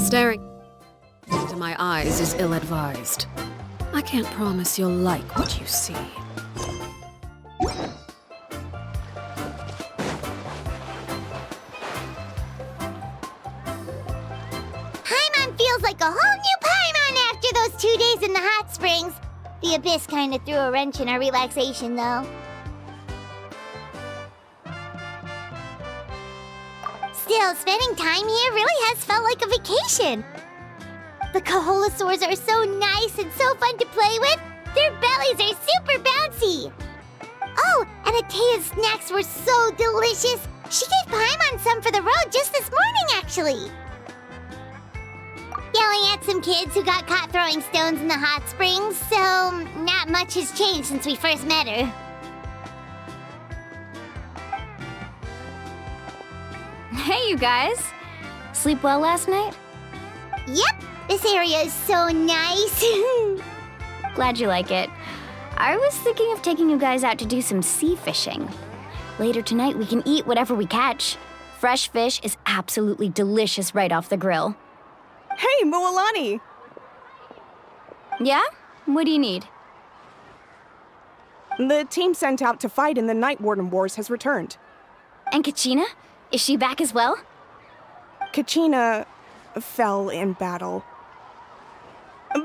Staring into my eyes is ill-advised. I can't promise you'll like what you see. Paimon feels like a whole new Paimon after those 2 days in the hot springs. The Abyss kinda threw a wrench in our relaxation, though. Still, spending time here really has felt like a vacation. The Kaholosaurs are so nice and so fun to play with. Their bellies are super bouncy. Oh, and Atea's snacks were so delicious. She gave Paimon some for the road just this morning, actually. Yelling at some kids who got caught throwing stones in the hot springs, so not much has changed since we first met her. Hey, you guys. Sleep well last night? Yep, this area is so nice. Glad you like it. I was thinking of taking you guys out to do some sea fishing. Later tonight, we can eat whatever we catch. Fresh fish is absolutely delicious right off the grill. Hey, Mualani! Yeah? What do you need? The team sent out to fight in the Night Warden Wars has returned. And Kachina? Is she back as well? Kachina fell in battle.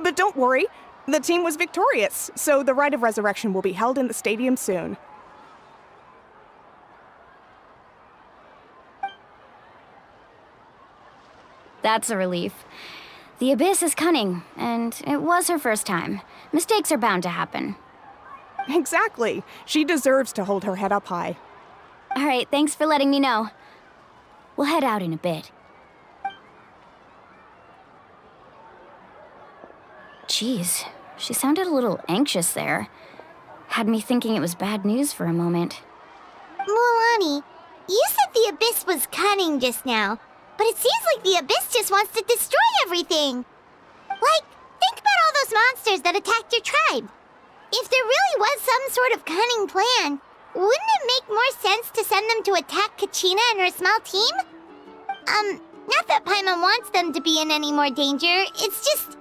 But don't worry, the team was victorious, so the Rite of Resurrection will be held in the stadium soon. That's a relief. The Abyss is cunning, and it was her first time. Mistakes are bound to happen. Exactly. She deserves to hold her head up high. All right, thanks for letting me know. We'll head out in a bit. Jeez, she sounded a little anxious there. Had me thinking it was bad news for a moment. Mualani, you said the Abyss was cunning just now, but it seems like the Abyss just wants to destroy everything. Like, think about all those monsters that attacked your tribe. If there really was some sort of cunning plan, wouldn't it make more sense to send them to attack Kachina and her small team? Not that Paimon wants them to be in any more danger, it's just...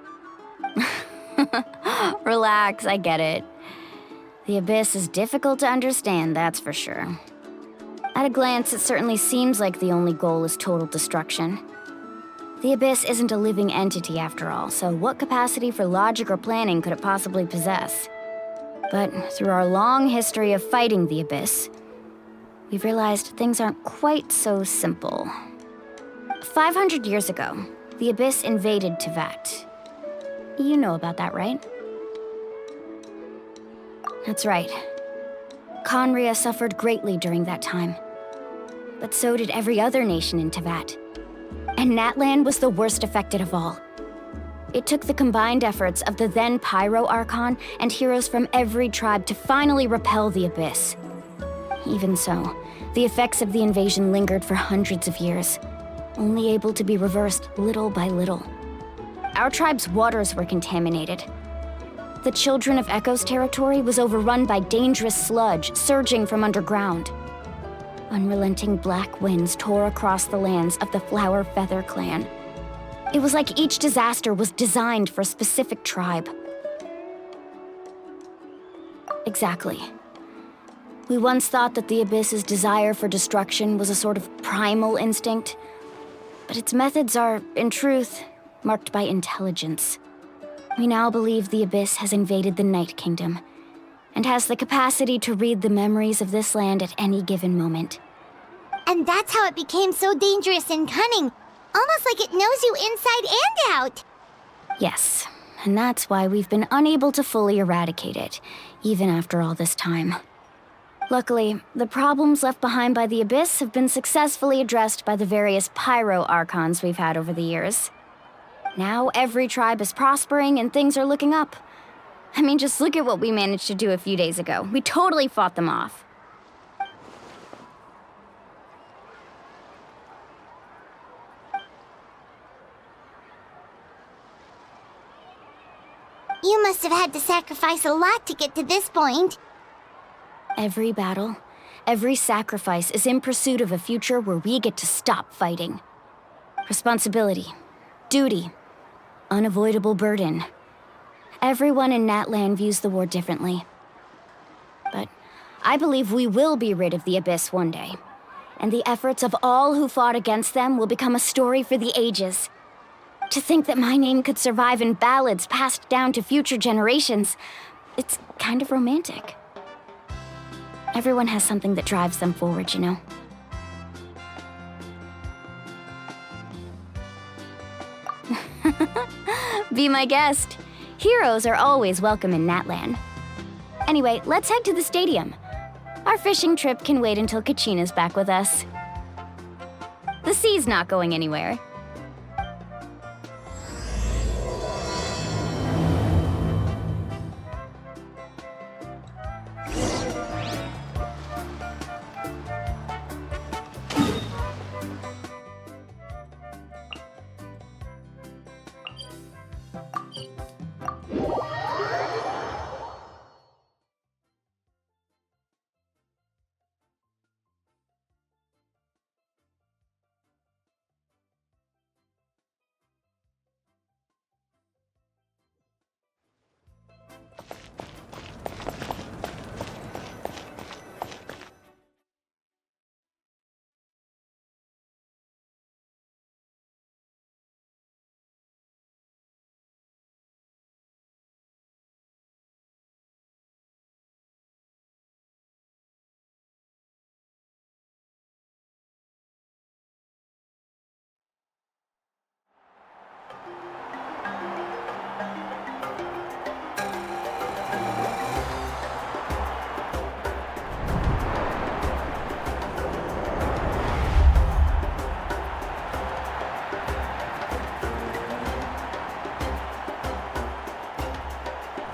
Relax, I get it. The Abyss is difficult to understand, that's for sure. At a glance, it certainly seems like the only goal is total destruction. The Abyss isn't a living entity after all, so what capacity for logic or planning could it possibly possess? But through our long history of fighting the Abyss, we've realized things aren't quite so simple. 500 years ago, the Abyss invaded Teyvat. You know about that, right? That's right. Khaenri'ah suffered greatly during that time. But so did every other nation in Teyvat. And Natlan was the worst affected of all. It took the combined efforts of the then Pyro Archon and heroes from every tribe to finally repel the Abyss. Even so, the effects of the invasion lingered for hundreds of years, only able to be reversed little by little. Our tribe's waters were contaminated. The Children of Echo's territory was overrun by dangerous sludge surging from underground. Unrelenting black winds tore across the lands of the Flower Feather clan. It was like each disaster was designed for a specific tribe. Exactly. We once thought that the Abyss's desire for destruction was a sort of primal instinct, but its methods are, in truth, marked by intelligence. We now believe the Abyss has invaded the Night Kingdom, and has the capacity to read the memories of this land at any given moment. And that's how it became so dangerous and cunning, almost like it knows you inside and out. Yes, and that's why we've been unable to fully eradicate it, even after all this time. Luckily, the problems left behind by the Abyss have been successfully addressed by the various Pyro Archons we've had over the years. Now every tribe is prospering and things are looking up. I mean, just look at what we managed to do a few days ago. We totally fought them off. You must have had to sacrifice a lot to get to this point. Every battle, every sacrifice is in pursuit of a future where we get to stop fighting. Responsibility, duty. Unavoidable burden. Everyone in Natlan views the war differently. But I believe we will be rid of the Abyss one day. And the efforts of all who fought against them will become a story for the ages. To think that my name could survive in ballads passed down to future generations, it's kind of romantic. Everyone has something that drives them forward, you know? Be my guest. Heroes are always welcome in Natlan. Anyway, let's head to the stadium. Our fishing trip can wait until Kachina's back with us. The sea's not going anywhere.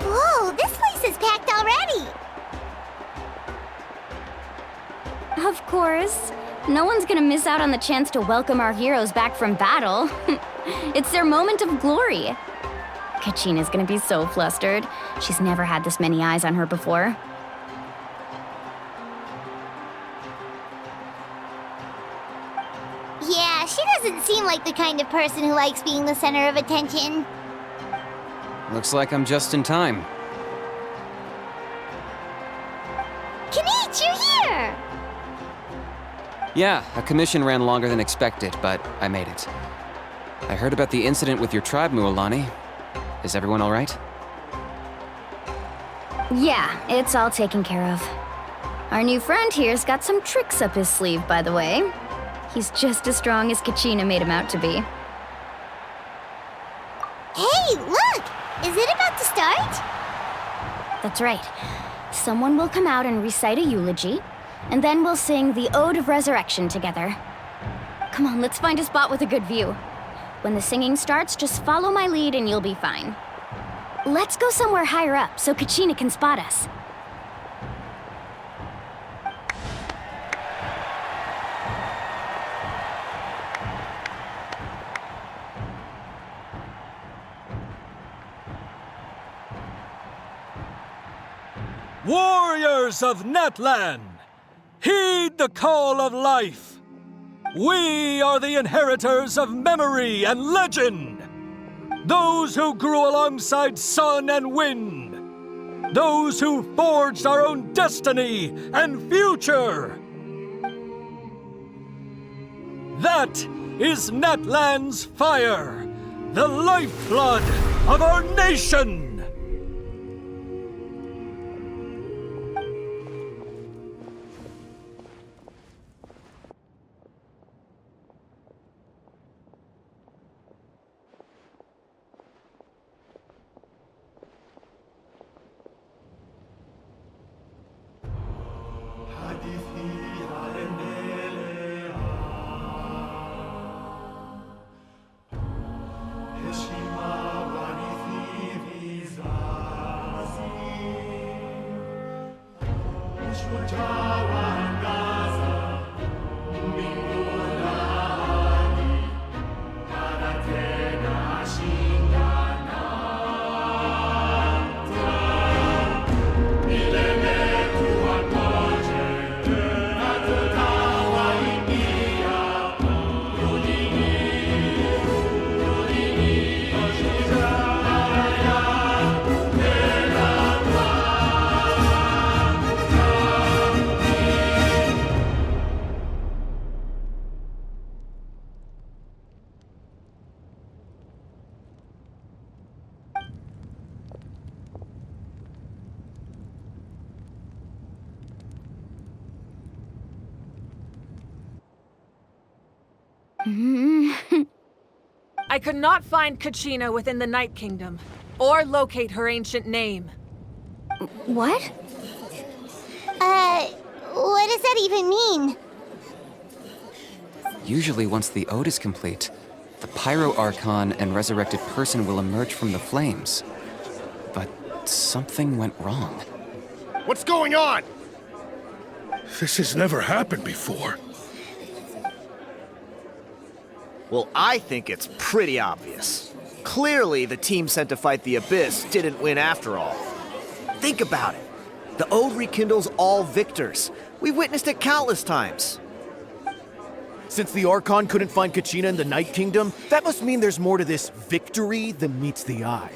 Whoa, this place is packed already! Of course. No one's gonna miss out on the chance to welcome our heroes back from battle. It's their moment of glory. Kachina's gonna be so flustered. She's never had this many eyes on her before. Yeah, she doesn't seem like the kind of person who likes being the center of attention. Looks like I'm just in time. Kanich, you're here! Yeah, a commission ran longer than expected, but I made it. I heard about the incident with your tribe, Mualani. Is everyone all right? Yeah, it's all taken care of. Our new friend here's got some tricks up his sleeve, by the way. He's just as strong as Kachina made him out to be. Hey, look! Is it about to start? That's right. Someone will come out and recite a eulogy, and then we'll sing the Ode of Resurrection together. Come on, let's find a spot with a good view. When the singing starts, just follow my lead and you'll be fine. Let's go somewhere higher up so Kachina can spot us. Warriors of Natlan, heed the call of life. We are the inheritors of memory and legend. Those who grew alongside sun and wind. Those who forged our own destiny and future. That is Natlan's fire, the lifeblood of our nation. I could not find Kachina within the Night Kingdom, or locate her ancient name. What? What does that even mean? Usually once the ode is complete, the Pyro Archon and resurrected person will emerge from the flames. But something went wrong. What's going on? This has never happened before. Well, I think it's pretty obvious. Clearly, the team sent to fight the Abyss didn't win after all. Think about it. The Ode rekindles all victors. We've witnessed it countless times. Since the Archon couldn't find Kachina in the Night Kingdom, that must mean there's more to this victory than meets the eye.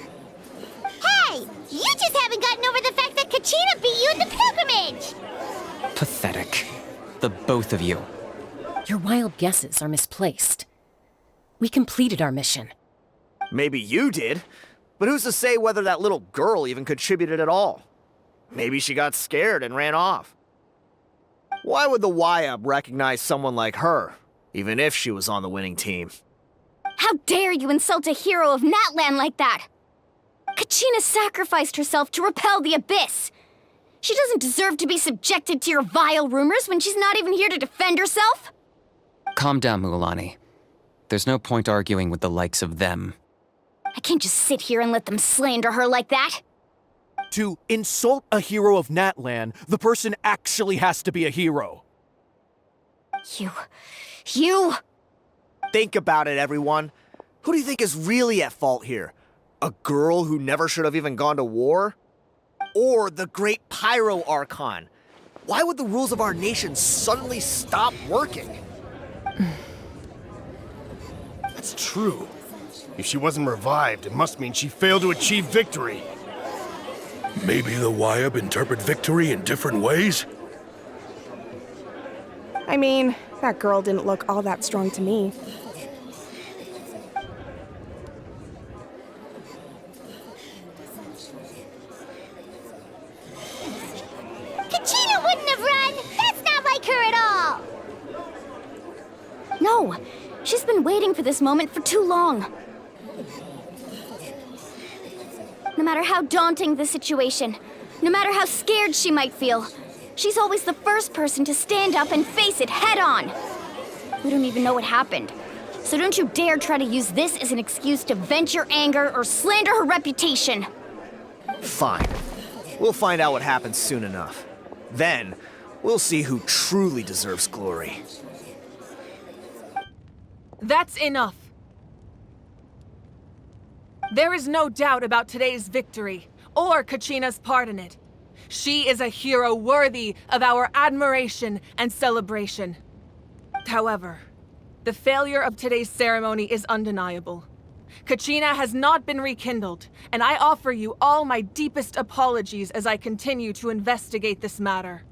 Hey! You just haven't gotten over the fact that Kachina beat you in the pilgrimage! Pathetic. The both of you. Your wild guesses are misplaced. We completed our mission. Maybe you did, but who's to say whether that little girl even contributed at all? Maybe she got scared and ran off. Why would the YUB recognize someone like her, even if she was on the winning team? How dare you insult a hero of Natlan like that? Kachina sacrificed herself to repel the Abyss. She doesn't deserve to be subjected to your vile rumors when she's not even here to defend herself. Calm down, Mualani. There's no point arguing with the likes of them. I can't just sit here and let them slander her like that. To insult a hero of Natlan, the person actually has to be a hero. You... Think about it, everyone. Who do you think is really at fault here? A girl who never should have even gone to war? Or the great Pyro Archon? Why would the rules of our nation suddenly stop working? That's true. If she wasn't revived, it must mean she failed to achieve victory. Maybe the YUB interpret victory in different ways? I mean, that girl didn't look all that strong to me. Kachina wouldn't have run! That's not like her at all! No, she's been waiting for this moment for too long. No matter how daunting the situation, no matter how scared she might feel, she's always the first person to stand up and face it head on. We don't even know what happened, so don't you dare try to use this as an excuse to vent your anger or slander her reputation. Fine. We'll find out what happens soon enough. Then, we'll see who truly deserves glory. That's enough. There is no doubt about today's victory, or Kachina's part in it. She is a hero worthy of our admiration and celebration. However, the failure of today's ceremony is undeniable. Kachina has not been rekindled, and I offer you all my deepest apologies as I continue to investigate this matter.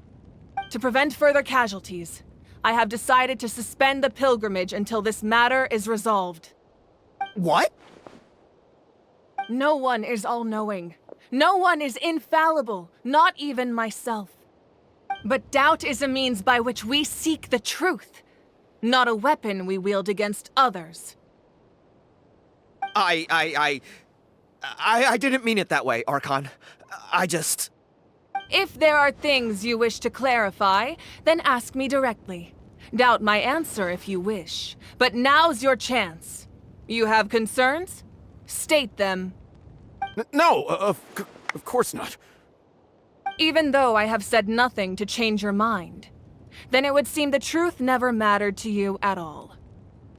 To prevent further casualties, I have decided to suspend the pilgrimage until this matter is resolved. What? No one is all-knowing. No one is infallible, not even myself. But doubt is a means by which we seek the truth, not a weapon we wield against others. I didn't mean it that way, Archon. If there are things you wish to clarify, then ask me directly. Doubt my answer if you wish, but now's your chance. You have concerns? State them. No, of course not. Even though I have said nothing to change your mind, then it would seem the truth never mattered to you at all.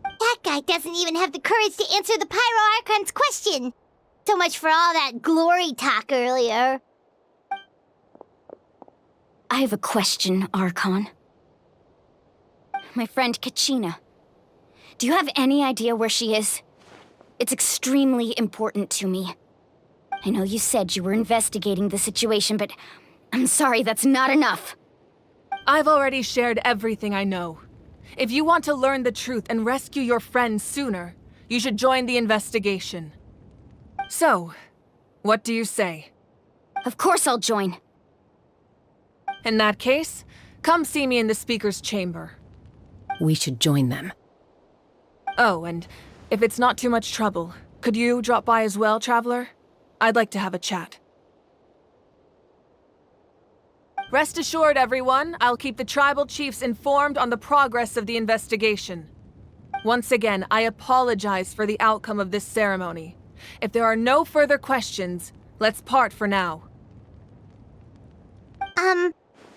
That guy doesn't even have the courage to answer the Pyro Archon's question. So much for all that glory talk earlier. I have a question, Archon. My friend Kachina. Do you have any idea where she is? It's extremely important to me. I know you said you were investigating the situation, but I'm sorry, that's not enough. I've already shared everything I know. If you want to learn the truth and rescue your friend sooner, you should join the investigation. So, what do you say? Of course I'll join. In that case, come see me in the speaker's chamber. We should join them. Oh, and if it's not too much trouble, could you drop by as well, Traveler? I'd like to have a chat. Rest assured, everyone, I'll keep the tribal chiefs informed on the progress of the investigation. Once again, I apologize for the outcome of this ceremony. If there are no further questions, let's part for now.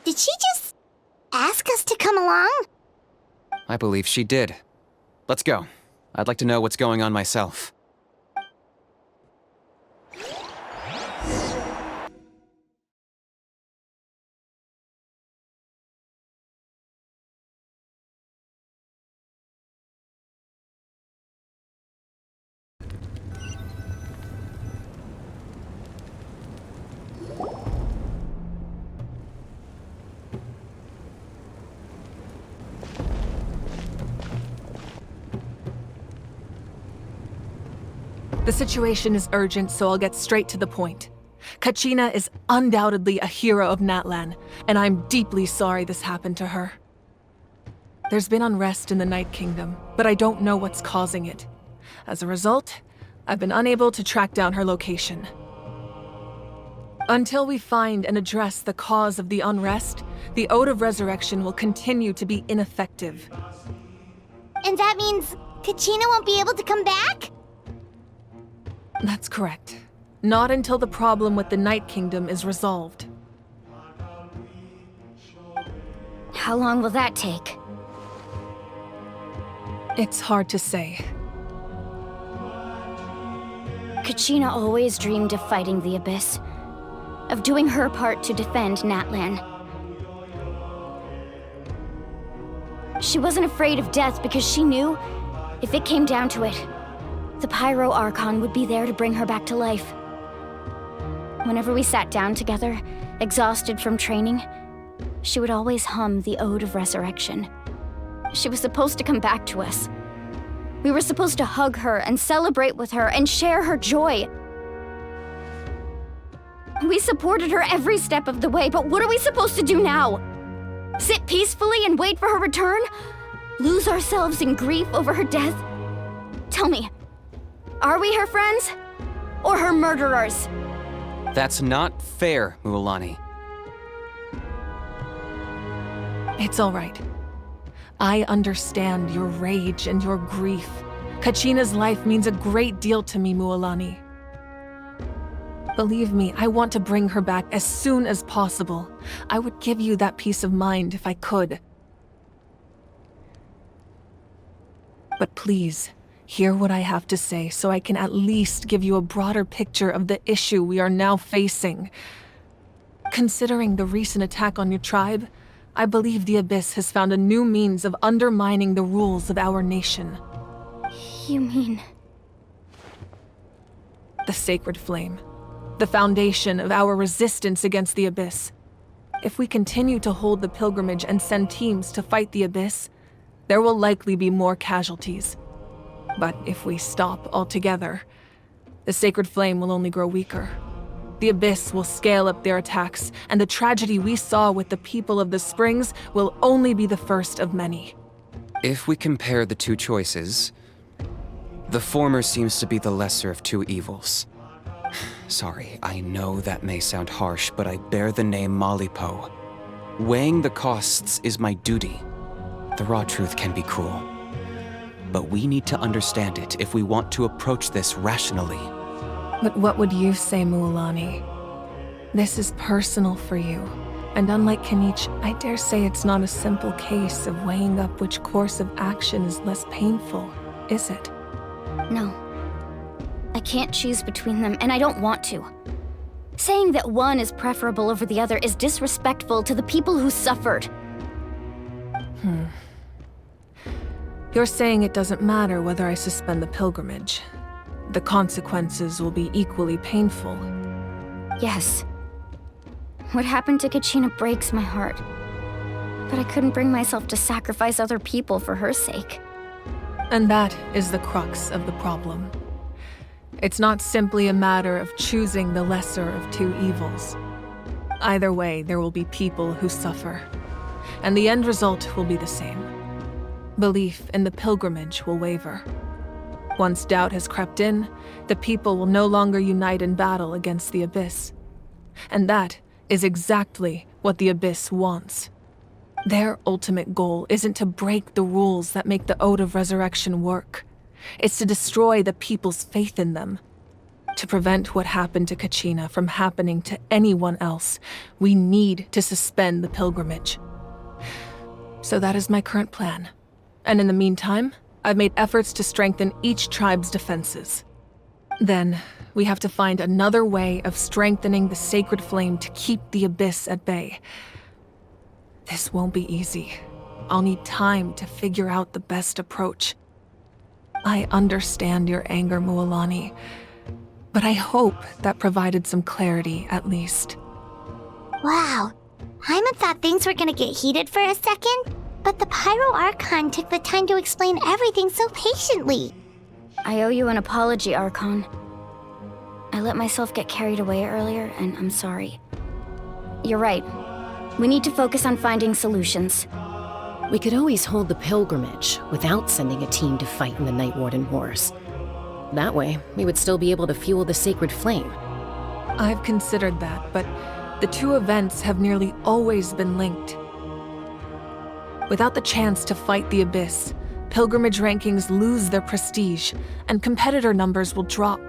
Did she just ask us to come along? I believe she did. Let's go. I'd like to know what's going on myself. The situation is urgent, so I'll get straight to the point. Kachina is undoubtedly a hero of Natlan, and I'm deeply sorry this happened to her. There's been unrest in the Night Kingdom, but I don't know what's causing it. As a result, I've been unable to track down her location. Until we find and address the cause of the unrest, the Ode of Resurrection will continue to be ineffective. And that means Kachina won't be able to come back? That's correct. Not until the problem with the Night Kingdom is resolved. How long will that take? It's hard to say. Kachina always dreamed of fighting the Abyss, of doing her part to defend Natlan. She wasn't afraid of death because she knew, if it came down to it, the Pyro Archon would be there to bring her back to life. Whenever we sat down together, exhausted from training, she would always hum the Ode of Resurrection. She was supposed to come back to us. We were supposed to hug her and celebrate with her and share her joy. We supported her every step of the way, but what are we supposed to do now? Sit peacefully and wait for her return? Lose ourselves in grief over her death? Tell me, are we her friends? Or her murderers? That's not fair, Mualani. It's all right. I understand your rage and your grief. Kachina's life means a great deal to me, Mualani. Believe me, I want to bring her back as soon as possible. I would give you that peace of mind if I could. But please, hear what I have to say so I can at least give you a broader picture of the issue we are now facing. Considering the recent attack on your tribe, I believe the Abyss has found a new means of undermining the rules of our nation. You mean... The Sacred Flame. The foundation of our resistance against the Abyss. If we continue to hold the pilgrimage and send teams to fight the Abyss, there will likely be more casualties. But if we stop altogether, the Sacred Flame will only grow weaker. The Abyss will scale up their attacks, and the tragedy we saw with the people of the Springs will only be the first of many. If we compare the two choices, the former seems to be the lesser of two evils. Sorry, I know that may sound harsh, but I bear the name Malipo. Weighing the costs is my duty. The raw truth can be cruel. But we need to understand it if we want to approach this rationally. But what would you say, Mualani? This is personal for you. And unlike Kanich, I dare say it's not a simple case of weighing up which course of action is less painful, is it? No. I can't choose between them, and I don't want to. Saying that one is preferable over the other is disrespectful to the people who suffered. You're saying it doesn't matter whether I suspend the pilgrimage. The consequences will be equally painful. Yes. What happened to Kachina breaks my heart. But I couldn't bring myself to sacrifice other people for her sake. And that is the crux of the problem. It's not simply a matter of choosing the lesser of two evils. Either way, there will be people who suffer. And the end result will be the same. belief in the pilgrimage will waver. Once doubt has crept in, the people will no longer unite in battle against the Abyss. And that is exactly what the Abyss wants. Their ultimate goal isn't to break the rules that make the Ode of Resurrection work. It's to destroy the people's faith in them. To prevent what happened to Kachina from happening to anyone else, we need to suspend the pilgrimage. So that is my current plan. And in the meantime, I've made efforts to strengthen each tribe's defenses. Then, we have to find another way of strengthening the sacred flame to keep the Abyss at bay. This won't be easy. I'll need time to figure out the best approach. I understand your anger, Mualani, but I hope that provided some clarity at least. Wow. Hyman thought things were gonna get heated for a second, but the Pyro Archon took the time to explain everything so patiently. I owe you an apology, Archon. I let myself get carried away earlier, and I'm sorry. You're right. We need to focus on finding solutions. We could always hold the pilgrimage without sending a team to fight in the Night Warden Wars. That way, we would still be able to fuel the sacred flame. I've considered that, but the two events have nearly always been linked. Without the chance to fight the Abyss, pilgrimage rankings lose their prestige, and competitor numbers will drop.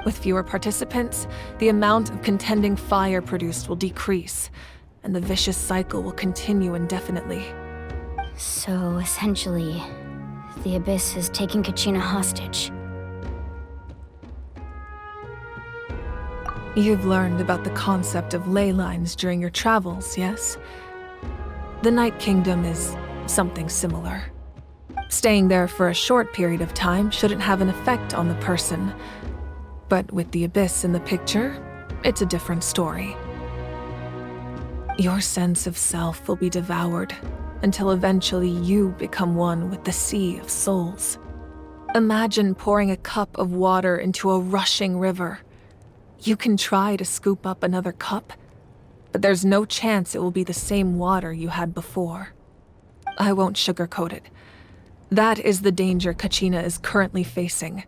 With fewer participants, the amount of contending fire produced will decrease, and the vicious cycle will continue indefinitely. So, essentially, the Abyss is taking Kachina hostage. You've learned about the concept of ley lines during your travels, yes? The Night Kingdom is something similar. Staying there for a short period of time shouldn't have an effect on the person. But with the Abyss in the picture, it's a different story. Your sense of self will be devoured until eventually you become one with the sea of souls. Imagine pouring a cup of water into a rushing river. You can try to scoop up another cup, but there's no chance it will be the same water you had before. I won't sugarcoat it. That is the danger Kachina is currently facing.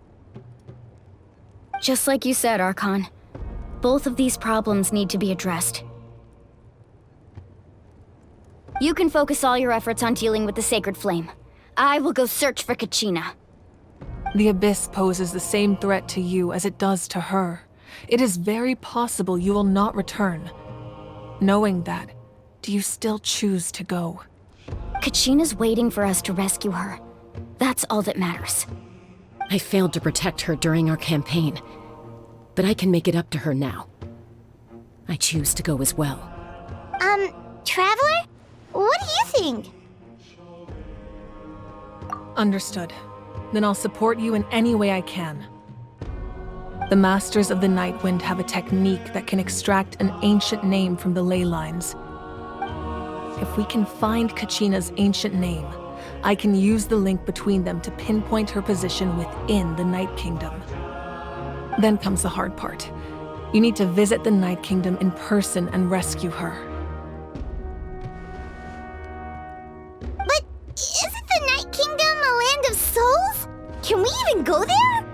Just like you said, Archon. Both of these problems need to be addressed. You can focus all your efforts on dealing with the sacred flame. I will go search for Kachina. The Abyss poses the same threat to you as it does to her. It is very possible you will not return. Knowing that, do you still choose to go? Kachina's waiting for us to rescue her. That's all that matters. I failed to protect her during our campaign, but I can make it up to her now. I choose to go as well. Traveler? What do you think? Understood. Then I'll support you in any way I can. The Masters of the Nightwind have a technique that can extract an ancient name from the ley lines. If we can find Kachina's ancient name, I can use the link between them to pinpoint her position within the Night Kingdom. Then comes the hard part. You need to visit the Night Kingdom in person and rescue her. But isn't the Night Kingdom a land of souls? Can we even go there?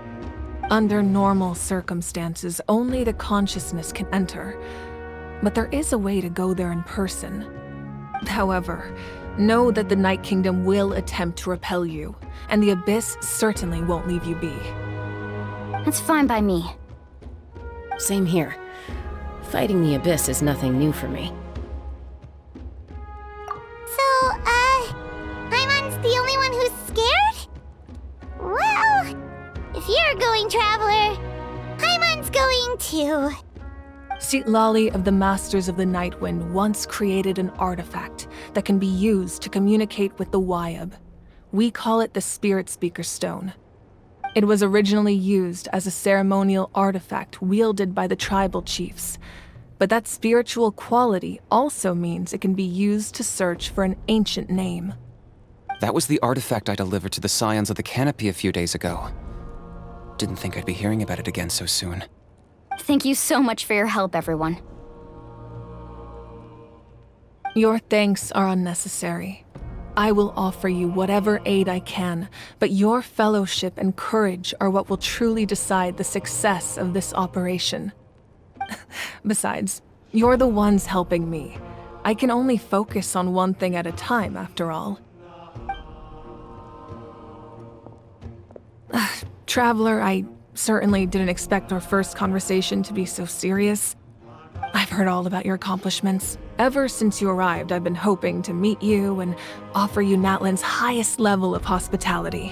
Under normal circumstances, only the consciousness can enter. But there is a way to go there in person. However, know that the Night Kingdom will attempt to repel you, and the Abyss certainly won't leave you be. That's fine by me. Same here. Fighting the Abyss is nothing new for me. So, Hyman's the only one who's scared? Well, if you're going, Traveler, Hyman's going too. Citlali of the Masters of the Nightwind once created an artifact that can be used to communicate with the Wyab. We call it the Spirit Speaker Stone. It was originally used as a ceremonial artifact wielded by the tribal chiefs, but that spiritual quality also means it can be used to search for an ancient name. That was the artifact I delivered to the Scions of the Canopy a few days ago. Didn't think I'd be hearing about it again so soon. Thank you so much for your help, everyone. Your thanks are unnecessary. I will offer you whatever aid I can, but your fellowship and courage are what will truly decide the success of this operation. Besides, you're the ones helping me. I can only focus on one thing at a time, after all. Traveler, I certainly didn't expect our first conversation to be so serious. I've heard all about your accomplishments. Ever since you arrived, I've been hoping to meet you and offer you Natlan's highest level of hospitality.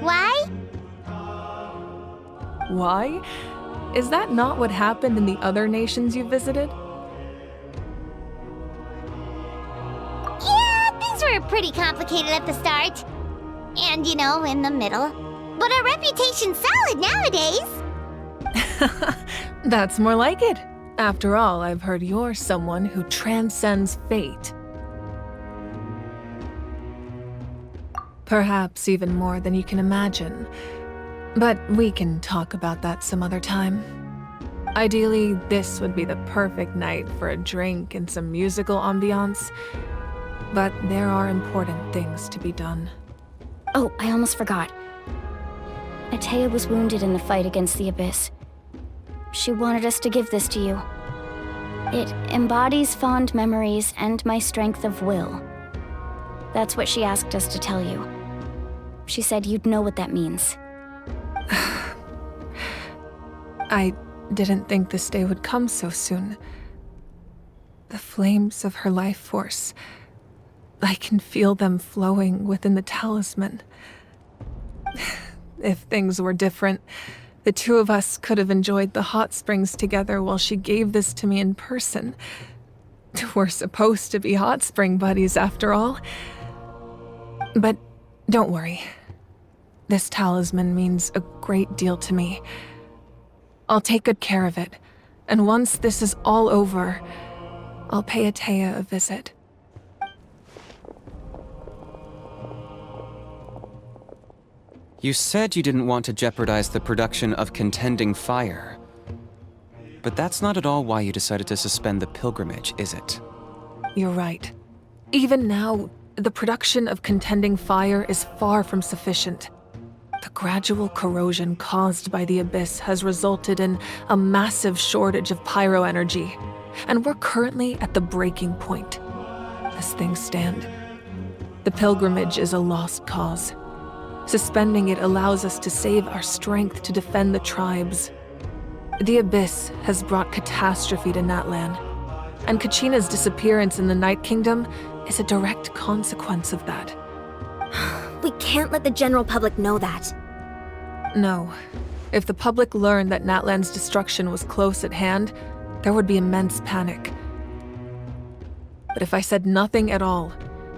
Why? Why? Is that not what happened in the other nations you visited? Yeah, things were pretty complicated at the start. And, in the middle. But our reputation's solid nowadays. That's more like it. After all, I've heard you're someone who transcends fate. Perhaps even more than you can imagine. But we can talk about that some other time. Ideally, this would be the perfect night for a drink and some musical ambiance. But there are important things to be done. Oh, I almost forgot. Atea was wounded in the fight against the Abyss. She wanted us to give this to you. It embodies fond memories and my strength of will. That's what she asked us to tell you. She said you'd know what that means. I didn't think this day would come so soon. The flames of her life force. I can feel them flowing within the talisman. If things were different, the two of us could have enjoyed the hot springs together while she gave this to me in person. We're supposed to be hot spring buddies after all. But don't worry. This talisman means a great deal to me. I'll take good care of it, and once this is all over, I'll pay Atea a visit. You said you didn't want to jeopardize the production of Contending Fire. But that's not at all why you decided to suspend the pilgrimage, is it? You're right. Even now, the production of Contending Fire is far from sufficient. The gradual corrosion caused by the Abyss has resulted in a massive shortage of pyro energy, and we're currently at the breaking point. As things stand, the pilgrimage is a lost cause. Suspending it allows us to save our strength to defend the tribes. The Abyss has brought catastrophe to Natlan, and Kachina's disappearance in the Night Kingdom is a direct consequence of that. We can't let the general public know that. No. If the public learned that Natlan's destruction was close at hand, there would be immense panic. But if I said nothing at all,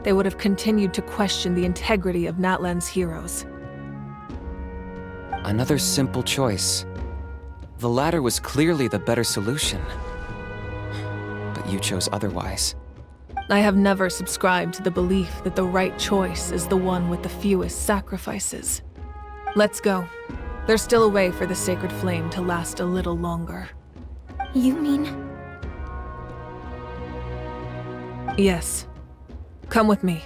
they would have continued to question the integrity of Natlan's heroes. Another simple choice. The latter was clearly the better solution. But you chose otherwise. I have never subscribed to the belief that the right choice is the one with the fewest sacrifices. Let's go. There's still a way for the sacred flame to last a little longer. You mean? Yes. Come with me.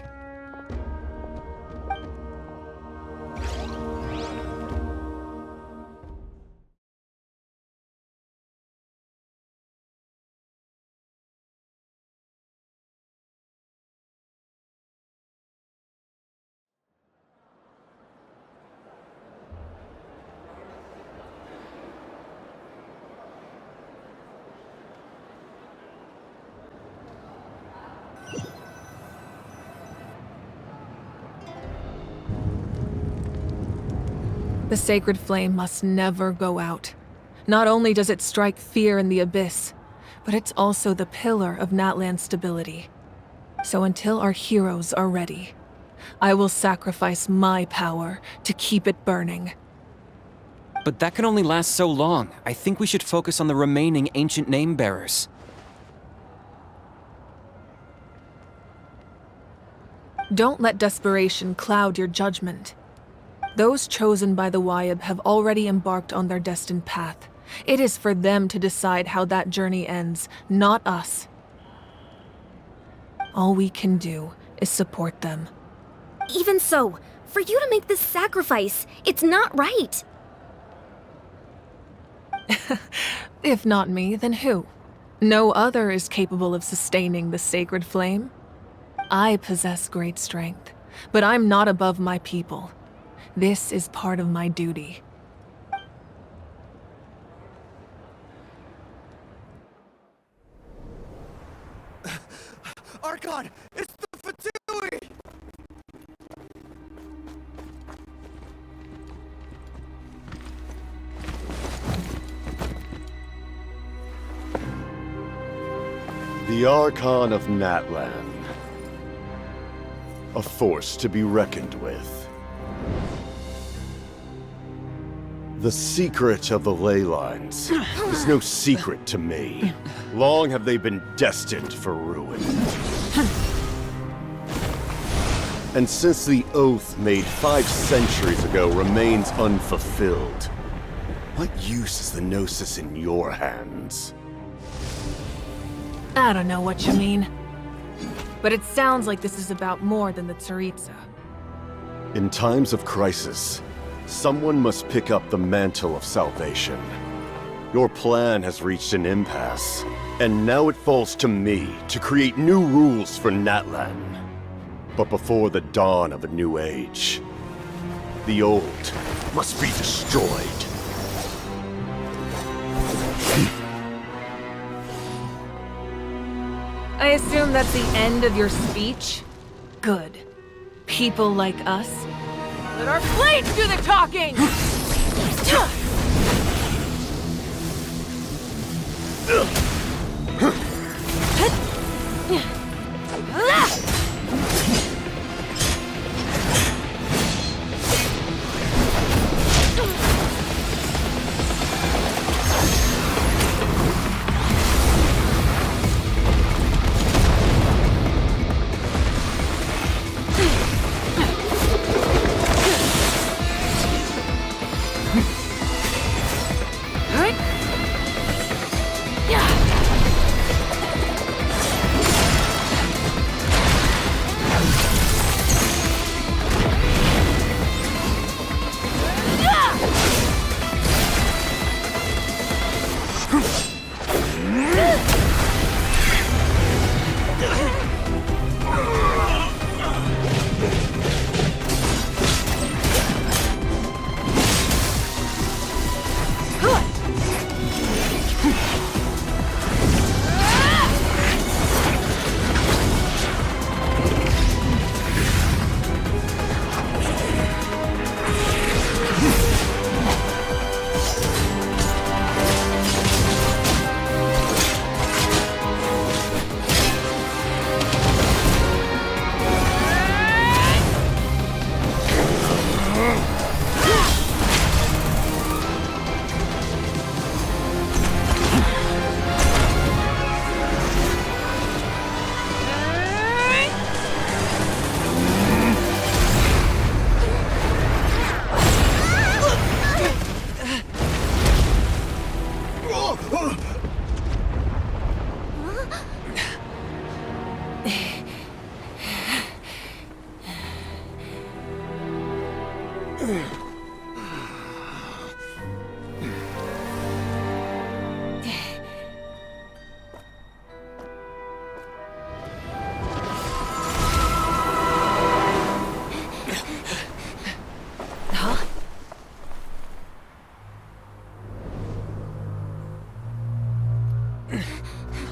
The sacred flame must never go out. Not only does it strike fear in the Abyss, but it's also the pillar of Natlan's stability. So until our heroes are ready, I will sacrifice my power to keep it burning. But that can only last so long. I think we should focus on the remaining ancient name-bearers. Don't let desperation cloud your judgment. Those chosen by the Wayab have already embarked on their destined path. It is for them to decide how that journey ends, not us. All we can do is support them. Even so, for you to make this sacrifice, it's not right. If not me, then who? No other is capable of sustaining the sacred flame. I possess great strength, but I'm not above my people. This is part of my duty. Archon! It's the Fatui! The Archon of Natlan. A force to be reckoned with. The secret of the ley lines is no secret to me. Long have they been destined for ruin. And since the oath made 5 centuries ago remains unfulfilled, what use is the Gnosis in your hands? I don't know what you mean. But it sounds like this is about more than the Tsaritsa. In times of crisis, someone must pick up the mantle of salvation. Your plan has reached an impasse, and now it falls to me to create new rules for Natlan. But before the dawn of a new age, the old must be destroyed. I assume that's the end of your speech? Good. People like us. Let our blades do the talking!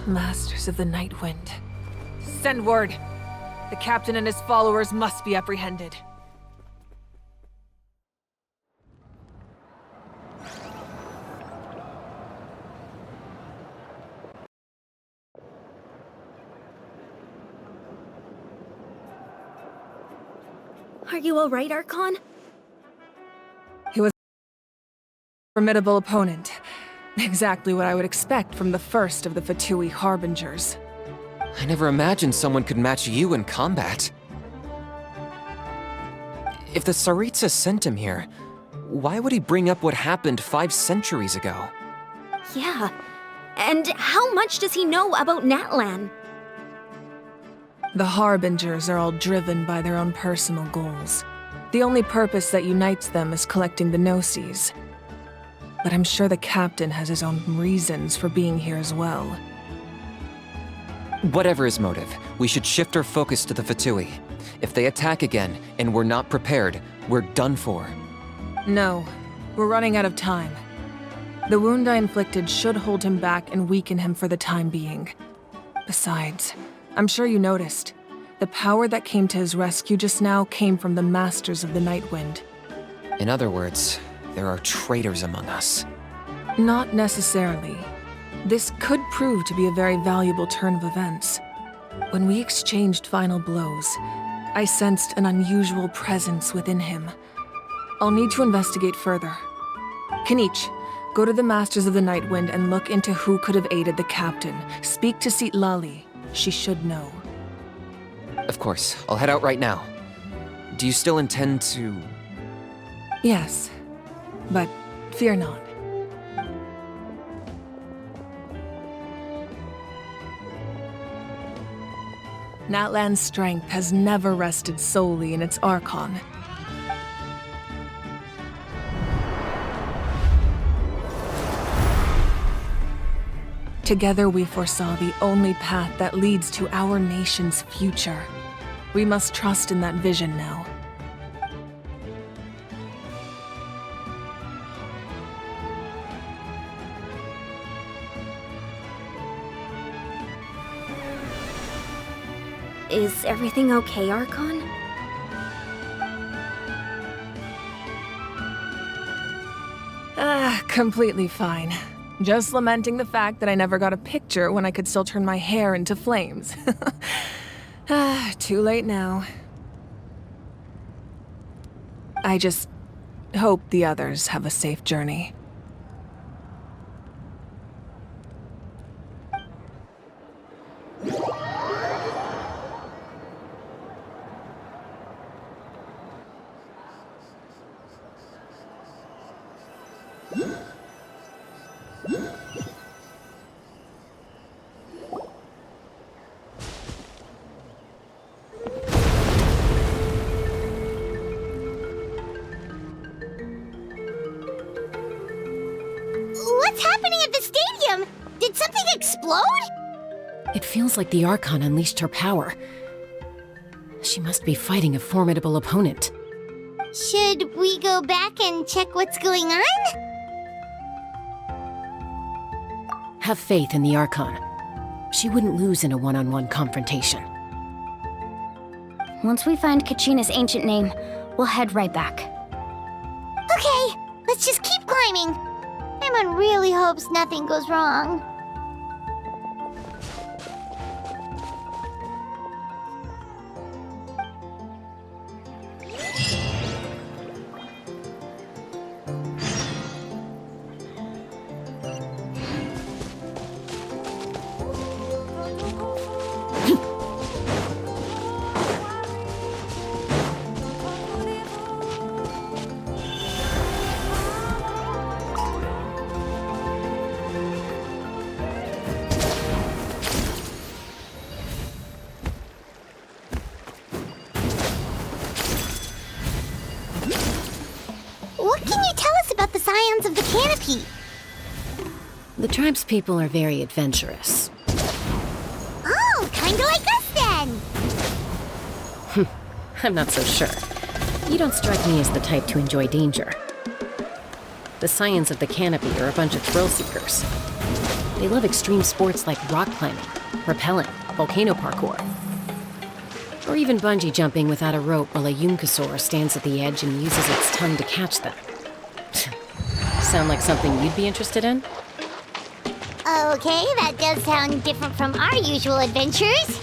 Masters of the Night Wind. Send word. The captain and his followers must be apprehended. Are you alright, Archon? He was a formidable opponent. Exactly what I would expect from the first of the Fatui Harbingers. I never imagined someone could match you in combat. If the Tsaritsa sent him here, why would he bring up what happened 5 centuries ago? Yeah. And how much does he know about Natlan? The Harbingers are all driven by their own personal goals. The only purpose that unites them is collecting the Gnosis. But I'm sure the captain has his own reasons for being here as well. Whatever his motive, we should shift our focus to the Fatui. If they attack again, and we're not prepared, we're done for. No, we're running out of time. The wound I inflicted should hold him back and weaken him for the time being. Besides, I'm sure you noticed, the power that came to his rescue just now came from the Masters of the Nightwind. In other words, there are traitors among us. Not necessarily. This could prove to be a very valuable turn of events. When we exchanged final blows, I sensed an unusual presence within him. I'll need to investigate further. Kanich, go to the Masters of the Nightwind and look into who could have aided the captain. Speak to Sitlali. She should know. Of course, I'll head out right now. Do you still intend to... Yes, but fear not. Natlan's strength has never rested solely in its Archon. Together we foresaw the only path that leads to our nation's future. We must trust in that vision now. Is everything okay, Archon? Completely fine. Just lamenting the fact that I never got a picture when I could still turn my hair into flames. Too late now. I just hope the others have a safe journey. What's happening at the stadium? Did something explode? It feels like the Archon unleashed her power. She must be fighting a formidable opponent. Should we go back and check what's going on? Have faith in the Archon. She wouldn't lose in a one-on-one confrontation. Once we find Kachina's ancient name, we'll head right back. Okay, let's just keep climbing. Everyone really hopes nothing goes wrong. What can you tell us about the scions of the canopy? The tribe's people are very adventurous. Oh, kinda like us then. I'm not so sure. You don't strike me as the type to enjoy danger. The scions of the canopy are a bunch of thrill seekers. They love extreme sports like rock climbing, rappelling, volcano parkour, or even bungee jumping without a rope while a Yunkasaur stands at the edge and uses its tongue to catch them. Sound like something you'd be interested in? Okay, that does sound different from our usual adventures.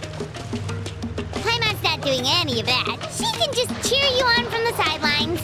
Paimon's not doing any of that. She can just cheer you on from the sidelines.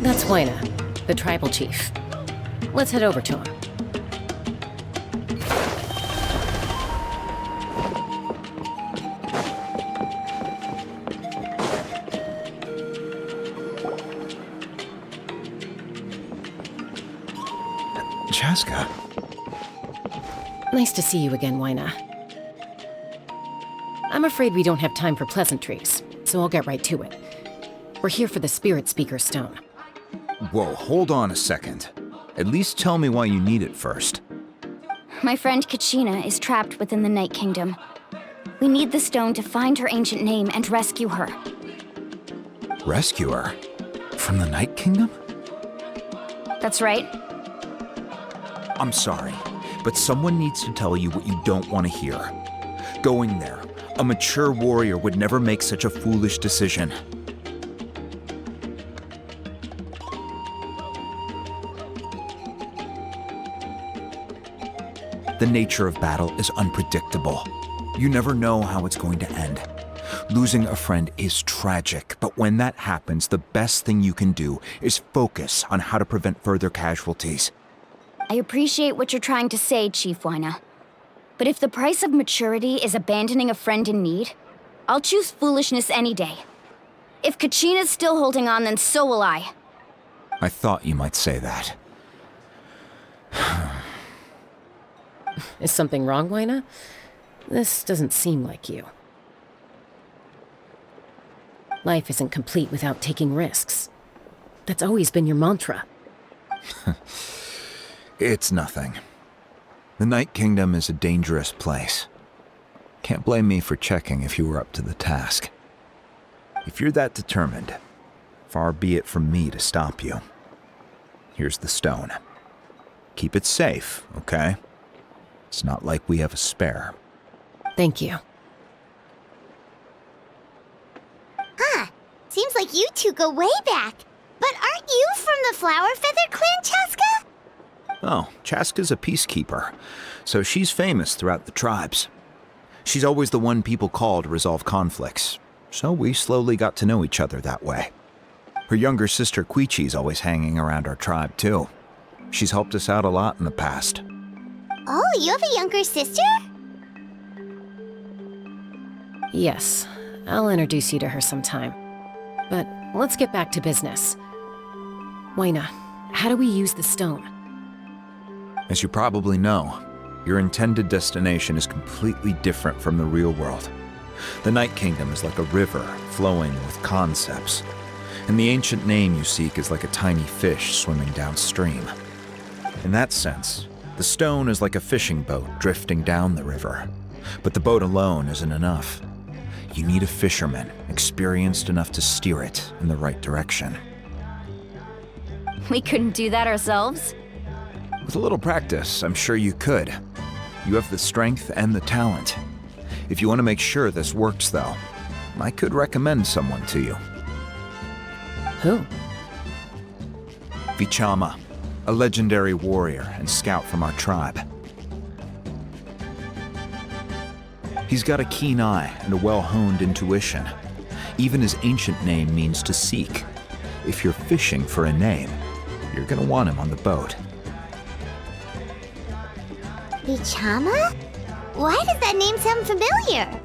That's Waina, the tribal chief. Let's head over to him. Chaska. Nice to see you again, Waina. I'm afraid we don't have time for pleasantries, so I'll get right to it. We're here for the Spirit Speaker Stone. Whoa, hold on a second. At least tell me why you need it first. My friend Kachina is trapped within the Night Kingdom. We need the stone to find her ancient name and rescue her. Rescue her? From the Night Kingdom? That's right. I'm sorry, but someone needs to tell you what you don't want to hear. Going there, a mature warrior would never make such a foolish decision. The nature of battle is unpredictable. You never know how it's going to end. Losing a friend is tragic, but when that happens, the best thing you can do is focus on how to prevent further casualties. I appreciate what you're trying to say, Chief Waina. But if the price of maturity is abandoning a friend in need, I'll choose foolishness any day. If Kachina's still holding on, then so will I. I thought you might say that. Is something wrong, Waina? This doesn't seem like you. Life isn't complete without taking risks. That's always been your mantra. It's nothing. The Night Kingdom is a dangerous place. Can't blame me for checking if you were up to the task. If you're that determined, far be it from me to stop you. Here's the stone. Keep it safe, okay? It's not like we have a spare. Thank you. Huh. Seems like you two go way back. But aren't you from the Flower Feather Clan, Chaska? Oh, Chaska's a peacekeeper, so she's famous throughout the tribes. She's always the one people call to resolve conflicts, so we slowly got to know each other that way. Her younger sister Quichi's always hanging around our tribe, too. She's helped us out a lot in the past. Oh, you have a younger sister? Yes, I'll introduce you to her sometime. But let's get back to business. Waina, how do we use the stone? As you probably know, your intended destination is completely different from the real world. The Night Kingdom is like a river flowing with concepts, and the ancient name you seek is like a tiny fish swimming downstream. In that sense, the stone is like a fishing boat drifting down the river, but the boat alone isn't enough. You need a fisherman experienced enough to steer it in the right direction. We couldn't do that ourselves? With a little practice, I'm sure you could. You have the strength and the talent. If you want to make sure this works, though, I could recommend someone to you. Who? Vichama, a legendary warrior and scout from our tribe. He's got a keen eye and a well-honed intuition. Even his ancient name means to seek. If you're fishing for a name, you're gonna want him on the boat. Vichama? Why does that name sound familiar?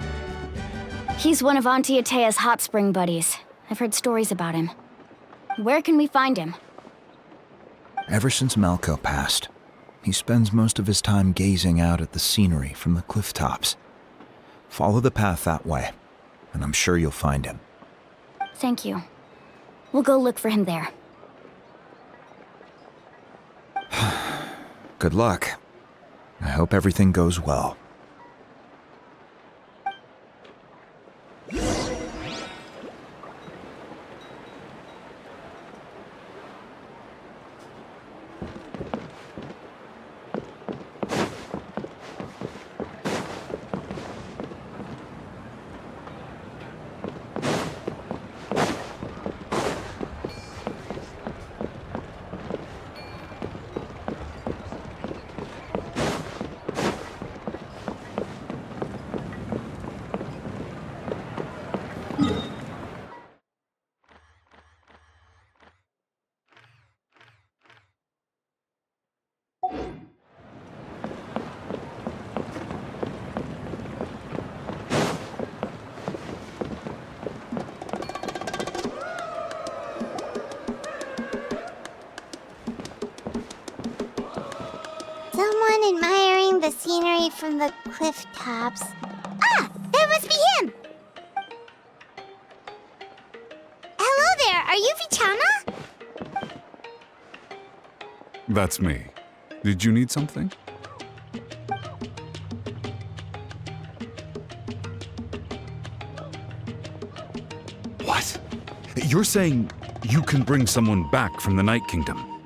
He's one of Auntie Atea's hot spring buddies. I've heard stories about him. Where can we find him? Ever since Malco passed, he spends most of his time gazing out at the scenery from the cliff tops. Follow the path that way, and I'm sure you'll find him. Thank you. We'll go look for him there. Good luck. I hope everything goes well. around admiring the scenery from the cliff tops. Ah, that must be him! Hello there, are you Vichama? That's me. Did you need something? What? You're saying you can bring someone back from the Night Kingdom?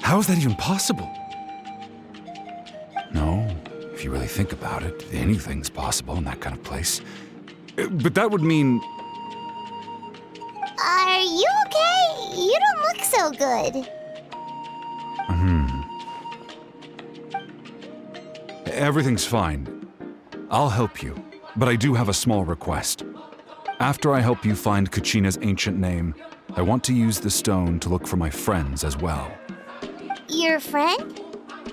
How is that even possible? No, if you really think about it, anything's possible in that kind of place. But that would mean... Are you okay? You don't look so good. Everything's fine. I'll help you, but I do have a small request. After I help you find Kachina's ancient name, I want to use the stone to look for my friends as well. Your friend?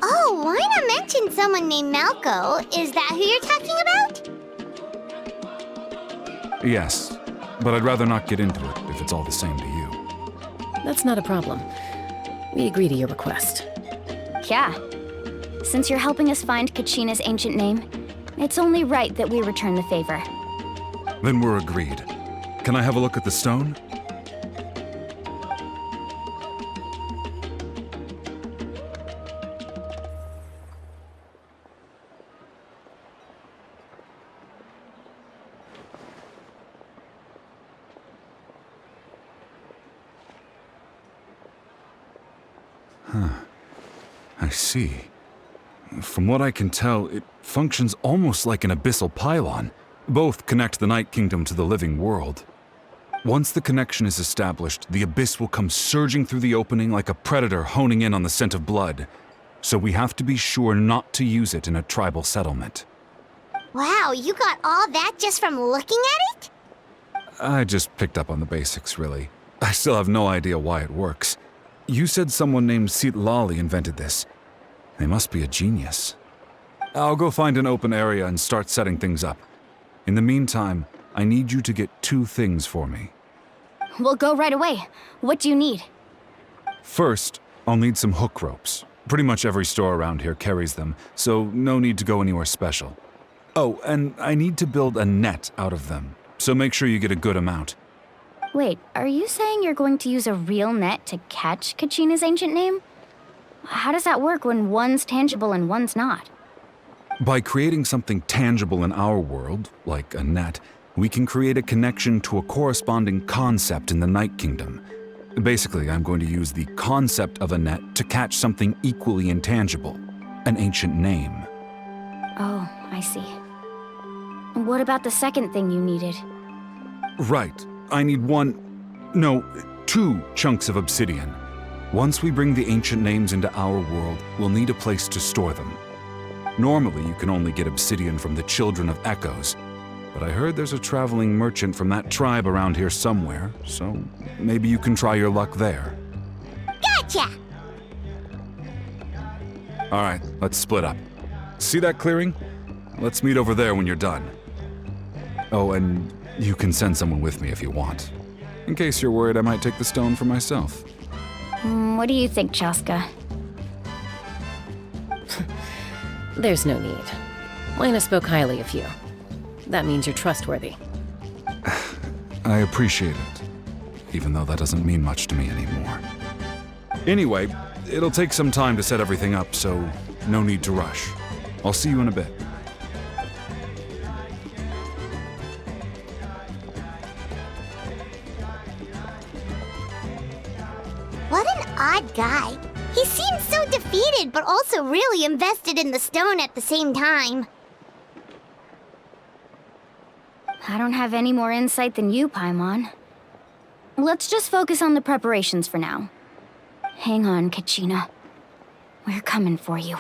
Oh, why not mention someone named Malco? Is that who you're talking about? Yes, but I'd rather not get into it if it's all the same to you. That's not a problem. We agree to your request. Yeah. Since you're helping us find Kachina's ancient name, it's only right that we return the favor. Then we're agreed. Can I have a look at the stone? I see. From what I can tell, it functions almost like an abyssal pylon. Both connect the Night Kingdom to the living world. Once the connection is established, the abyss will come surging through the opening like a predator honing in on the scent of blood. So we have to be sure not to use it in a tribal settlement. Wow, you got all that just from looking at it? I just picked up on the basics, really. I still have no idea why it works. You said someone named Lali invented this. They must be a genius. I'll go find an open area and start setting things up. In the meantime, I need you to get 2 things for me. We'll go right away. What do you need? First, I'll need some hook ropes. Pretty much every store around here carries them, so no need to go anywhere special. Oh, and I need to build a net out of them, so make sure you get a good amount. Wait, are you saying you're going to use a real net to catch Kachina's ancient name? How does that work when one's tangible and one's not? By creating something tangible in our world, like a net, we can create a connection to a corresponding concept in the Night Kingdom. Basically, I'm going to use the concept of a net to catch something equally intangible, an ancient name. Oh, I see. What about the second thing you needed? Right. I need 2 chunks of obsidian. Once we bring the ancient names into our world, we'll need a place to store them. Normally, you can only get obsidian from the Children of Echoes, but I heard there's a traveling merchant from that tribe around here somewhere, so maybe you can try your luck there. Gotcha! All right, let's split up. See that clearing? Let's meet over there when you're done. Oh, and you can send someone with me if you want. In case you're worried I might take the stone for myself. What do you think, Chaska? There's no need. Lena spoke highly of you. That means you're trustworthy. I appreciate it, even though that doesn't mean much to me anymore. Anyway, it'll take some time to set everything up, so no need to rush. I'll see you in a bit. What an odd guy. He seems so defeated, but also really invested in the stone at the same time. I don't have any more insight than you, Paimon. Let's just focus on the preparations for now. Hang on, Kachina. We're coming for you.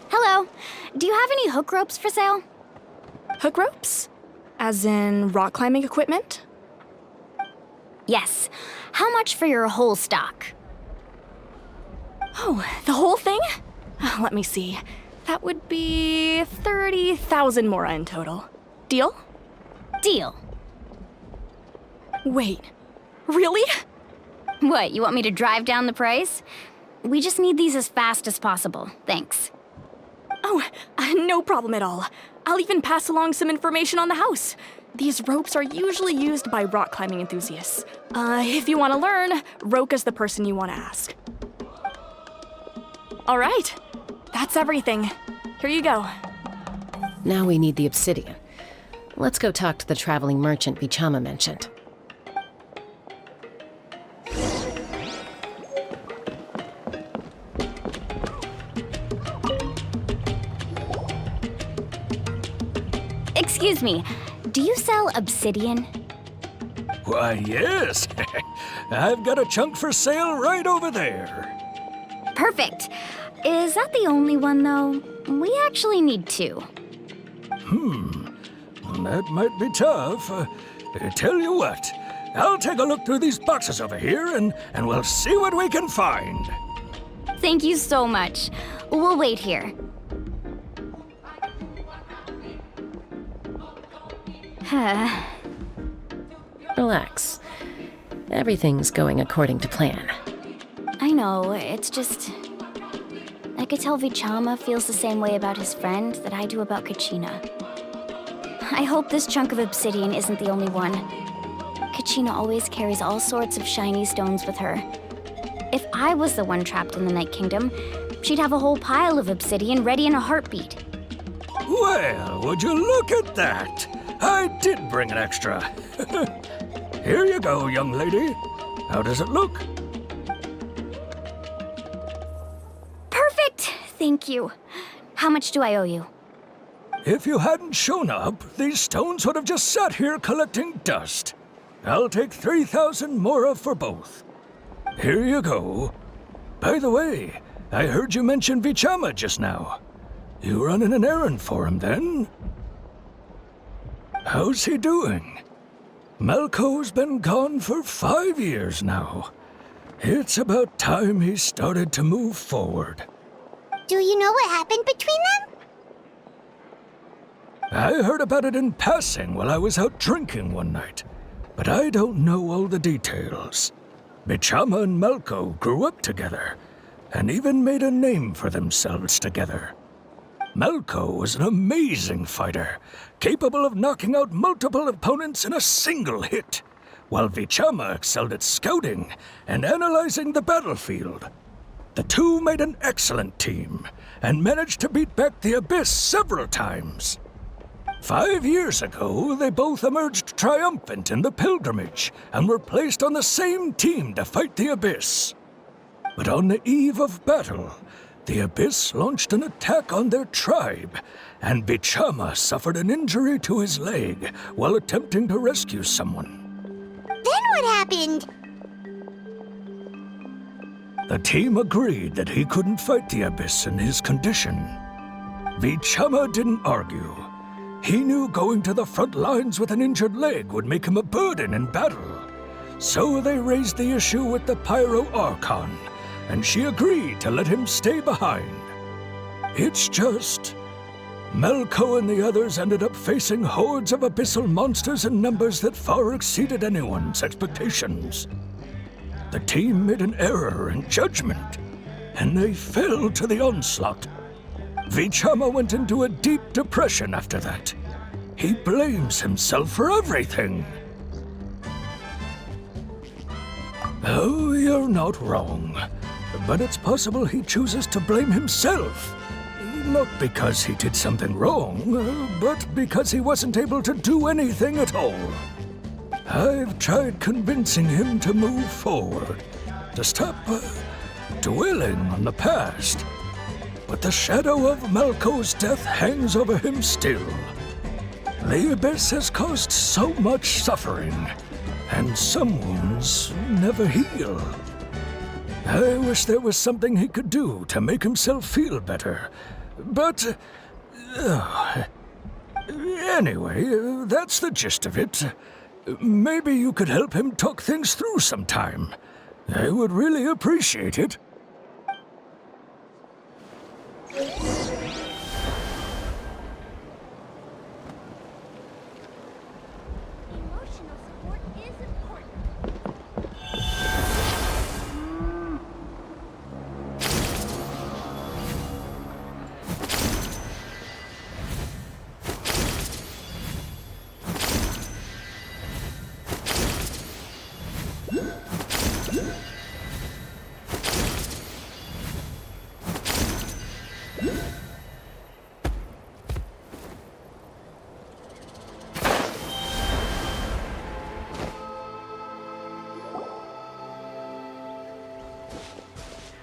Hello. Do you have any hook ropes for sale? Hook ropes? As in rock climbing equipment? Yes. How much for your whole stock? Oh, the whole thing? Let me see. That would be 30,000 mora in total. Deal? Deal. Wait, really? What, you want me to drive down the price? We just need these as fast as possible. Thanks. Oh, no problem at all. I'll even pass along some information on the house. These ropes are usually used by rock climbing enthusiasts. If you want to learn, Roka's the person you want to ask. All right, that's everything. Here you go. Now we need the obsidian. Let's go talk to the traveling merchant Vichama mentioned. Excuse me, do you sell obsidian? Why, yes. I've got a chunk for sale right over there. Perfect. Is that the only one, though? We actually need two. That might be tough. Tell you what, I'll take a look through these boxes over here and we'll see what we can find. Thank you so much. We'll wait here. Relax. Everything's going according to plan. I know, it's just... I could tell Vichama feels the same way about his friend that I do about Kachina. I hope this chunk of obsidian isn't the only one. Kachina always carries all sorts of shiny stones with her. If I was the one trapped in the Night Kingdom, she'd have a whole pile of obsidian ready in a heartbeat. Well, would you look at that? I did bring an extra. Here you go, young lady. How does it look? Perfect! Thank you. How much do I owe you? If you hadn't shown up, these stones would have just sat here collecting dust. I'll take 3,000 mora for both. Here you go. By the way, I heard you mention Vichama just now. You running an errand for him, then? How's he doing? Malco's been gone for 5 years now. It's about time he started to move forward. Do you know what happened between them? I heard about it in passing while I was out drinking one night, but I don't know all the details. Vichama and Malco grew up together, and even made a name for themselves together. Malco was an amazing fighter, capable of knocking out multiple opponents in a single hit, while Vichama excelled at scouting and analyzing the battlefield. The two made an excellent team, and managed to beat back the Abyss several times. 5 years ago, they both emerged triumphant in the pilgrimage, and were placed on the same team to fight the Abyss. But on the eve of battle, the Abyss launched an attack on their tribe, and Vichama suffered an injury to his leg while attempting to rescue someone. Then what happened? The team agreed that he couldn't fight the Abyss in his condition. Vichama didn't argue. He knew going to the front lines with an injured leg would make him a burden in battle. So they raised the issue with the Pyro Archon, and she agreed to let him stay behind. It's just... Malco and the others ended up facing hordes of abyssal monsters in numbers that far exceeded anyone's expectations. The team made an error in judgment, and they fell to the onslaught. Vichama went into a deep depression after that. He blames himself for everything. Oh, you're not wrong. But it's possible he chooses to blame himself. Not because he did something wrong, but because he wasn't able to do anything at all. I've tried convincing him to move forward, to stop dwelling on the past. But the shadow of Malco's death hangs over him still. The Abyss has caused so much suffering, and some wounds never heal. I wish there was something he could do to make himself feel better, but... Anyway, that's the gist of it. Maybe you could help him talk things through sometime. I would really appreciate it. Emotional support is important.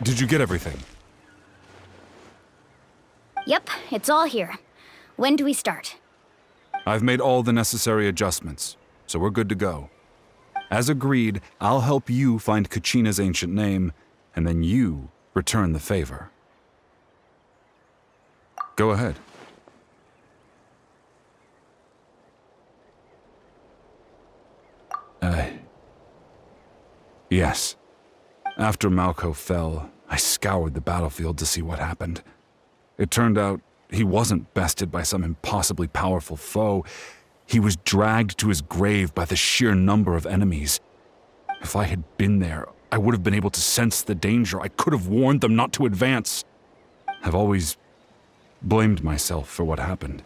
Did you get everything? Yep, it's all here. When do we start? I've made all the necessary adjustments, so we're good to go. As agreed, I'll help you find Kachina's ancient name, and then you return the favor. Go ahead. Yes. After Malko fell, I scoured the battlefield to see what happened. It turned out he wasn't bested by some impossibly powerful foe. He was dragged to his grave by the sheer number of enemies. If I had been there, I would have been able to sense the danger. I could have warned them not to advance. I've always blamed myself for what happened.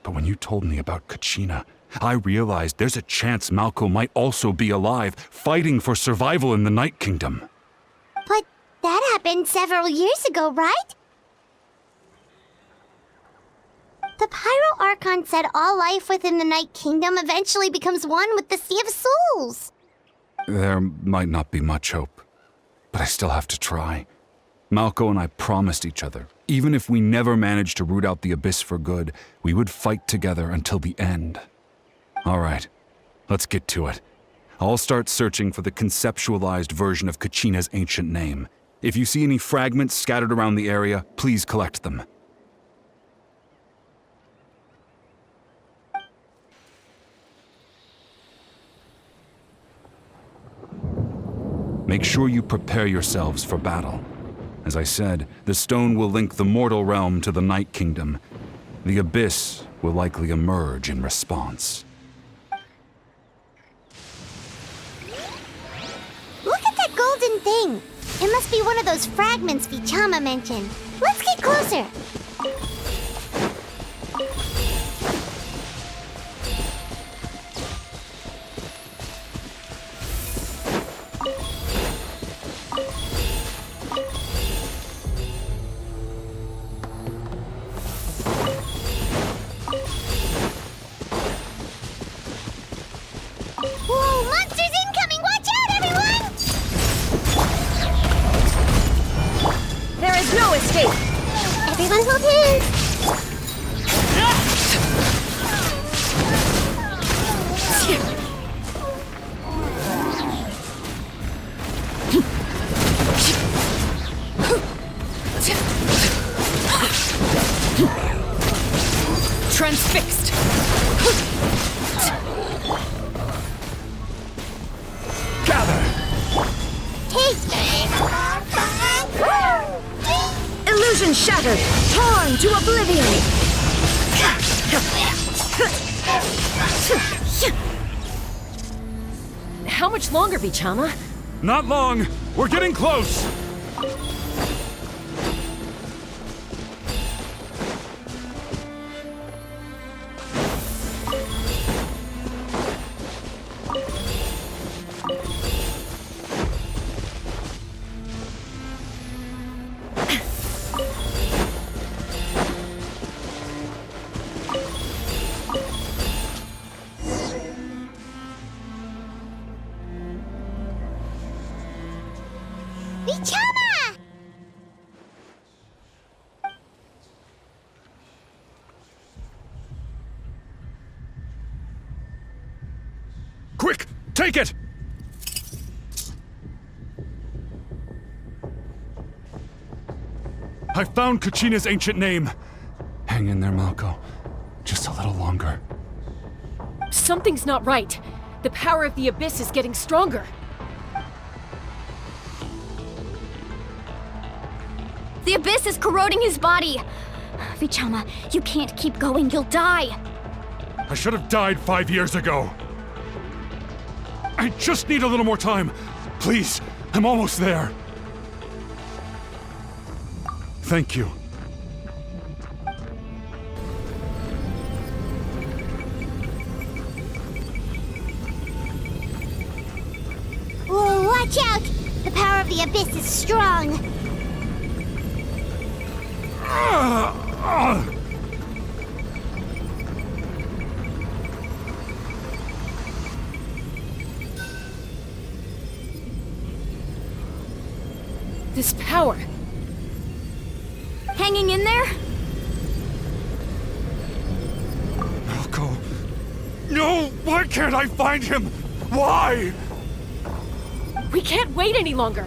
But when you told me about Kachina, I realized there's a chance Malko might also be alive, fighting for survival in the Night Kingdom. But that happened several years ago, right? The Pyro Archon said all life within the Night Kingdom eventually becomes one with the Sea of Souls. There might not be much hope, but I still have to try. Malko and I promised each other, even if we never managed to root out the Abyss for good, we would fight together until the end. All right, let's get to it. I'll start searching for the conceptualized version of Kachina's ancient name. If you see any fragments scattered around the area, please collect them. Make sure you prepare yourselves for battle. As I said, the stone will link the mortal realm to the Night Kingdom. The Abyss will likely emerge in response. Look at that golden thing. It must be one of those fragments Vichama mentioned. Let's get closer. Whoa, monsters incoming! Watch out, everyone! There is no escape! Everyone hold hands! Transfixed! Illusion shattered! Torn to oblivion! How much longer, Vichama? Not long! We're getting close! Vichama! Quick! Take it! I found Kachina's ancient name. Hang in there, Malko. Just a little longer. Something's not right. The power of the Abyss is getting stronger. The Abyss is corroding his body! Vichama, you can't keep going, you'll die! I should have died 5 years ago. I just need a little more time. Please, I'm almost there. Thank you. Whoa, watch out! The power of the Abyss is strong. This power. Hanging in there? Malko. No! Why can't I find him? Why? We can't wait any longer.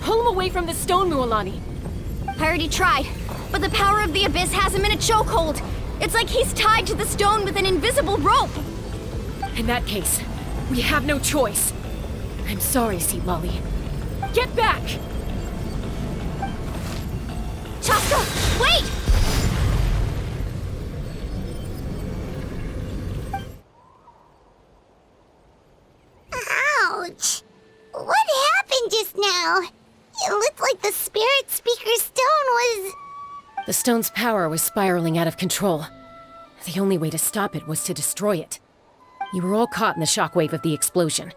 Pull him away from the stone, Mualani. I already tried, but the power of the Abyss has him in a chokehold. It's like he's tied to the stone with an invisible rope. In that case, we have no choice. I'm sorry, Seat Lolly. Get back! Chaska, wait! Ouch! What happened just now? It looked like the Spirit Speaker's stone was... The stone's power was spiraling out of control. The only way to stop it was to destroy it. You were all caught in the shockwave of the explosion.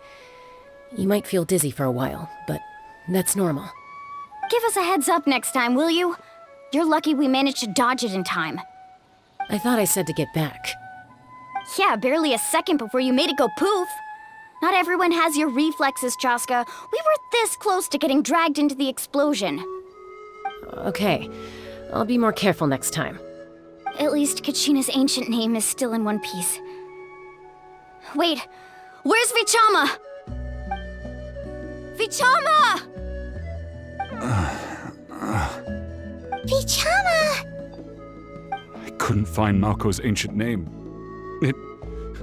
You might feel dizzy for a while, but that's normal. Give us a heads up next time, will you? You're lucky we managed to dodge it in time. I thought I said to get back. Yeah, barely a second before you made it go poof. Not everyone has your reflexes, Chaska. We were this close to getting dragged into the explosion. Okay, I'll be more careful next time. At least Kachina's ancient name is still in one piece. Wait, where's Vichama? Vichama! Vichama! I couldn't find Malko's ancient name. It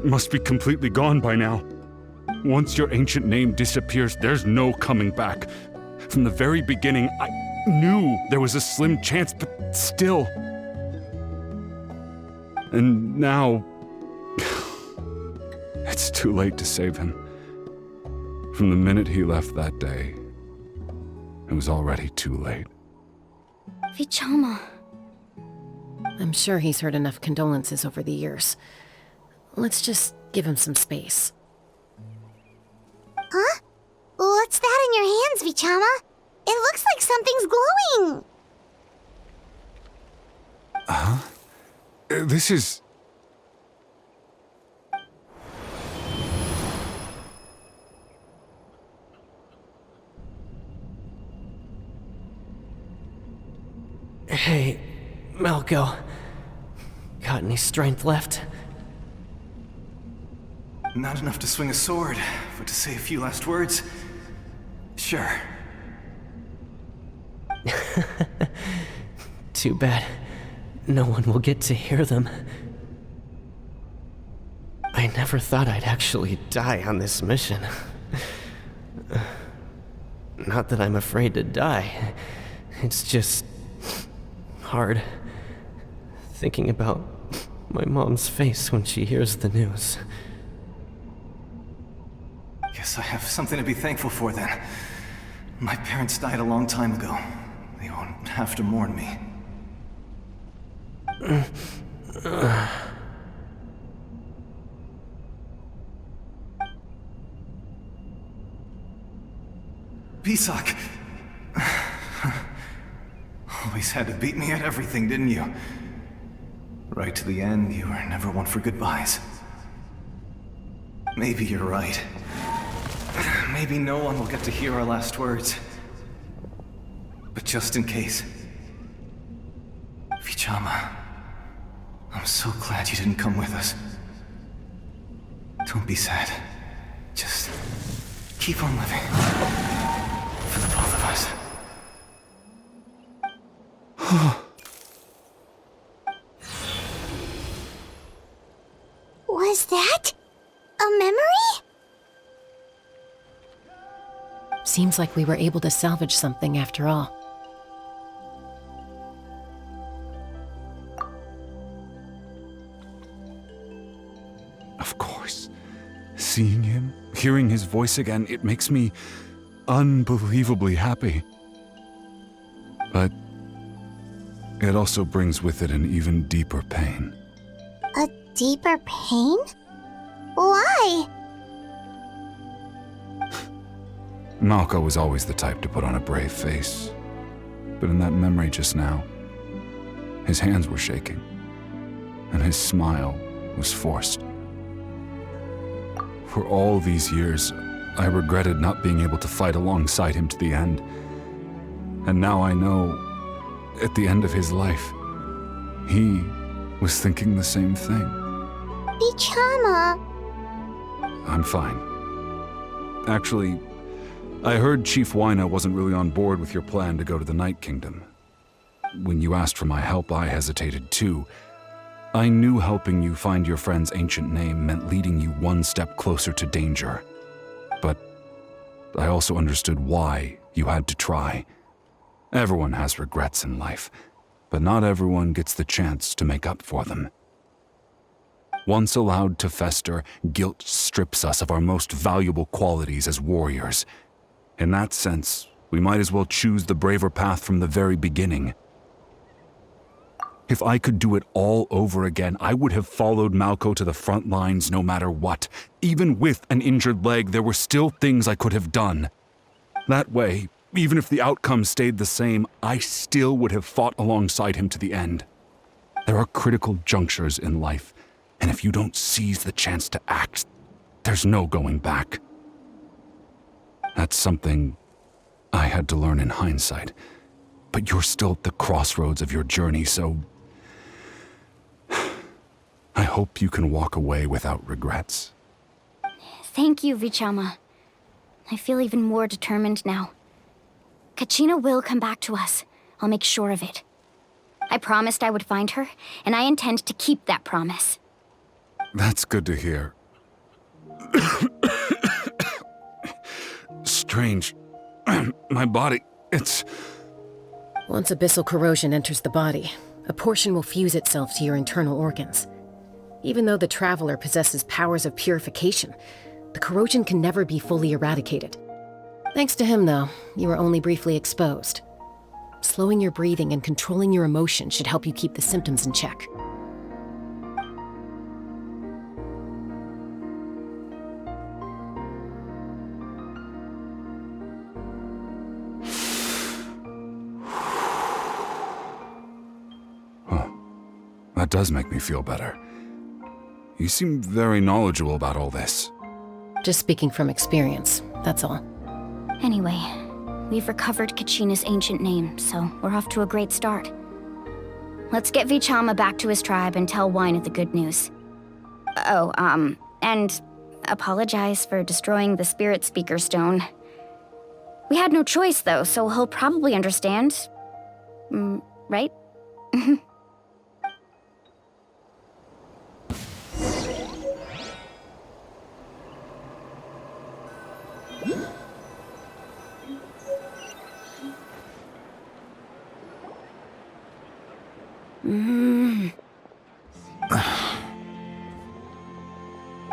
must be completely gone by now. Once your ancient name disappears, there's no coming back. From the very beginning, I knew there was a slim chance, but still. And now... it's too late to save him. From the minute he left that day, it was already too late. Vichama. I'm sure he's heard enough condolences over the years. Let's just give him some space. Huh? What's that in your hands, Vichama? It looks like something's glowing! Huh? This is... Hey, Malko. Got any strength left? Not enough to swing a sword, but to say a few last words? Sure. Too bad. No one will get to hear them. I never thought I'd actually die on this mission. Not that I'm afraid to die. It's just... hard. Thinking about my mom's face when she hears the news. Guess I have something to be thankful for then. My parents died a long time ago. They won't have to mourn me. Pisak! Always had to beat me at everything, didn't you? Right to the end, you were never one for goodbyes. Maybe you're right. Maybe no one will get to hear our last words. But just in case... Vichama, I'm so glad you didn't come with us. Don't be sad. Just keep on living. For the both of us. Was that a memory? Seems like we were able to salvage something after all. Of course. Seeing him, hearing his voice again, it makes me unbelievably happy. But it also brings with it an even deeper pain. A deeper pain? Why? Malko was always the type to put on a brave face. But in that memory just now, his hands were shaking, and his smile was forced. For all these years, I regretted not being able to fight alongside him to the end. And now I know, at the end of his life, he was thinking the same thing. Vichama. I'm fine. Actually, I heard Chief Wyna wasn't really on board with your plan to go to the Night Kingdom. When you asked for my help, I hesitated too. I knew helping you find your friend's ancient name meant leading you one step closer to danger. But I also understood why you had to try. Everyone has regrets in life, but not everyone gets the chance to make up for them. Once allowed to fester, guilt strips us of our most valuable qualities as warriors. In that sense, we might as well choose the braver path from the very beginning. If I could do it all over again, I would have followed Malko to the front lines no matter what. Even with an injured leg, there were still things I could have done. That way, even if the outcome stayed the same, I still would have fought alongside him to the end. There are critical junctures in life, and if you don't seize the chance to act, there's no going back. That's something I had to learn in hindsight, but you're still at the crossroads of your journey, so I hope you can walk away without regrets. Thank you, Vichama. I feel even more determined now. Kachina will come back to us. I'll make sure of it. I promised I would find her, and I intend to keep that promise. That's good to hear. Strange. My body, it's... Once abyssal corrosion enters the body, a portion will fuse itself to your internal organs. Even though the Traveler possesses powers of purification, the corrosion can never be fully eradicated. Thanks to him, though, you were only briefly exposed. Slowing your breathing and controlling your emotions should help you keep the symptoms in check. That does make me feel better. You seem very knowledgeable about all this. Just speaking from experience, that's all. Anyway, we've recovered Kachina's ancient name, so we're off to a great start. Let's get Vichama back to his tribe and tell Wyna the good news. And apologize for destroying the Spirit Speaker Stone. We had no choice, though, so he'll probably understand. Right?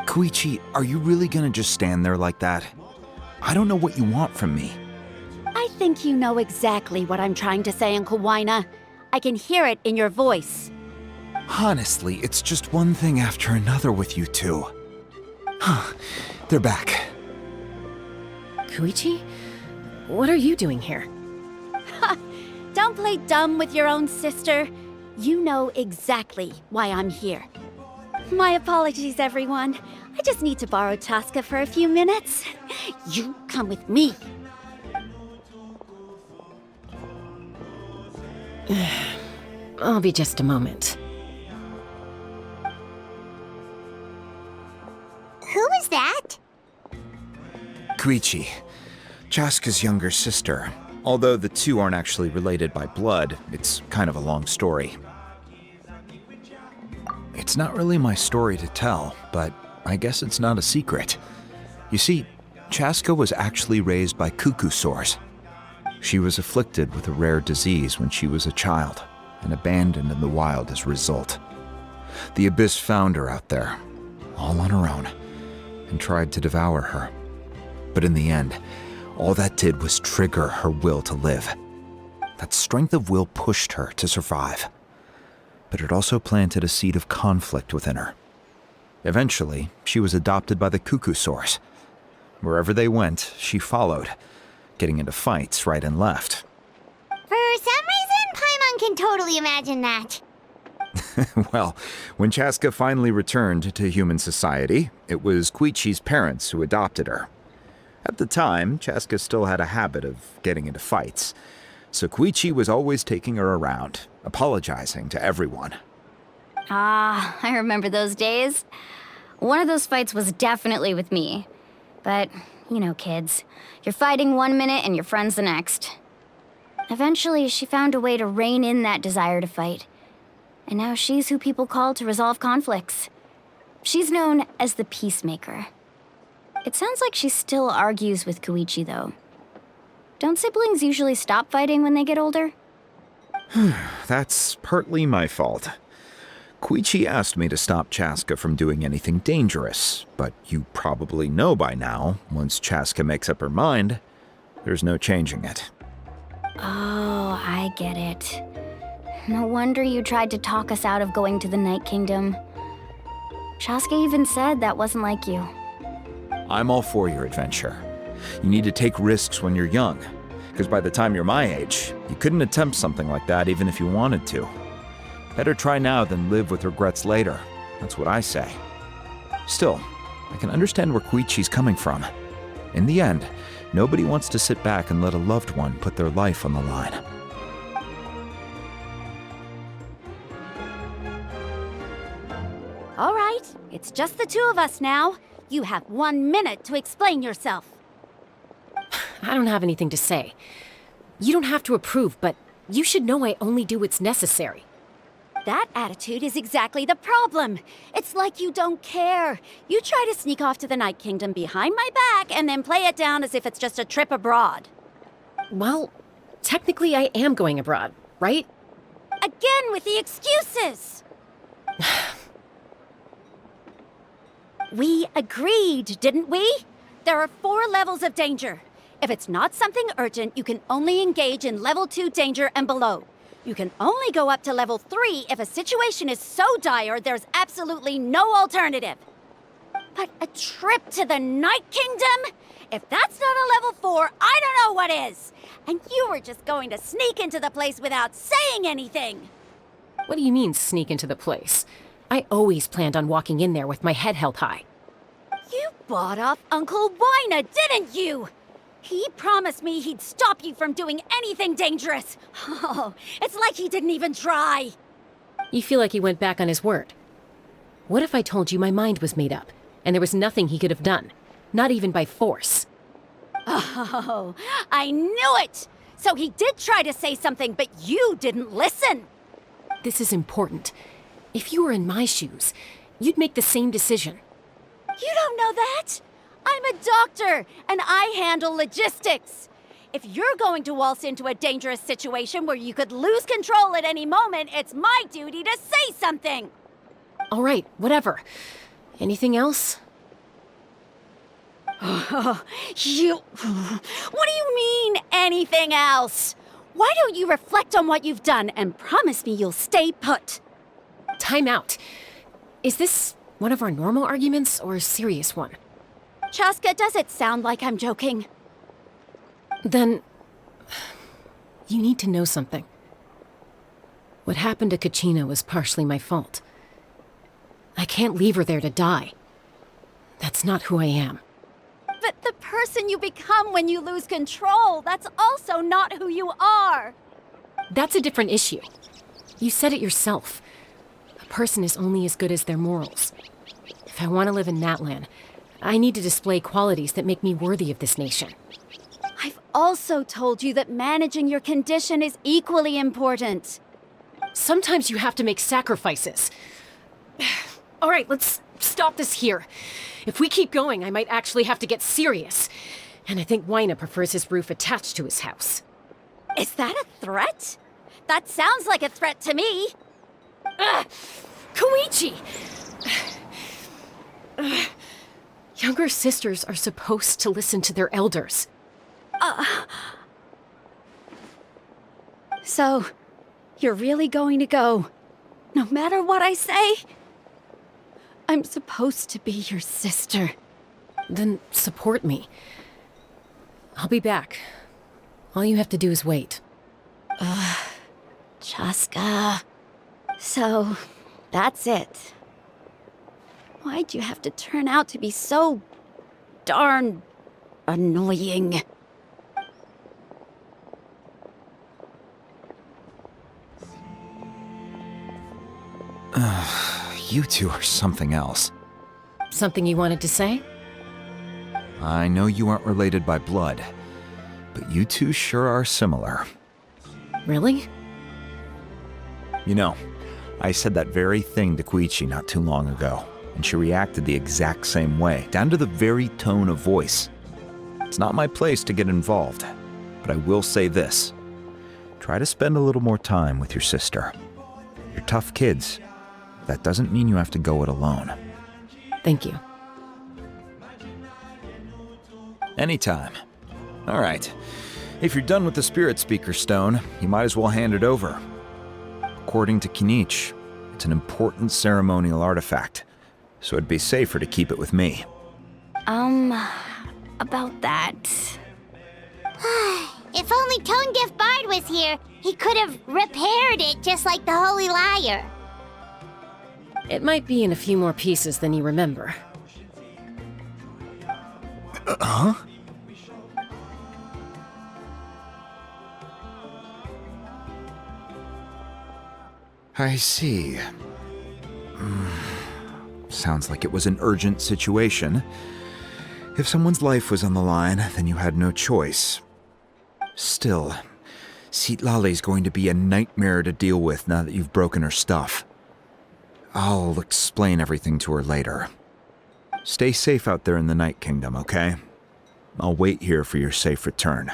Koichi, are you really gonna just stand there like that? I don't know what you want from me. I think you know exactly what I'm trying to say, Uncle Wyna. I can hear it in your voice. Honestly, it's just one thing after another with you two. They're back. Koichi? What are you doing here? Don't play dumb with your own sister. You know exactly why I'm here. My apologies, everyone. I just need to borrow Tosca for a few minutes. You come with me. I'll be just a moment. Who was that? Koichi, Chaska's younger sister. Although the two aren't actually related by blood, it's kind of a long story. It It's not really my story to tell, but I guess it's not a secret. You see, Chaska was actually raised by cuckoo sores. She was afflicted with a rare disease when she was a child, and abandoned in the wild as a result. The Abyss found her out there, all on her own, and tried to devour her. But in the end, all that did was trigger her will to live. That strength of will pushed her to survive. But it also planted a seed of conflict within her. Eventually, she was adopted by the cuckoo sores. Wherever they went, she followed, getting into fights right and left. For some reason, Paimon can totally imagine that. Well, when Chaska finally returned to human society, it was Koichi's parents who adopted her. At the time, Chaska still had a habit of getting into fights, so Koichi was always taking her around, apologizing to everyone. Ah, I remember those days. One of those fights was definitely with me. But, you know, kids. You're fighting one minute and your friend's the next. Eventually, she found a way to rein in that desire to fight. And now she's who people call to resolve conflicts. She's known as the Peacemaker. It sounds like she still argues with Koichi, though. Don't siblings usually stop fighting when they get older? That's partly my fault. Koichi asked me to stop Chaska from doing anything dangerous, but you probably know by now, once Chaska makes up her mind, there's no changing it. Oh, I get it. No wonder you tried to talk us out of going to the Night Kingdom. Chaska even said that wasn't like you. I'm all for your adventure. You need to take risks when you're young, because by the time you're my age, you couldn't attempt something like that even if you wanted to. Better try now than live with regrets later. That's what I say. Still, I can understand where Koichi's coming from. In the end, nobody wants to sit back and let a loved one put their life on the line. All right, it's just the two of us now. You have 1 minute to explain yourself. I don't have anything to say. You don't have to approve, but you should know I only do what's necessary. That attitude is exactly the problem. It's like you don't care. You try to sneak off to the Night Kingdom behind my back and then play it down as if it's just a trip abroad. Well, technically I am going abroad, right? Again with the excuses! We agreed, didn't we? There are 4 levels of danger. If it's not something urgent, you can only engage in level 2 danger and below. You can only go up to level 3 if a situation is so dire there's absolutely no alternative. But a trip to the Night Kingdom? If that's not a level 4, I don't know what is. And you were just going to sneak into the place without saying anything. What do you mean, sneak into the place? I always planned on walking in there with my head held high. You bought off Uncle Wina, didn't you? He promised me he'd stop you from doing anything dangerous. Oh, it's like he didn't even try. You feel like he went back on his word. What if I told you my mind was made up, and there was nothing he could have done? Not even by force. Oh, I knew it! So he did try to say something, but you didn't listen. This is important. If you were in my shoes, you'd make the same decision. You don't know that? I'm a doctor, and I handle logistics. If you're going to waltz into a dangerous situation where you could lose control at any moment, it's my duty to say something. All right, whatever. Anything else? What do you mean, anything else? Why don't you reflect on what you've done and promise me you'll stay put? Time out. Is this one of our normal arguments or a serious one? Chaska, does it sound like I'm joking? Then, you need to know something. What happened to Kachina was partially my fault. I can't leave her there to die. That's not who I am. But the person you become when you lose control, that's also not who you are. That's a different issue. You said it yourself. A person is only as good as their morals. If I want to live in Natlan, I need to display qualities that make me worthy of this nation. I've also told you that managing your condition is equally important. Sometimes you have to make sacrifices. All right, let's stop this here. If we keep going, I might actually have to get serious. And I think Wyna prefers his roof attached to his house. Is that a threat? That sounds like a threat to me. Koichi! Younger sisters are supposed to listen to their elders. So, you're really going to go, no matter what I say? I'm supposed to be your sister. Then support me. I'll be back. All you have to do is wait. Chaska. So, that's it. Why'd you have to turn out to be so darn annoying? You two are something else. Something you wanted to say? I know you aren't related by blood, but you two sure are similar. Really? You know, I said that very thing to Koichi not too long ago, and she reacted the exact same way, down to the very tone of voice. It's not my place to get involved, but I will say this. Try to spend a little more time with your sister. You're tough kids. That doesn't mean you have to go it alone. Thank you. Anytime. All right. If you're done with the Spirit Speaker Stone, you might as well hand it over. According to Kinich, it's an important ceremonial artifact, so it'd be safer to keep it with me. About that. If only Tone-Deaf Bard was here, he could have repaired it just like the Holy Liar. It might be in a few more pieces than you remember. Huh? I see. Sounds like it was an urgent situation. If someone's life was on the line, then you had no choice. Still, Citlali's going to be a nightmare to deal with now that you've broken her stuff. I'll explain everything to her later. Stay safe out there in the Night Kingdom, okay? I'll wait here for your safe return.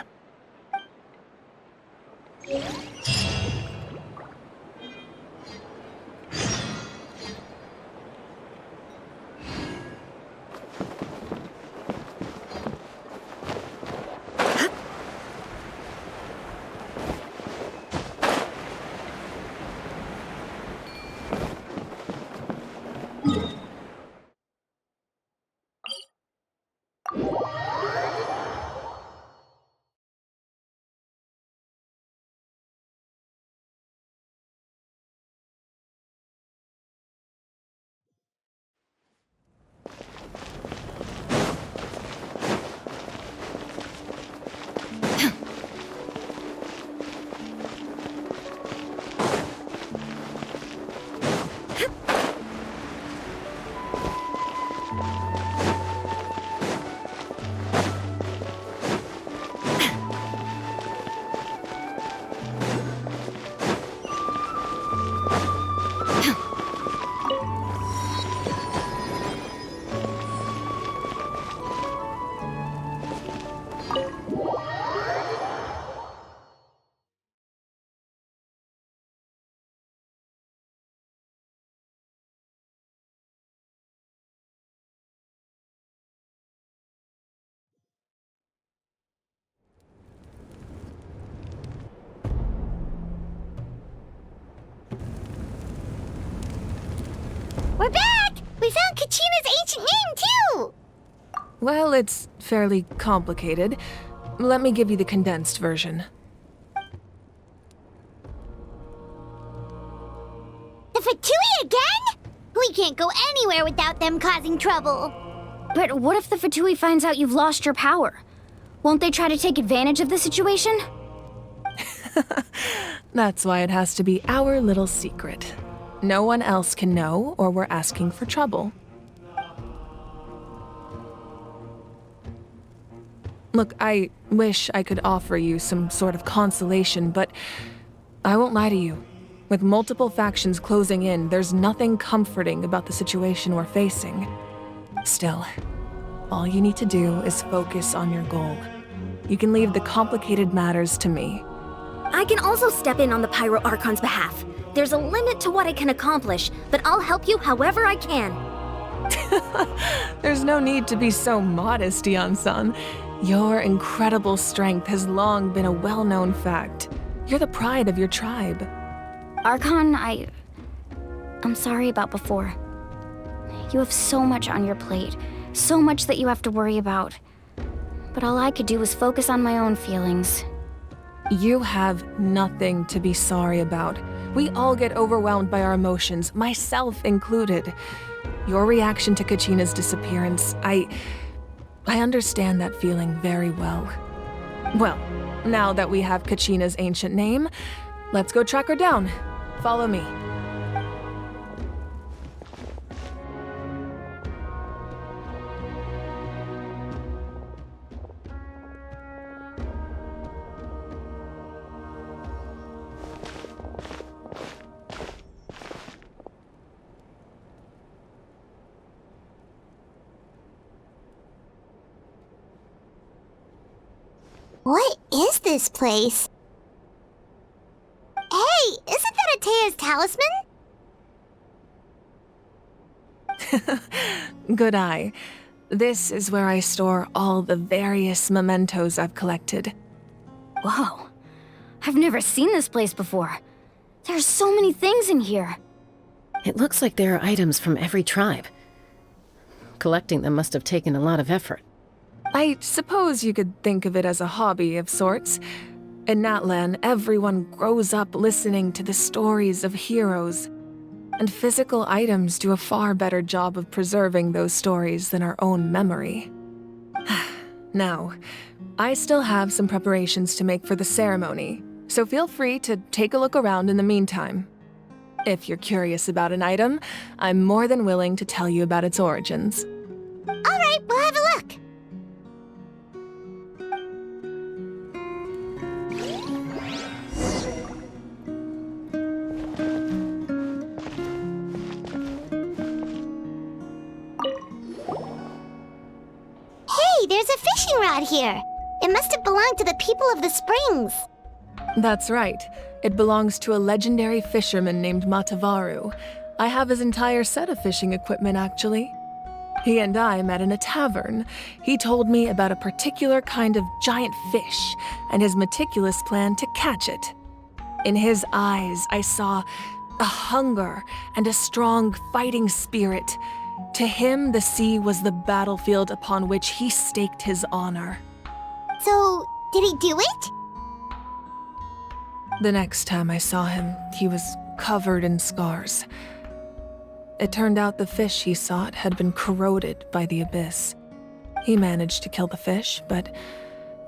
We're back! We found Kachina's ancient name, too! Well, it's fairly complicated. Let me give you the condensed version. The Fatui again? We can't go anywhere without them causing trouble. But what if the Fatui finds out you've lost your power? Won't they try to take advantage of the situation? That's why it has to be our little secret. No one else can know, or we're asking for trouble. Look, I wish I could offer you some sort of consolation, but I won't lie to you. With multiple factions closing in, there's nothing comforting about the situation we're facing. Still, all you need to do is focus on your goal. You can leave the complicated matters to me. I can also step in on the Pyro Archon's behalf. There's a limit to what I can accomplish, but I'll help you however I can. There's no need to be so modest, Yan-san. Your incredible strength has long been a well-known fact. You're the pride of your tribe. Archon, I'm sorry about before. You have so much on your plate, so much that you have to worry about. But all I could do was focus on my own feelings. You have nothing to be sorry about. We all get overwhelmed by our emotions, myself included. Your reaction to Kachina's disappearance, I understand that feeling very well. Well, now that we have Kachina's ancient name, let's go track her down. Follow me. What is this place? Hey, isn't that Atea's talisman? Good eye. This is where I store all the various mementos I've collected. Whoa. I've never seen this place before. There's so many things in here. It looks like there are items from every tribe. Collecting them must have taken a lot of effort. I suppose you could think of it as a hobby of sorts. In Natlan, everyone grows up listening to the stories of heroes. And physical items do a far better job of preserving those stories than our own memory. Now, I still have some preparations to make for the ceremony, so feel free to take a look around in the meantime. If you're curious about an item, I'm more than willing to tell you about its origins. All right, we'll have a look. Hey, there's a fishing rod here. It must have belonged to the people of the springs. That's right. It belongs to a legendary fisherman named Matavaru. I have his entire set of fishing equipment, actually. He and I met in a tavern. He told me about a particular kind of giant fish and his meticulous plan to catch it. In his eyes, I saw a hunger and a strong fighting spirit. To him, the sea was the battlefield upon which he staked his honor. So, did he do it? The next time I saw him, he was covered in scars. It turned out the fish he sought had been corroded by the abyss. He managed to kill the fish, but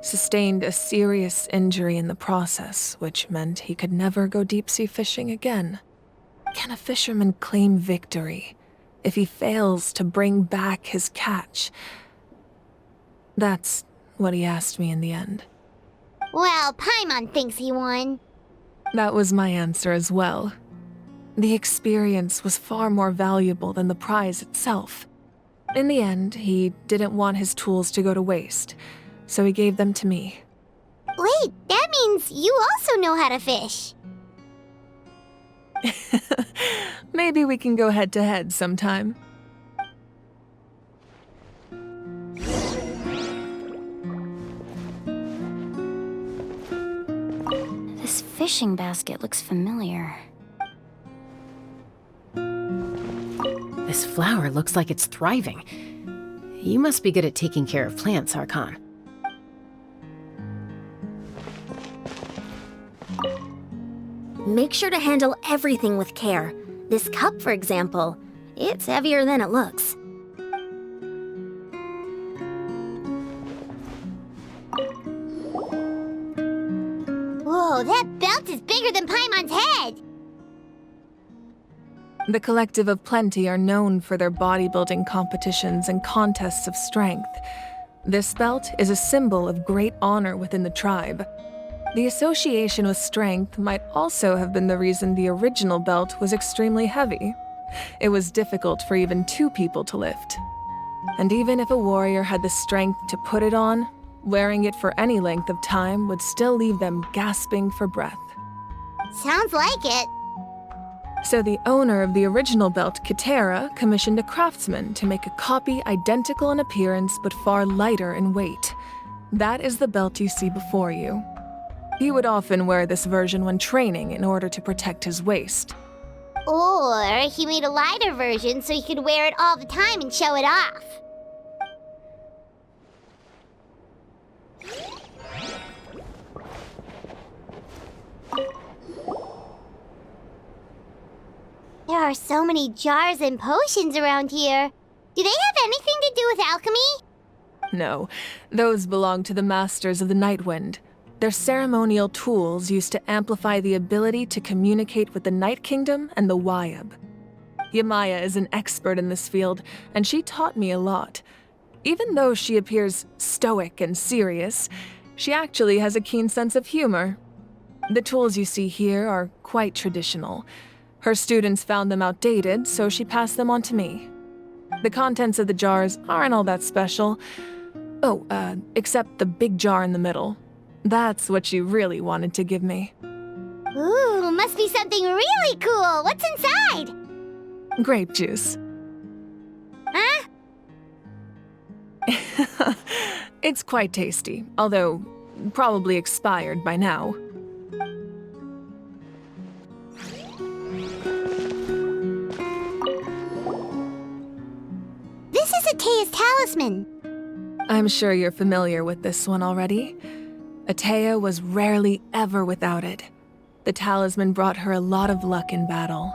sustained a serious injury in the process, which meant he could never go deep-sea fishing again. Can a fisherman claim victory if he fails to bring back his catch? That's what he asked me in the end. Well, Paimon thinks he won. That was my answer as well. The experience was far more valuable than the prize itself. In the end, he didn't want his tools to go to waste, so he gave them to me. Wait, that means you also know how to fish. Maybe we can go head-to-head sometime. This fishing basket looks familiar. This flower looks like it's thriving. You must be good at taking care of plants, Archon. Make sure to handle everything with care. This cup, for example, it's heavier than it looks. Whoa, that belt is bigger than Paimon's head! The Collective of Plenty are known for their bodybuilding competitions and contests of strength. This belt is a symbol of great honor within the tribe. The association with strength might also have been the reason the original belt was extremely heavy. It was difficult for even 2 people to lift. And even if a warrior had the strength to put it on, wearing it for any length of time would still leave them gasping for breath. Sounds like it. So the owner of the original belt, Kitera, commissioned a craftsman to make a copy identical in appearance but far lighter in weight. That is the belt you see before you. He would often wear this version when training in order to protect his waist. Or he made a lighter version so he could wear it all the time and show it off. There are so many jars and potions around here. Do they have anything to do with alchemy? No, those belong to the Masters of the Nightwind. They're ceremonial tools used to amplify the ability to communicate with the Night Kingdom and the Wyab. Yamaya is an expert in this field, and she taught me a lot. Even though she appears stoic and serious, she actually has a keen sense of humor. The tools you see here are quite traditional. Her students found them outdated, so she passed them on to me. The contents of the jars aren't all that special. Oh, except the big jar in the middle. That's what she really wanted to give me. Ooh, must be something really cool. What's inside? Grape juice. Huh? It's quite tasty, although probably expired by now. This is Atea's talisman. I'm sure you're familiar with this one already. Atea was rarely ever without it. The talisman brought her a lot of luck in battle.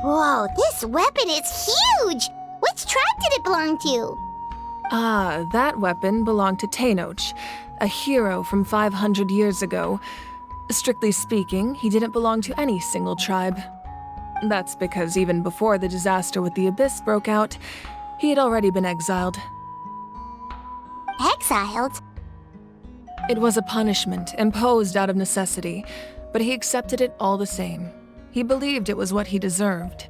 Whoa, this weapon is huge! Which tribe did it belong to? Ah, that weapon belonged to Tenoch, a hero from 500 years ago. Strictly speaking, he didn't belong to any single tribe. That's because even before the disaster with the Abyss broke out, he had already been exiled. Exiled? It was a punishment imposed out of necessity, but he accepted it all the same. He believed it was what he deserved.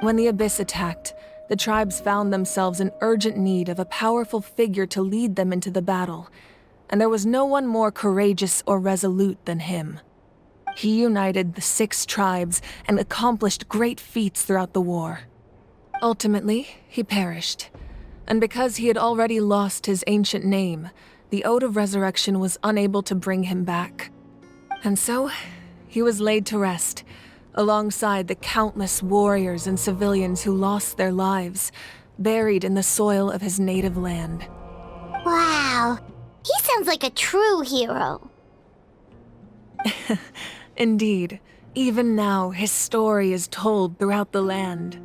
When the Abyss attacked, the tribes found themselves in urgent need of a powerful figure to lead them into the battle, and there was no one more courageous or resolute than him. He united the 6 tribes and accomplished great feats throughout the war. Ultimately, he perished, and because he had already lost his ancient name, the Ode of Resurrection was unable to bring him back. And so, he was laid to rest, alongside the countless warriors and civilians who lost their lives, buried in the soil of his native land. Wow, he sounds like a true hero. Indeed, even now his story is told throughout the land.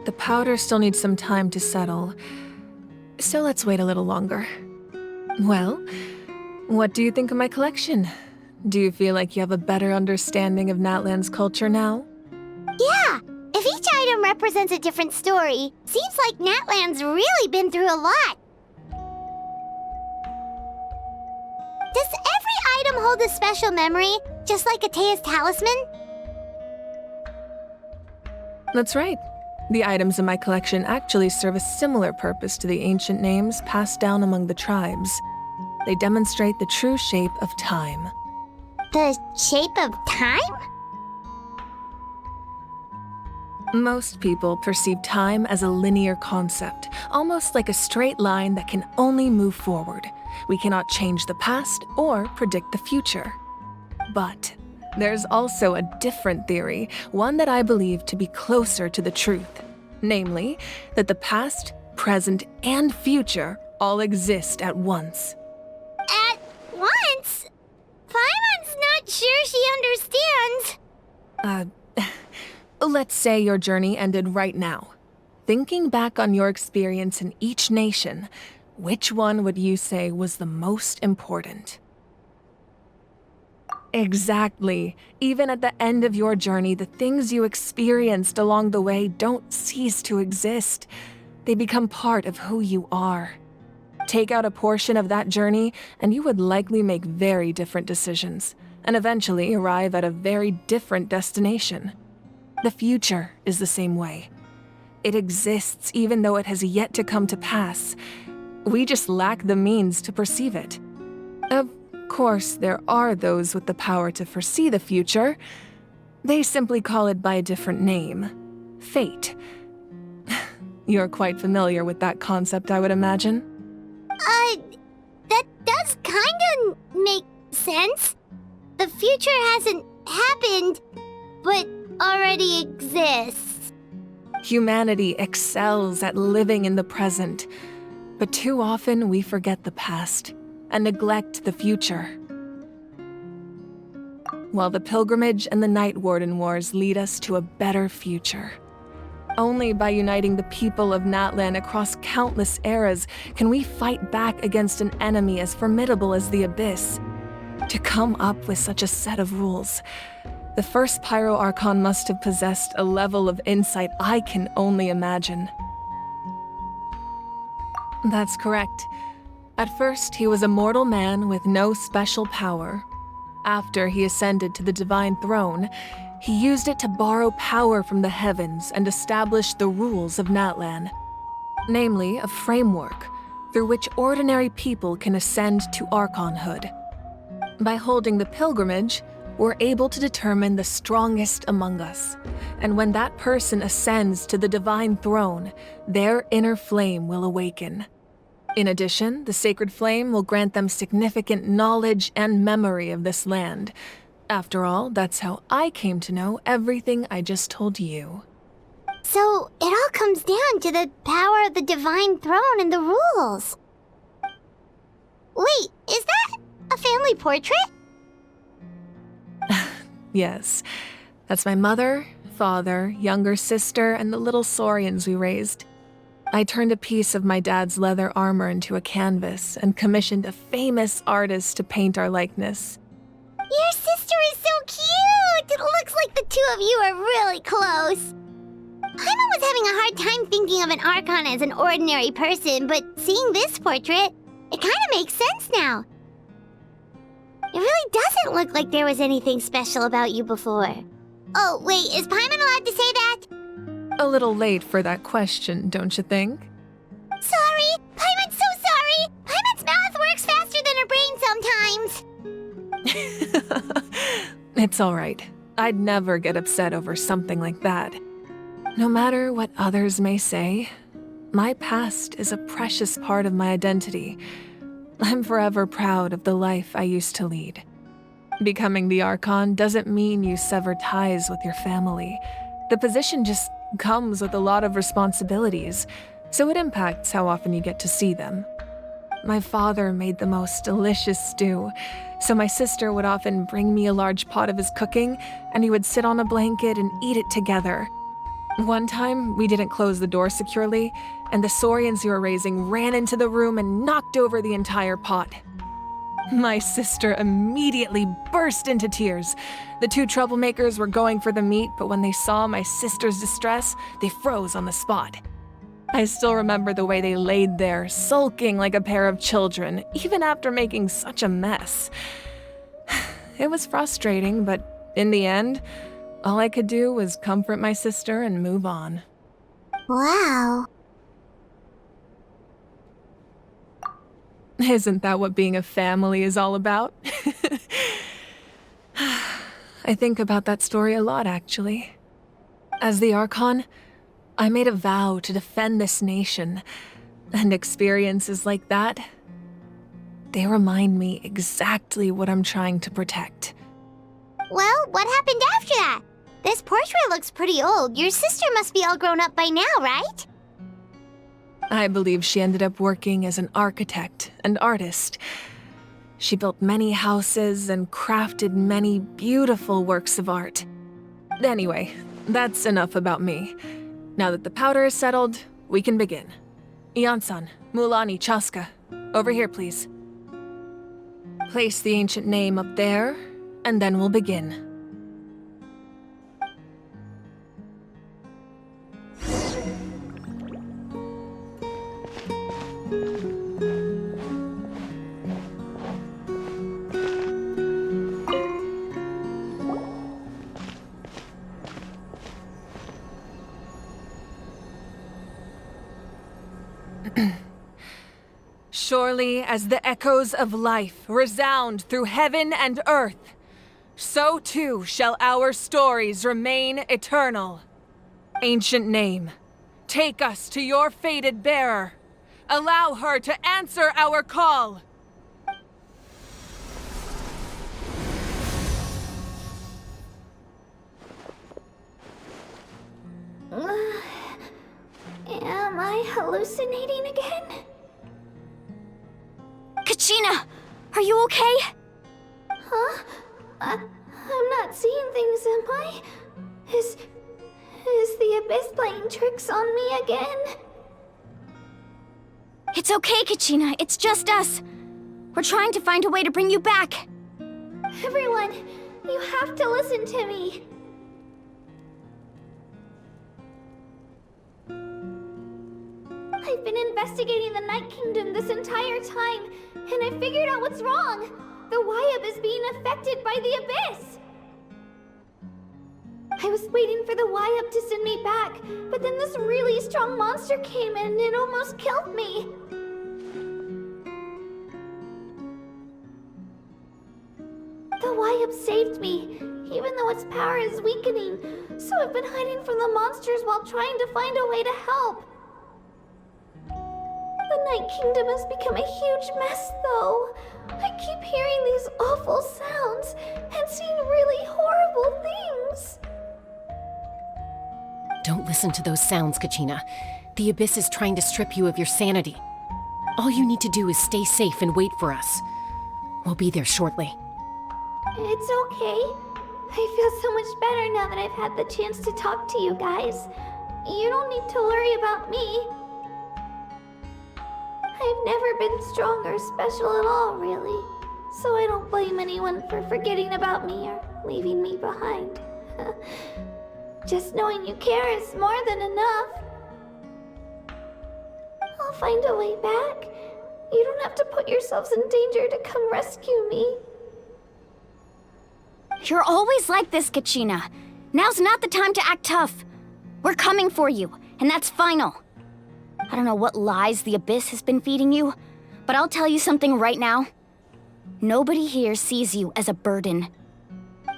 The powder still needs some time to settle, so let's wait a little longer. Well, what do you think of my collection? Do you feel like you have a better understanding of Natlan's culture now? Yeah, if each item represents a different story, seems like Natlan's really been through a lot. Does every item hold a special memory, just like Atea's talisman? That's right. The items in my collection actually serve a similar purpose to the ancient names passed down among the tribes. They demonstrate the true shape of time. The shape of time? Most people perceive time as a linear concept, almost like a straight line that can only move forward. We cannot change the past or predict the future. But there's also a different theory, one that I believe to be closer to the truth. Namely, that the past, present, and future all exist at once. At once? Paimon's not sure she understands. Let's say your journey ended right now. Thinking back on your experience in each nation, which one would you say was the most important? Exactly. Even at the end of your journey, the things you experienced along the way don't cease to exist. They become part of who you are. Take out a portion of that journey, and you would likely make very different decisions, and eventually arrive at a very different destination. The future is the same way. It exists even though it has yet to come to pass. We just lack the means to perceive it. Of course, there are those with the power to foresee the future. They simply call it by a different name. Fate. You're quite familiar with that concept, I would imagine. That does kinda make sense. The future hasn't happened, but already exists. Humanity excels at living in the present, but too often we forget the past and neglect the future. While the pilgrimage and the Night Warden Wars lead us to a better future. Only by uniting the people of Natlan across countless eras can we fight back against an enemy as formidable as the Abyss. To come up with such a set of rules, the first Pyro Archon must have possessed a level of insight I can only imagine. That's correct. At first, he was a mortal man with no special power. After he ascended to the Divine Throne, he used it to borrow power from the heavens and establish the rules of Natlan. Namely, a framework through which ordinary people can ascend to Archonhood. By holding the pilgrimage, we're able to determine the strongest among us. And when that person ascends to the Divine Throne, their inner flame will awaken. In addition, the sacred flame will grant them significant knowledge and memory of this land. After all, that's how I came to know everything I just told you. So, it all comes down to the power of the Divine Throne and the rules. Wait, is that a family portrait? Yes, that's my mother, father, younger sister, and the little saurians we raised. I turned a piece of my dad's leather armor into a canvas and commissioned a famous artist to paint our likeness. Your sister is so cute! It looks like the two of you are really close. Paimon was having a hard time thinking of an Archon as an ordinary person, but seeing this portrait, it kinda makes sense now. It really doesn't look like there was anything special about you before. Oh, wait, is Paimon allowed to say that? A little late for that question, don't you think? Sorry! Paimon's so sorry! Paimon's mouth works faster than her brain sometimes. It's all right. I'd never get upset over something like that. No matter what others may say, my past is a precious part of my identity. I'm forever proud of the life I used to lead. Becoming the Archon doesn't mean you sever ties with your family. The position just comes with a lot of responsibilities, so it impacts how often you get to see them. My father made the most delicious stew, so my sister would often bring me a large pot of his cooking, and he would sit on a blanket and eat it together. One time, we didn't close the door securely, and the saurians we were raising ran into the room and knocked over the entire pot. My sister immediately burst into tears. The two troublemakers were going for the meat, but when they saw my sister's distress, they froze on the spot. I still remember the way they laid there, sulking like a pair of children, even after making such a mess. It was frustrating, but in the end, all I could do was comfort my sister and move on. Wow. Isn't that what being a family is all about? I think about that story a lot, actually. As the Archon, I made a vow to defend this nation, and experiences like that, they remind me exactly what I'm trying to protect. Well, what happened after that? This portrait looks pretty old. Your sister must be all grown up by now, right? I believe she ended up working as an architect and artist. She built many houses and crafted many beautiful works of art. Anyway, that's enough about me. Now that the powder is settled, we can begin. Ian-san, Mulani, Chaska, over here, please. Place the ancient name up there, and then we'll begin. Surely as the echoes of life resound through heaven and earth, so too shall our stories remain eternal. Ancient name, take us to your fated bearer. Allow her to answer our call. Am I hallucinating again? Kachina! Are you okay? Huh? I'm not seeing things, am I? Is the Abyss playing tricks on me again? It's okay, Kachina. It's just us. We're trying to find a way to bring you back. Everyone, you have to listen to me. I've been investigating the Night Kingdom this entire time, and I figured out what's wrong. The Wyab is being affected by the Abyss. I was waiting for the Wyab to send me back, but then this really strong monster came in and it almost killed me. The Wyab saved me, even though its power is weakening, so I've been hiding from the monsters while trying to find a way to help. The Night Kingdom has become a huge mess, though. I keep hearing these awful sounds and seeing really horrible things. Don't listen to those sounds, Kachina. The Abyss is trying to strip you of your sanity. All you need to do is stay safe and wait for us. We'll be there shortly. It's okay. I feel so much better now that I've had the chance to talk to you guys. You don't need to worry about me. I've never been strong or special at all, really. So I don't blame anyone for forgetting about me or leaving me behind. Just knowing you care is more than enough. I'll find a way back. You don't have to put yourselves in danger to come rescue me. You're always like this, Kachina. Now's not the time to act tough. We're coming for you, and that's final. I don't know what lies the Abyss has been feeding you, but I'll tell you something right now. Nobody here sees you as a burden.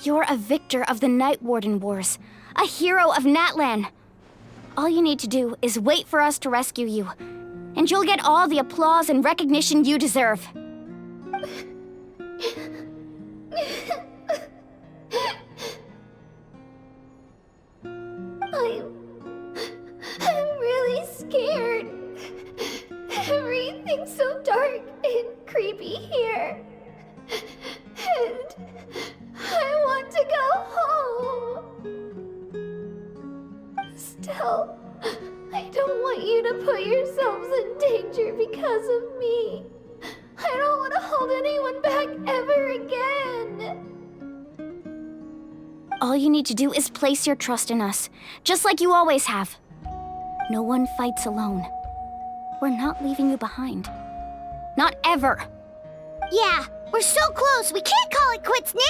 You're a victor of the Night Warden Wars, a hero of Natlan. All you need to do is wait for us to rescue you, and you'll get all the applause and recognition you deserve. I'm really scared. Everything's so dark and creepy here. And I want to go home. Still, I don't want you to put yourselves in danger because of me. I don't want to hold anyone back ever again. All you need to do is place your trust in us, just like you always have. No one fights alone. We're not leaving you behind. Not ever. Yeah, we're so close, we can't call it quits now!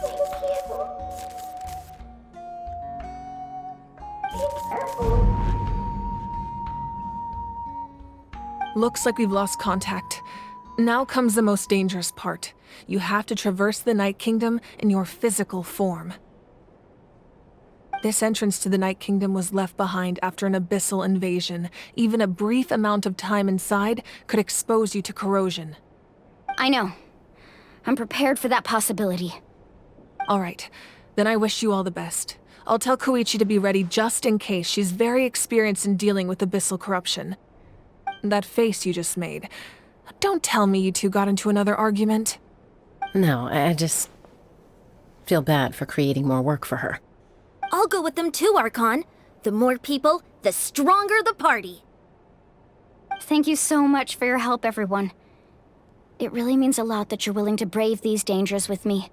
Thank you. Be careful. Looks like we've lost contact. Now comes the most dangerous part. You have to traverse the Night Kingdom in your physical form. This entrance to the Night Kingdom was left behind after an abyssal invasion. Even a brief amount of time inside could expose you to corrosion. I know. I'm prepared for that possibility. All right, then I wish you all the best. I'll tell Koichi to be ready just in case. She's very experienced in dealing with abyssal corruption. That face you just made. Don't tell me you two got into another argument. No, I just feel bad for creating more work for her. I'll go with them too, Archon. The more people, the stronger the party. Thank you so much for your help, everyone. It really means a lot that you're willing to brave these dangers with me.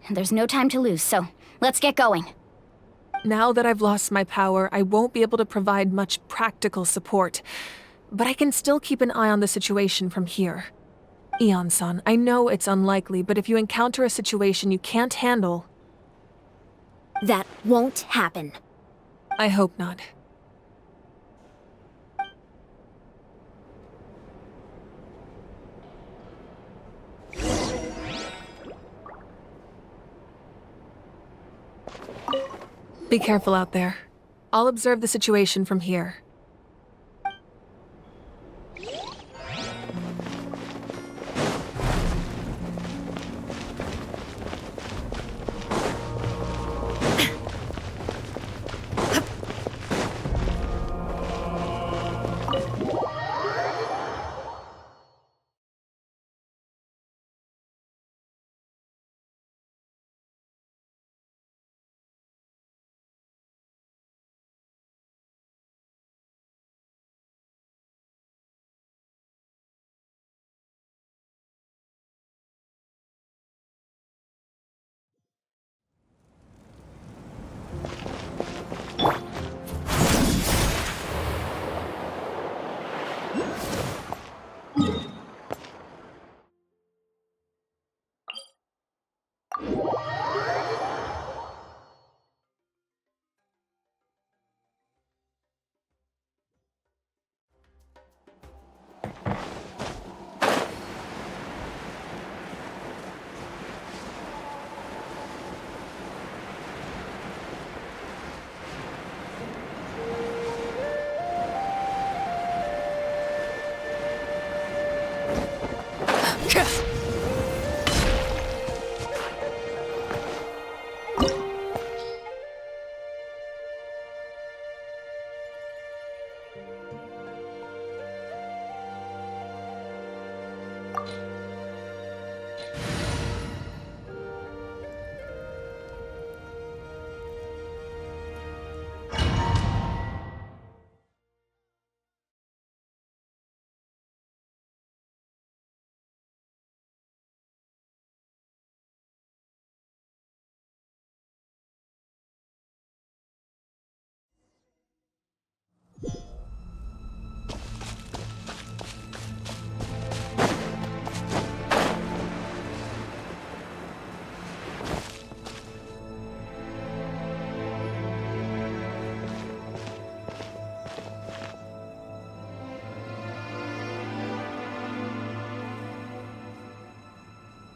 And there's no time to lose, so let's get going. Now that I've lost my power, I won't be able to provide much practical support. But I can still keep an eye on the situation from here. Eon-san, I know it's unlikely, but if you encounter a situation you can't handle... That won't happen. I hope not. Be careful out there. I'll observe the situation from here.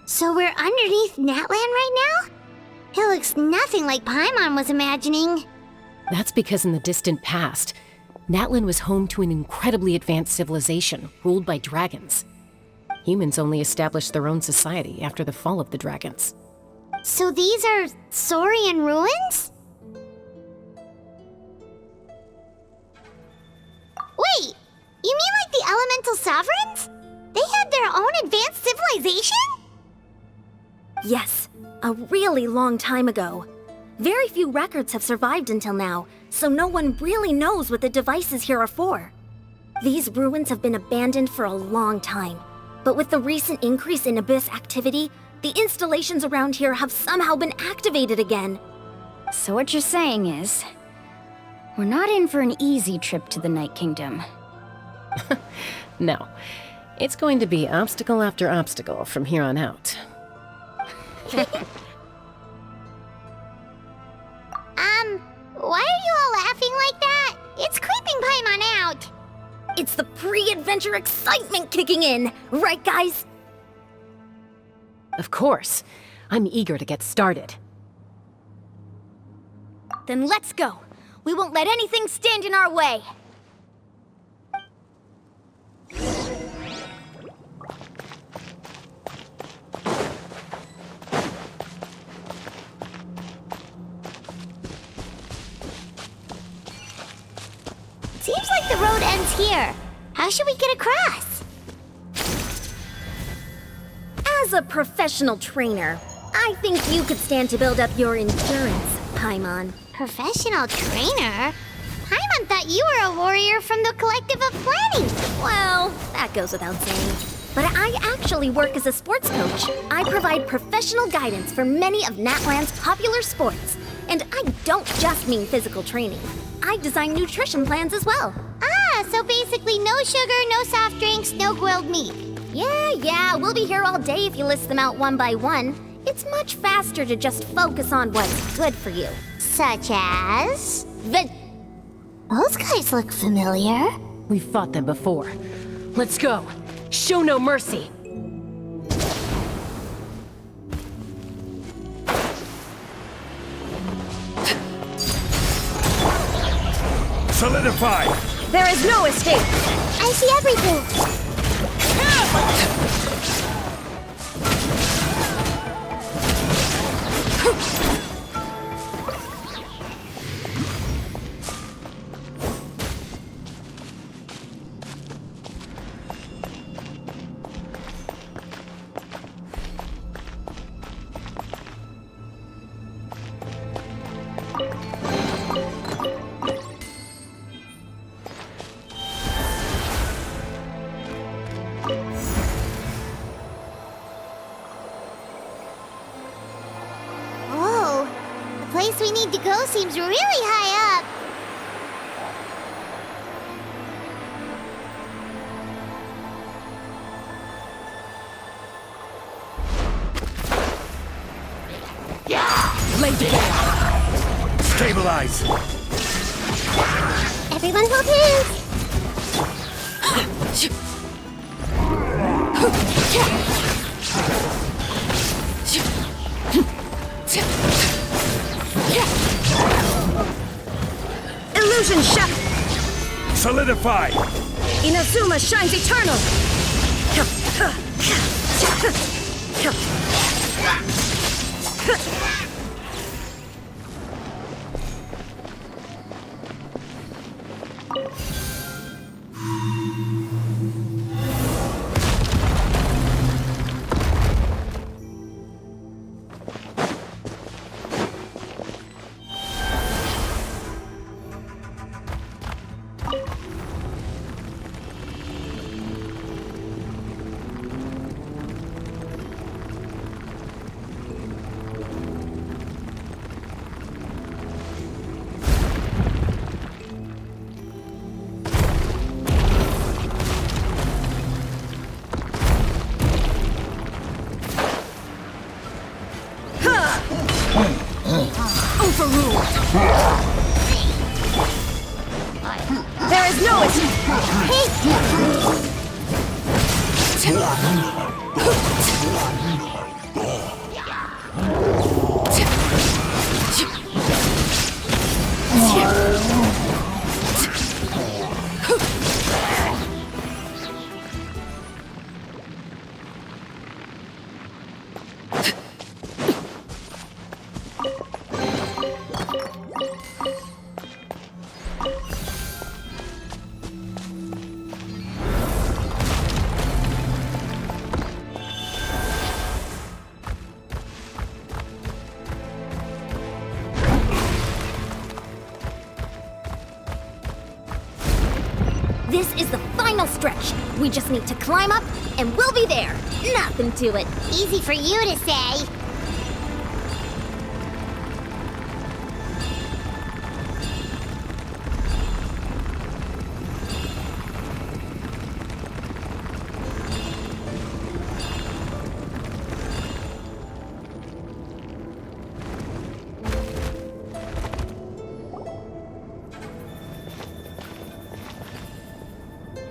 So we're underneath Natlan right now? It looks nothing like Paimon was imagining. That's because in the distant past, Natlan was home to an incredibly advanced civilization ruled by dragons. Humans only established their own society after the fall of the dragons. So these are Saurian ruins? Wait, you mean like the elemental sovereigns? They had their own advanced civilization? Yes, a really long time ago. Very few records have survived until now, so no one really knows what the devices here are for. These ruins have been abandoned for a long time, but with the recent increase in Abyss activity, the installations around here have somehow been activated again. So what you're saying is, we're not in for an easy trip to the Night Kingdom. No, it's going to be obstacle after obstacle from here on out. Why are you all laughing like that? It's creeping Paimon out. It's the pre-adventure excitement kicking in, right guys? Of course. I'm eager to get started. Then let's go. We won't let anything stand in our way. Seems like the road ends here. How should we get across? As a professional trainer, I think you could stand to build up your endurance, Paimon. Professional trainer? Paimon thought you were a warrior from the Collective of Planning. Well, that goes without saying. But I actually work as a sports coach. I provide professional guidance for many of Natlan's popular sports. And I don't just mean physical training. I design nutrition plans as well. Ah, so basically no sugar, no soft drinks, no grilled meat. Yeah, we'll be here all day if you list them out one by one. It's much faster to just focus on what's good for you. Such as? Those guys look familiar. We've fought them before. Let's go. Show no mercy. Solidify! There is no escape! I see everything! Whoa, the place we need to go seems really high up. Lay down. Stabilize! Everyone hold hands. Illusion shut! Solidify! Inazuma shines eternal! Overruled! There is no escape! This is the final stretch. We just need to climb up, and we'll be there. Nothing to it. Easy for you to say.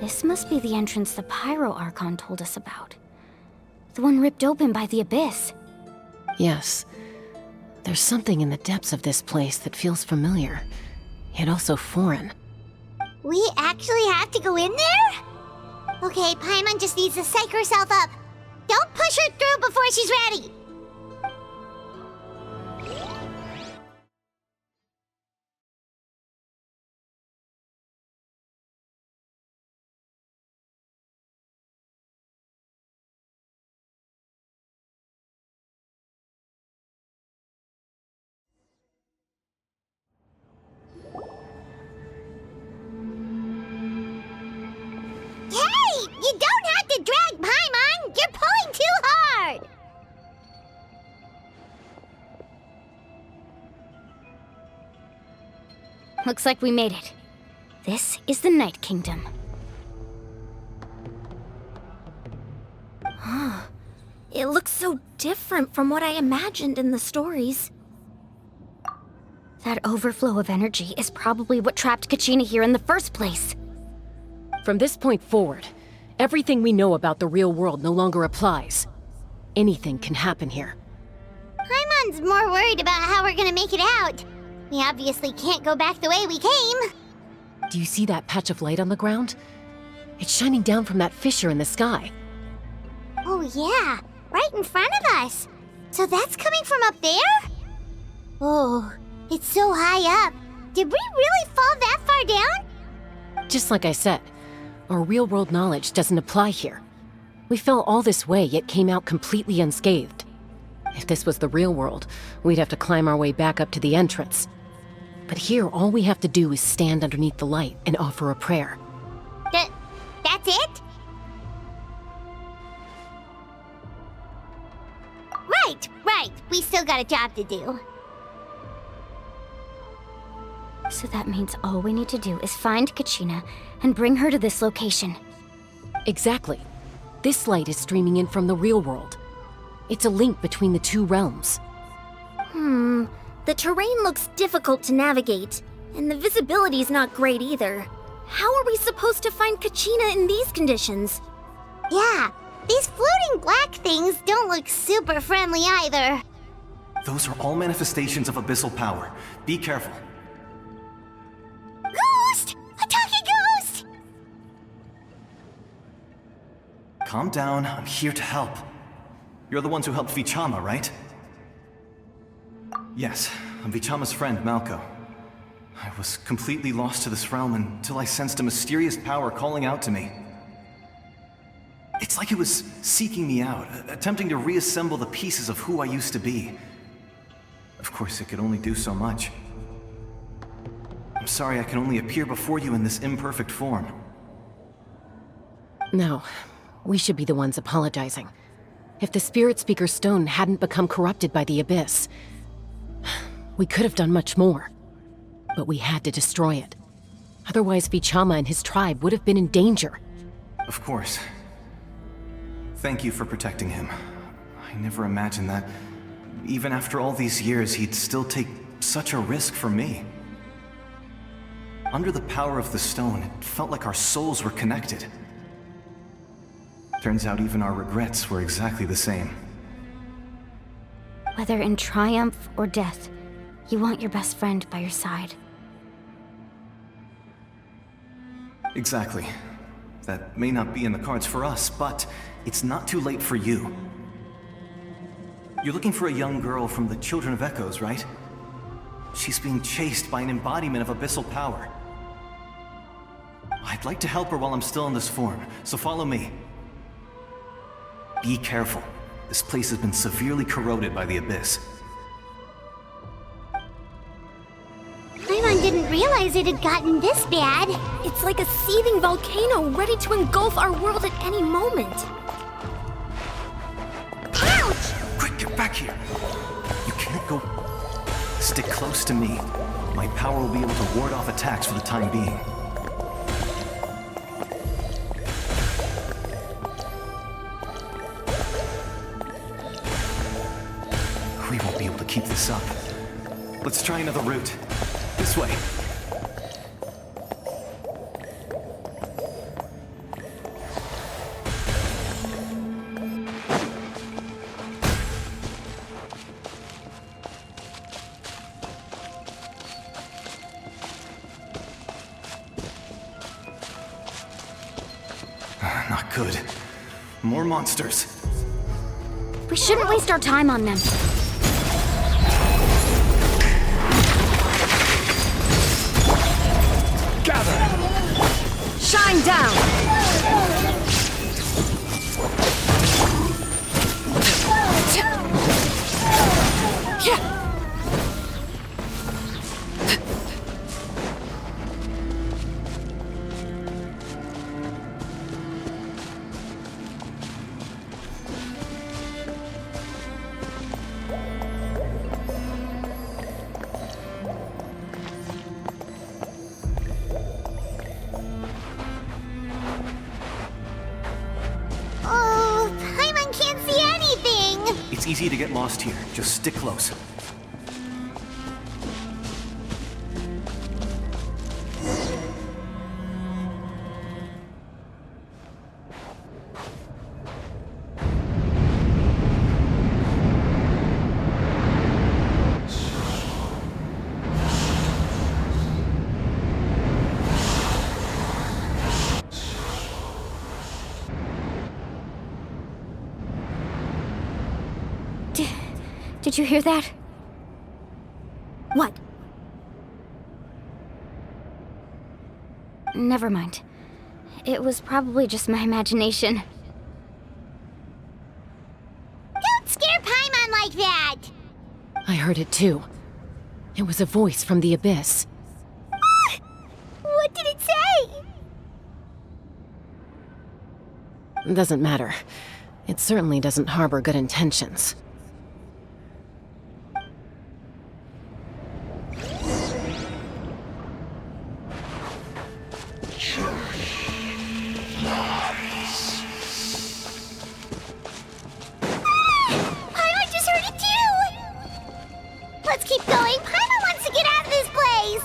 This must be the entrance the Pyro Archon told us about. The one ripped open by the Abyss. Yes. There's something in the depths of this place that feels familiar, yet also foreign. We actually have to go in there? Okay, Paimon just needs to psych herself up. Don't push her through before she's ready. Looks like we made it. This is the Night Kingdom. It looks so different from what I imagined in the stories. That overflow of energy is probably what trapped Kachina here in the first place. From this point forward, everything we know about the real world no longer applies. Anything can happen here. Paimon's more worried about how we're gonna make it out. We obviously can't go back the way we came. Do you see that patch of light on the ground? It's shining down from that fissure in the sky. Oh yeah, right in front of us. So that's coming from up there? Oh, it's so high up. Did we really fall that far down? Just like I said, our real-world knowledge doesn't apply here. We fell all this way, yet came out completely unscathed. If this was the real world, we'd have to climb our way back up to the entrance. But here, all we have to do is stand underneath the light and offer a prayer. That's it? Right. We still got a job to do. So that means all we need to do is find Kachina and bring her to this location. Exactly. This light is streaming in from the real world. It's a link between the two realms. The terrain looks difficult to navigate, and the visibility's not great either. How are we supposed to find Kachina in these conditions? Yeah, these floating black things don't look super friendly either. Those are all manifestations of abyssal power. Be careful. Ghost! A talking ghost! Calm down, I'm here to help. You're the ones who helped Vichama, right? Yes, I'm Vichama's friend, Malko. I was completely lost to this realm until I sensed a mysterious power calling out to me. It's like it was seeking me out, attempting to reassemble the pieces of who I used to be. Of course, it could only do so much. I'm sorry I can only appear before you in this imperfect form. No, we should be the ones apologizing. If the Spirit Speaker's stone hadn't become corrupted by the Abyss, we could have done much more. But we had to destroy it. Otherwise, Vichama and his tribe would have been in danger. Of course. Thank you for protecting him. I never imagined that, even after all these years, he'd still take such a risk for me. Under the power of the stone, it felt like our souls were connected. Turns out even our regrets were exactly the same. Whether in triumph or death, you want your best friend by your side. Exactly. That may not be in the cards for us, but it's not too late for you. You're looking for a young girl from the Children of Echoes, right? She's being chased by an embodiment of abyssal power. I'd like to help her while I'm still in this form, so follow me. Be careful. This place has been severely corroded by the Abyss. Paimon didn't realize it had gotten this bad. It's like a seething volcano ready to engulf our world at any moment. Ouch! Quick, get back here! You can't go... Stick close to me. My power will be able to ward off attacks for the time being. We won't be able to keep this up. Let's try another route. This way. Not good. More monsters. We shouldn't waste our time on them. Shine down! easy to get lost here. Just stick close. Did you hear that? What? Never mind. It was probably just my imagination. Don't scare Paimon like that! I heard it too. It was a voice from the abyss. What did it say? Doesn't matter. It certainly doesn't harbor good intentions. Paimon just heard it too! Let's keep going. Paimon wants to get out of this place!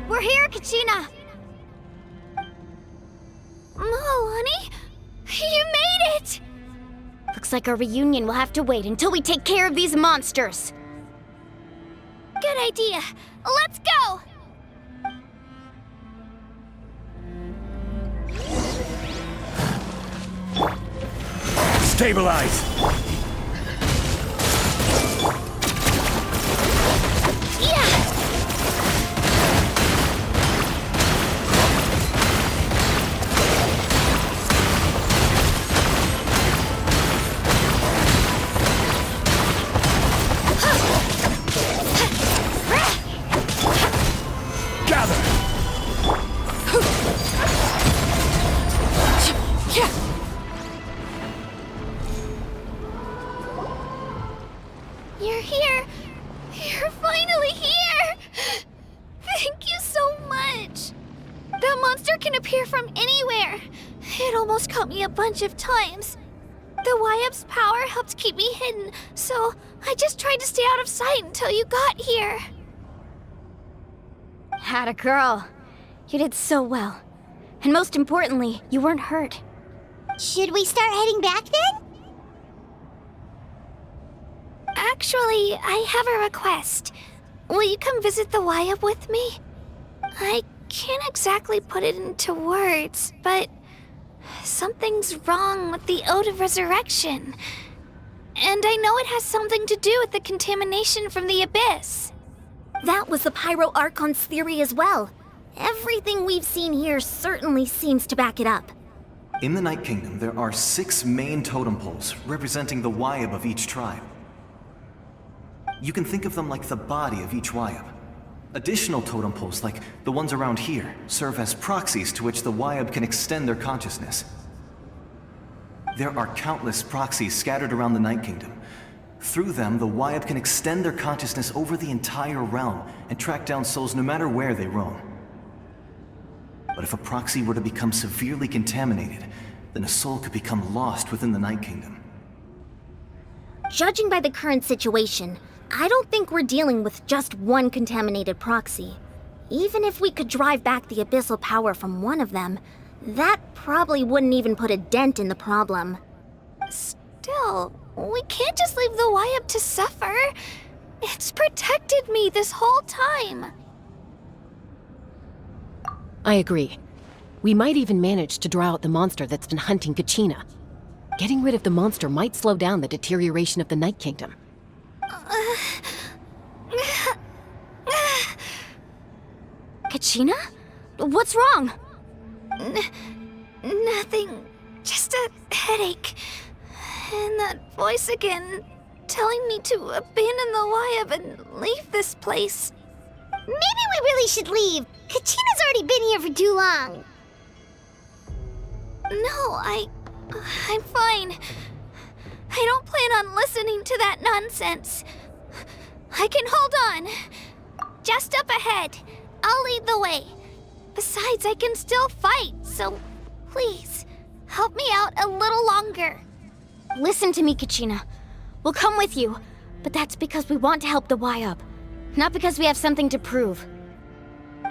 We're here, Kachina! Honey? You made it! Looks like our reunion will have to wait until we take care of these monsters. Good idea. Let's go! Stabilize! You're here! You're finally here! Thank you so much! That monster can appear from anywhere! It almost caught me a bunch of times. The Wyap's power helped keep me hidden, so I just tried to stay out of sight until you got here. Atta girl. You did so well. And most importantly, you weren't hurt. Should we start heading back then? Actually, I have a request. Will you come visit the Wyap with me? I can't exactly put it into words, but something's wrong with the Ode of Resurrection. And I know it has something to do with the contamination from the Abyss. That was the Pyro Archon's theory as well. Everything we've seen here certainly seems to back it up. In the Night Kingdom, there are 6 main totem poles representing the Wyap of each tribe. You can think of them like the body of each Wyap. Additional totem poles, like the ones around here, serve as proxies to which the Wyap can extend their consciousness. There are countless proxies scattered around the Night Kingdom. Through them, the Wyap can extend their consciousness over the entire realm and track down souls no matter where they roam. But if a proxy were to become severely contaminated, then a soul could become lost within the Night Kingdom. Judging by the current situation, I don't think we're dealing with just one contaminated proxy. Even if we could drive back the abyssal power from one of them, that probably wouldn't even put a dent in the problem. Still, we can't just leave the Wyap to suffer. It's protected me this whole time. I agree. We might even manage to draw out the monster that's been hunting Kachina. Getting rid of the monster might slow down the deterioration of the Night Kingdom. Kachina? What's wrong? Nothing. Just a headache. And that voice again, telling me to abandon the Wayab and leave this place. Maybe we really should leave. Kachina's already been here for too long. No, I'm fine. I don't plan on listening to that nonsense. I can hold on. Just up ahead. I'll lead the way. Besides, I can still fight, so please, help me out a little longer. Listen to me, Kachina. We'll come with you, but that's because we want to help the Wayab, not because we have something to prove.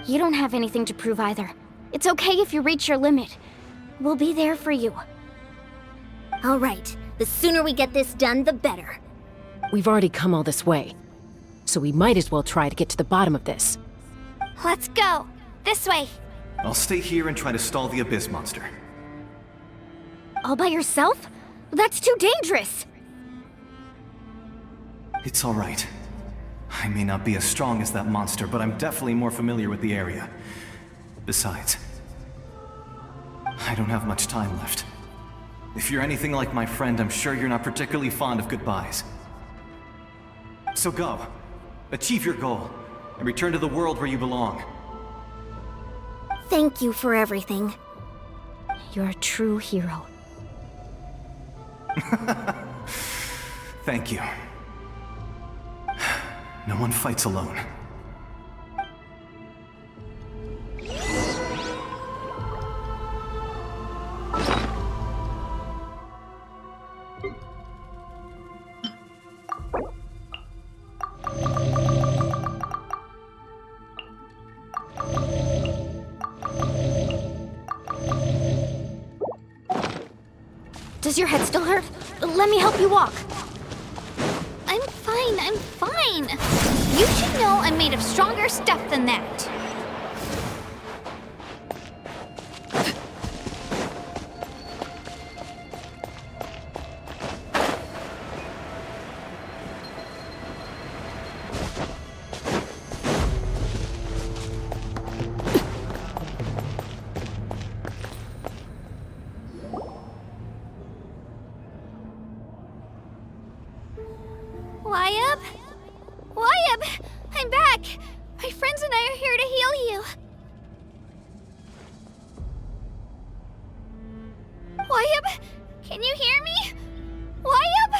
You don't have anything to prove either. It's okay if you reach your limit. We'll be there for you. All right. The sooner we get this done, the better. We've already come all this way, so we might as well try to get to the bottom of this. Let's go. This way. I'll stay here and try to stall the Abyss monster. All by yourself? That's too dangerous! It's all right. I may not be as strong as that monster, but I'm definitely more familiar with the area. Besides, I don't have much time left. If you're anything like my friend, I'm sure you're not particularly fond of goodbyes. So go. Achieve your goal, and return to the world where you belong. Thank you for everything. You're a true hero. Thank you. No one fights alone. Does your head still hurt? Let me help you walk. I'm fine. You should know I'm made of stronger stuff than that. Wayab! I'm back! My friends and I are here to heal you. Wayab, can you hear me? Wayab?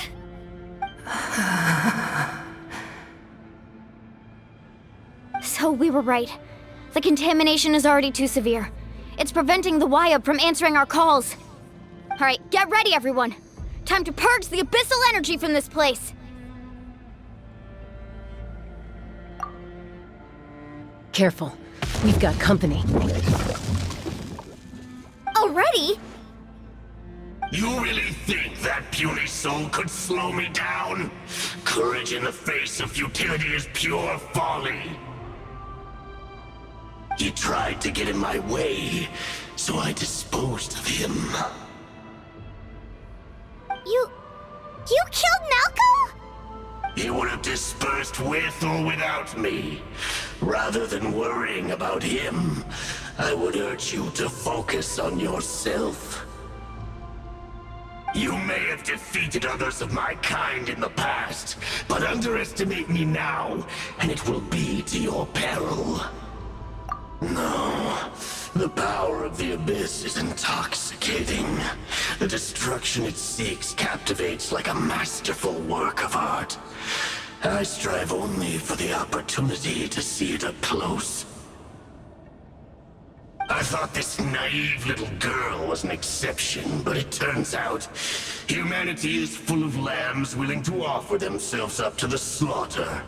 So we were right. The contamination is already too severe. It's preventing the Wayab from answering our calls. Alright, get ready everyone. Time to purge the abyssal energy from this place. Careful. We've got company. Already? You really think that puny soul could slow me down? Courage in the face of futility is pure folly. He tried to get in my way, so I disposed of him. You killed Malco? He would have dispersed with or without me. Rather than worrying about him, I would urge you to focus on yourself. You may have defeated others of my kind in the past, but underestimate me now, and it will be to your peril. No, the power of the Abyss is intoxicating. The destruction it seeks captivates like a masterful work of art. I strive only for the opportunity to see it up close. I thought this naive little girl was an exception, but it turns out humanity is full of lambs willing to offer themselves up to the slaughter.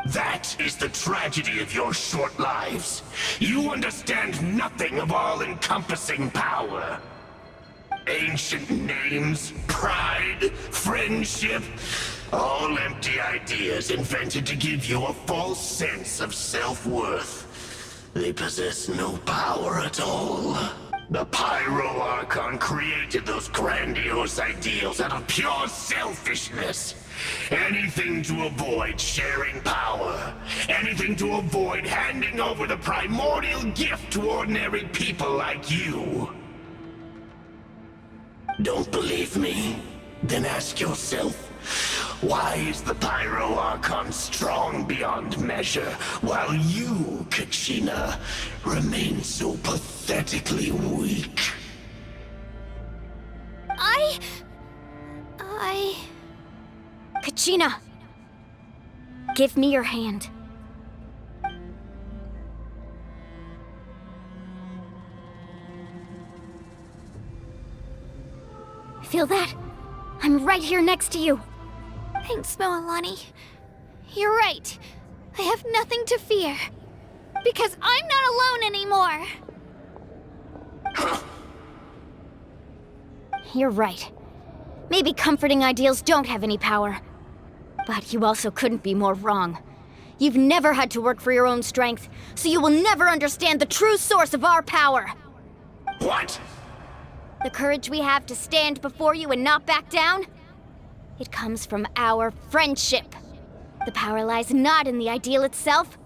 That is the tragedy of your short lives. You understand nothing of all-encompassing power. Ancient names, pride, friendship, all empty ideas invented to give you a false sense of self-worth. They possess no power at all. The Pyro Archon created those grandiose ideals out of pure selfishness. Anything to avoid sharing power. Anything to avoid handing over the primordial gift to ordinary people like you. Don't believe me? Then ask yourself, why is the Pyro Archon strong beyond measure, while you, Kachina, remain so pathetically weak? Kachina! Give me your hand. Feel that? I'm right here next to you. Thanks, Moalani. You're right. I have nothing to fear. Because I'm not alone anymore. You're right. Maybe comforting ideals don't have any power. But you also couldn't be more wrong. You've never had to work for your own strength, so you will never understand the true source of our power. What? The courage we have to stand before you and not back down? It comes from our friendship. The power lies not in the ideal itself,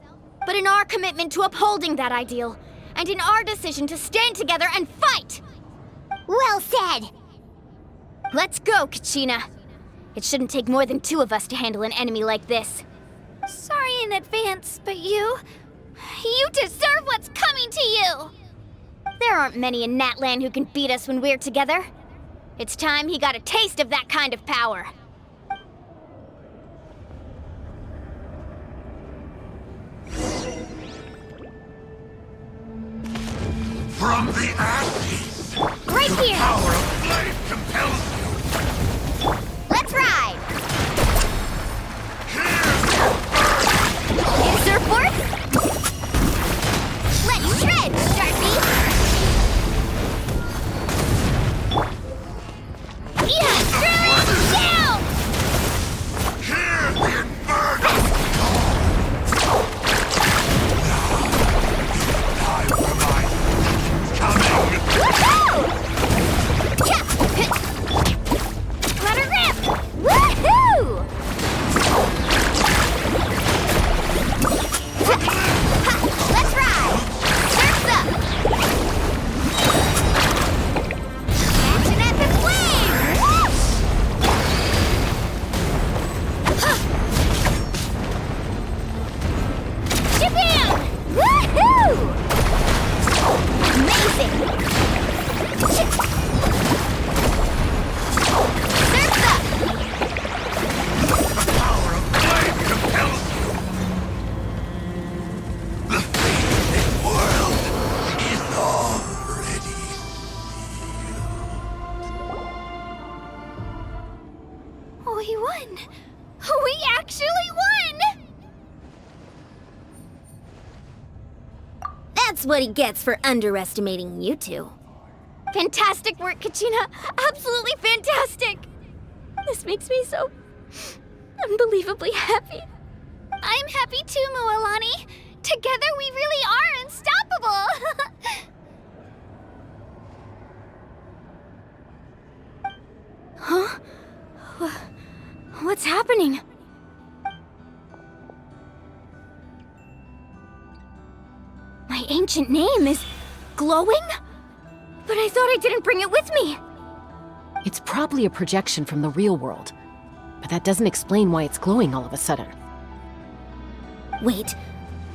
but in our commitment to upholding that ideal, and in our decision to stand together and fight! Well said! Let's go, Kachina. It shouldn't take more than 2 of us to handle an enemy like this. Sorry in advance, but you deserve what's coming to you! There aren't many in Natlan who can beat us when we're together. It's time he got a taste of that kind of power. From the ashes! Right the here! Power of flame compels you! Let's ride! Here's your Surfboard? Let's shred, Sharpie! Yeah, drill down! Hear the inferno! Time for my coming! Woohoo! Yeah. Let her rip! Woohoo! Let's ride! Surf's up! Action at the flame! Whoosh! Shabam! Woohoo! Amazing! Surf's up! The power of flame compels you! The fading world is already We won! We actually won! That's what he gets for underestimating you two. Fantastic work, Kachina! Absolutely fantastic! This makes me so unbelievably happy. I'm happy too, Moalani. Together we really are unstoppable! Huh? What's happening? My ancient name is glowing? But I thought I didn't bring it with me. It's probably a projection from the real world, but that doesn't explain why it's glowing all of a sudden. Wait,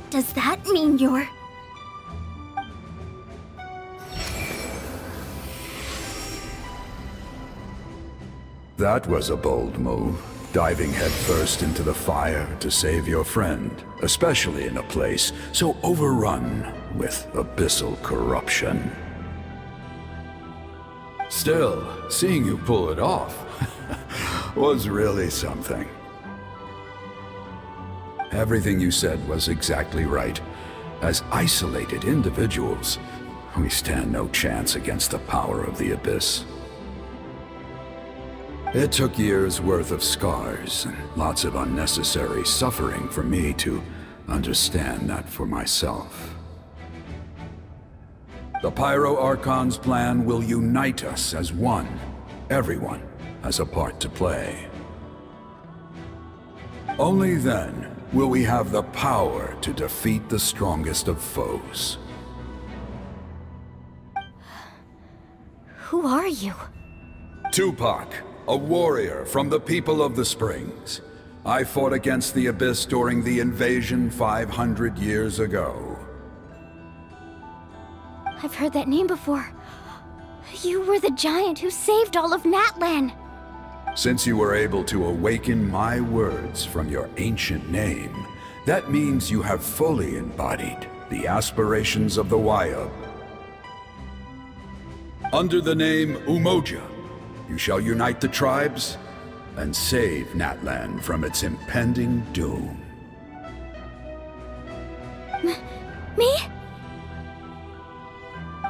does that mean you're... That was a bold move, diving headfirst into the fire to save your friend, especially in a place so overrun with abyssal corruption. Still, seeing you pull it off was really something. Everything you said was exactly right. As isolated individuals, we stand no chance against the power of the Abyss. It took years' worth of scars and lots of unnecessary suffering for me to understand that for myself. The Pyro Archon's plan will unite us as one. Everyone has a part to play. Only then will we have the power to defeat the strongest of foes. Who are you? Tupac, a warrior from the people of the Springs. I fought against the Abyss during the invasion 500 years ago. I've heard that name before. You were the giant who saved all of Natlan. Since you were able to awaken my words from your ancient name, that means you have fully embodied the aspirations of the Wayub. Under the name Umoja, you shall unite the tribes and save Natlan from its impending doom. Me?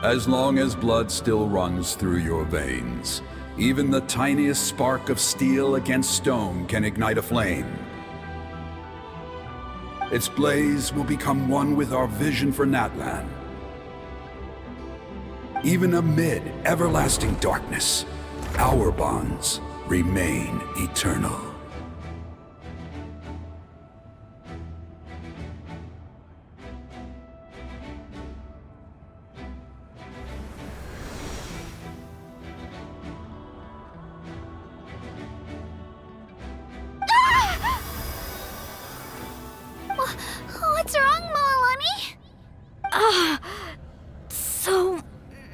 As long as blood still runs through your veins, even the tiniest spark of steel against stone can ignite a flame. Its blaze will become one with our vision for Natlan. Even amid everlasting darkness, our bonds remain eternal. What's wrong, Moalani? So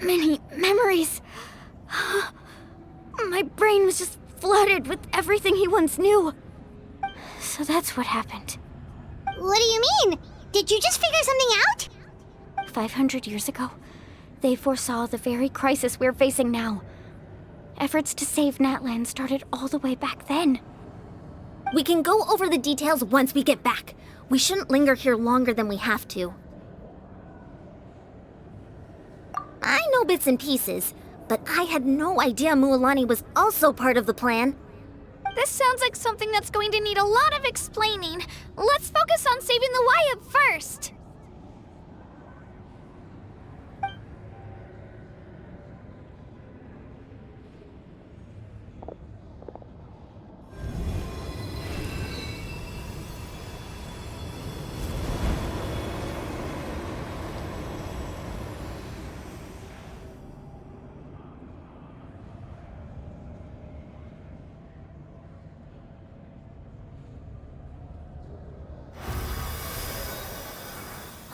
many memories. My brain was just flooded with everything he once knew. So that's what happened. What do you mean? Did you just figure something out? 500 years ago, they foresaw the very crisis we're facing now. Efforts to save Natlan started all the way back then. We can go over the details once we get back. We shouldn't linger here longer than we have to. I know bits and pieces, but I had no idea Mualani was also part of the plan. This sounds like something that's going to need a lot of explaining. Let's focus on saving the Wayub first.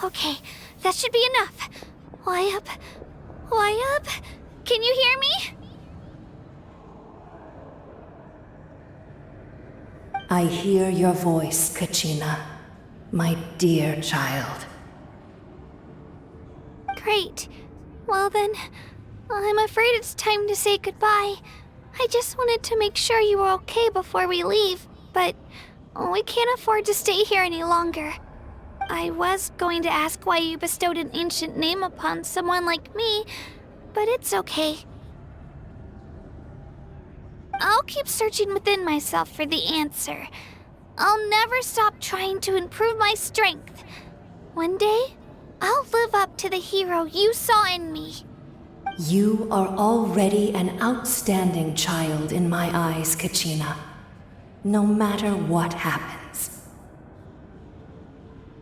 Okay, that should be enough. Wayub? Wayub? Can you hear me? I hear your voice, Kachina, my dear child. Great. Well then, I'm afraid it's time to say goodbye. I just wanted to make sure you were okay before we leave, but we can't afford to stay here any longer. I was going to ask why you bestowed an ancient name upon someone like me, but it's okay. I'll keep searching within myself for the answer. I'll never stop trying to improve my strength. One day, I'll live up to the hero you saw in me. You are already an outstanding child in my eyes, Kachina. No matter what happens.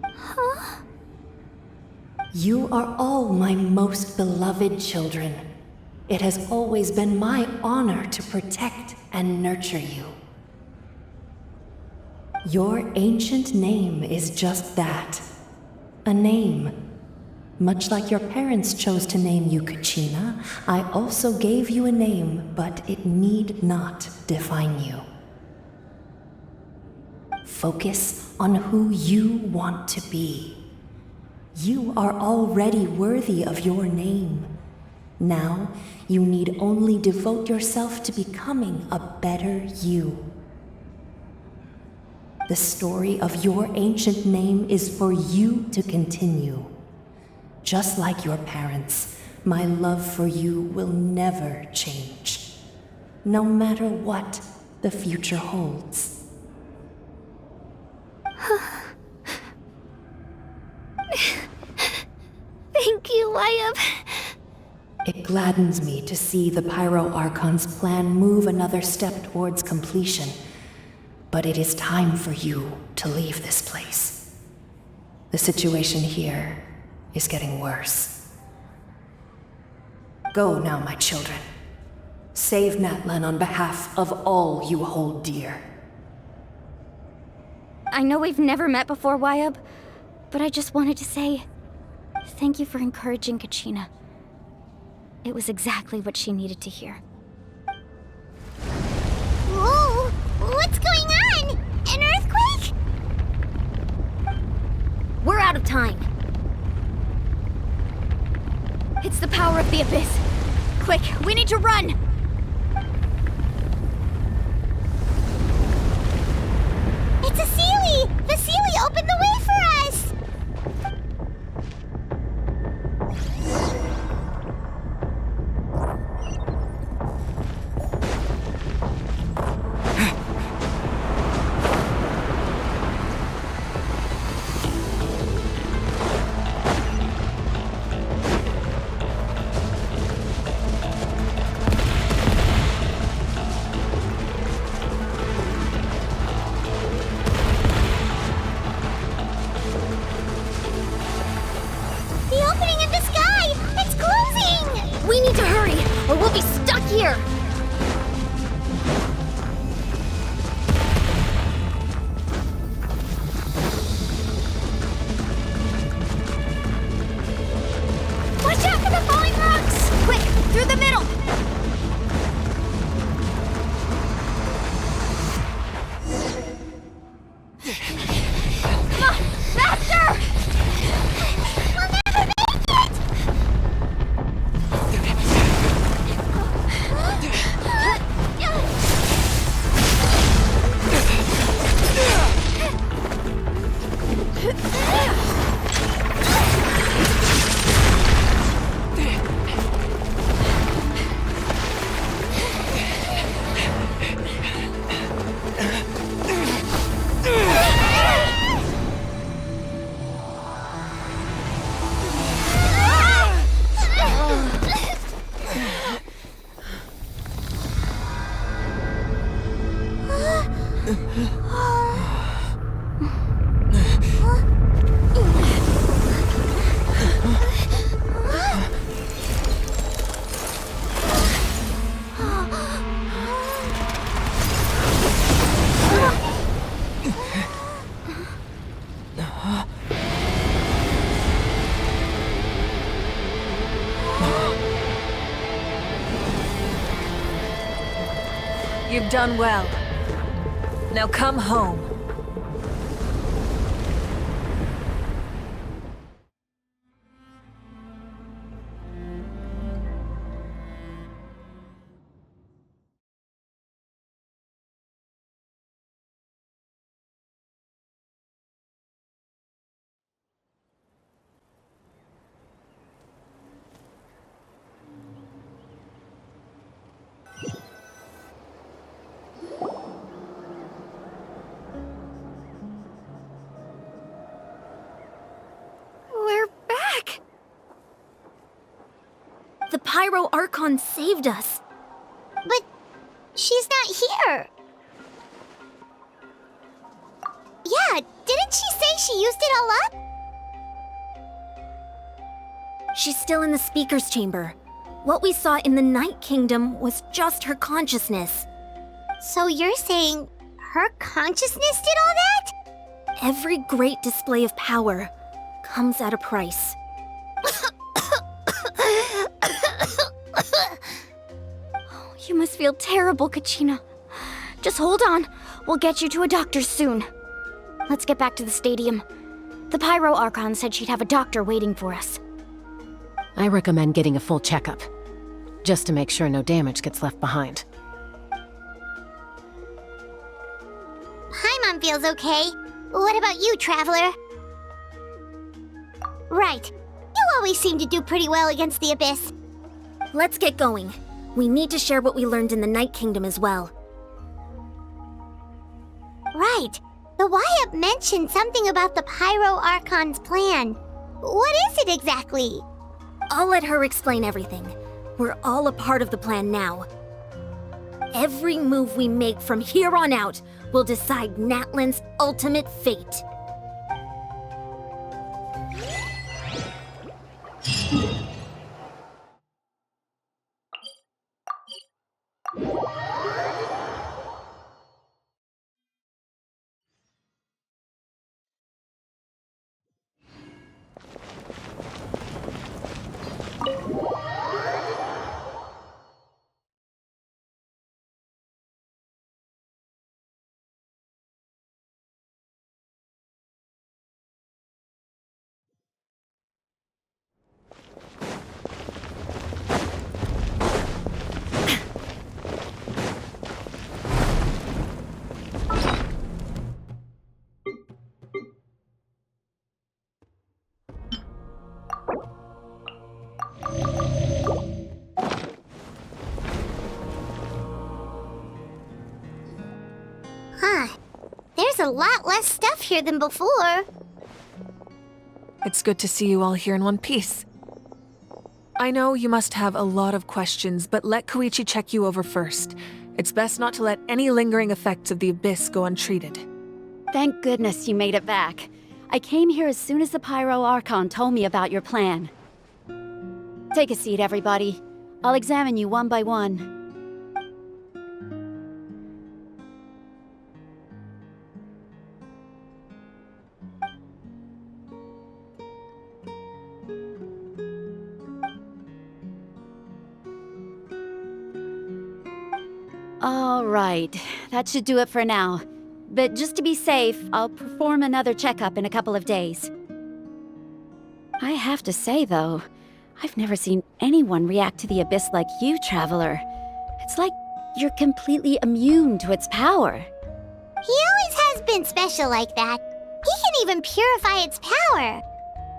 Huh? You are all my most beloved children. It has always been my honor to protect and nurture you. Your ancient name is just that. A name. Much like your parents chose to name you Kachina, I also gave you a name, but it need not define you. Focus on who you want to be. You are already worthy of your name. Now, you need only devote yourself to becoming a better you. The story of your ancient name is for you to continue. Just like your parents, my love for you will never change, no matter what the future holds. Thank you, Wayub. It gladdens me to see the Pyro Archon's plan move another step towards completion. But it is time for you to leave this place. The situation here is getting worse. Go now, my children. Save Natlan on behalf of all you hold dear. I know we've never met before, Wyab, but I just wanted to say thank you for encouraging Kachina. It was exactly what she needed to hear. Whoa! What's going on? An earthquake? We're out of time. It's the power of the Abyss. Quick, we need to run! It's a Seelie! The Seelie opened the way for us! Or we'll be stuck here! Watch out for the falling rocks! Quick, through the middle! Come on, faster! We'll never make it! You've done well. Now come home. The Pyro Archon saved us. But she's not here. Yeah, didn't she say she used it all up? She's still in the Speaker's Chamber. What we saw in the Night Kingdom was just her consciousness. So you're saying her consciousness did all that? Every great display of power comes at a price. You must feel terrible, Kachina. Just hold on. We'll get you to a doctor soon. Let's get back to the stadium. The Pyro Archon said she'd have a doctor waiting for us. I recommend getting a full checkup, just to make sure no damage gets left behind. Paimon feels okay. What about you, Traveler? Right. You always seem to do pretty well against the Abyss. Let's get going. We need to share what we learned in the Night Kingdom as well. Right. The Wyab mentioned something about the Pyro Archon's plan. What is it exactly? I'll let her explain everything. We're all a part of the plan now. Every move we make from here on out will decide Natlan's ultimate fate. There's a lot less stuff here than before. It's good to see you all here in one piece. I know you must have a lot of questions, but let Koichi check you over first. It's best not to let any lingering effects of the Abyss go untreated. Thank goodness you made it back. I came here as soon as the Pyro Archon told me about your plan. Take a seat, everybody. I'll examine you one by one. All right, that should do it for now. But just to be safe, I'll perform another checkup in a couple of days. I have to say, though, I've never seen anyone react to the Abyss like you, Traveler. It's like you're completely immune to its power. He always has been special like that. He can even purify its power.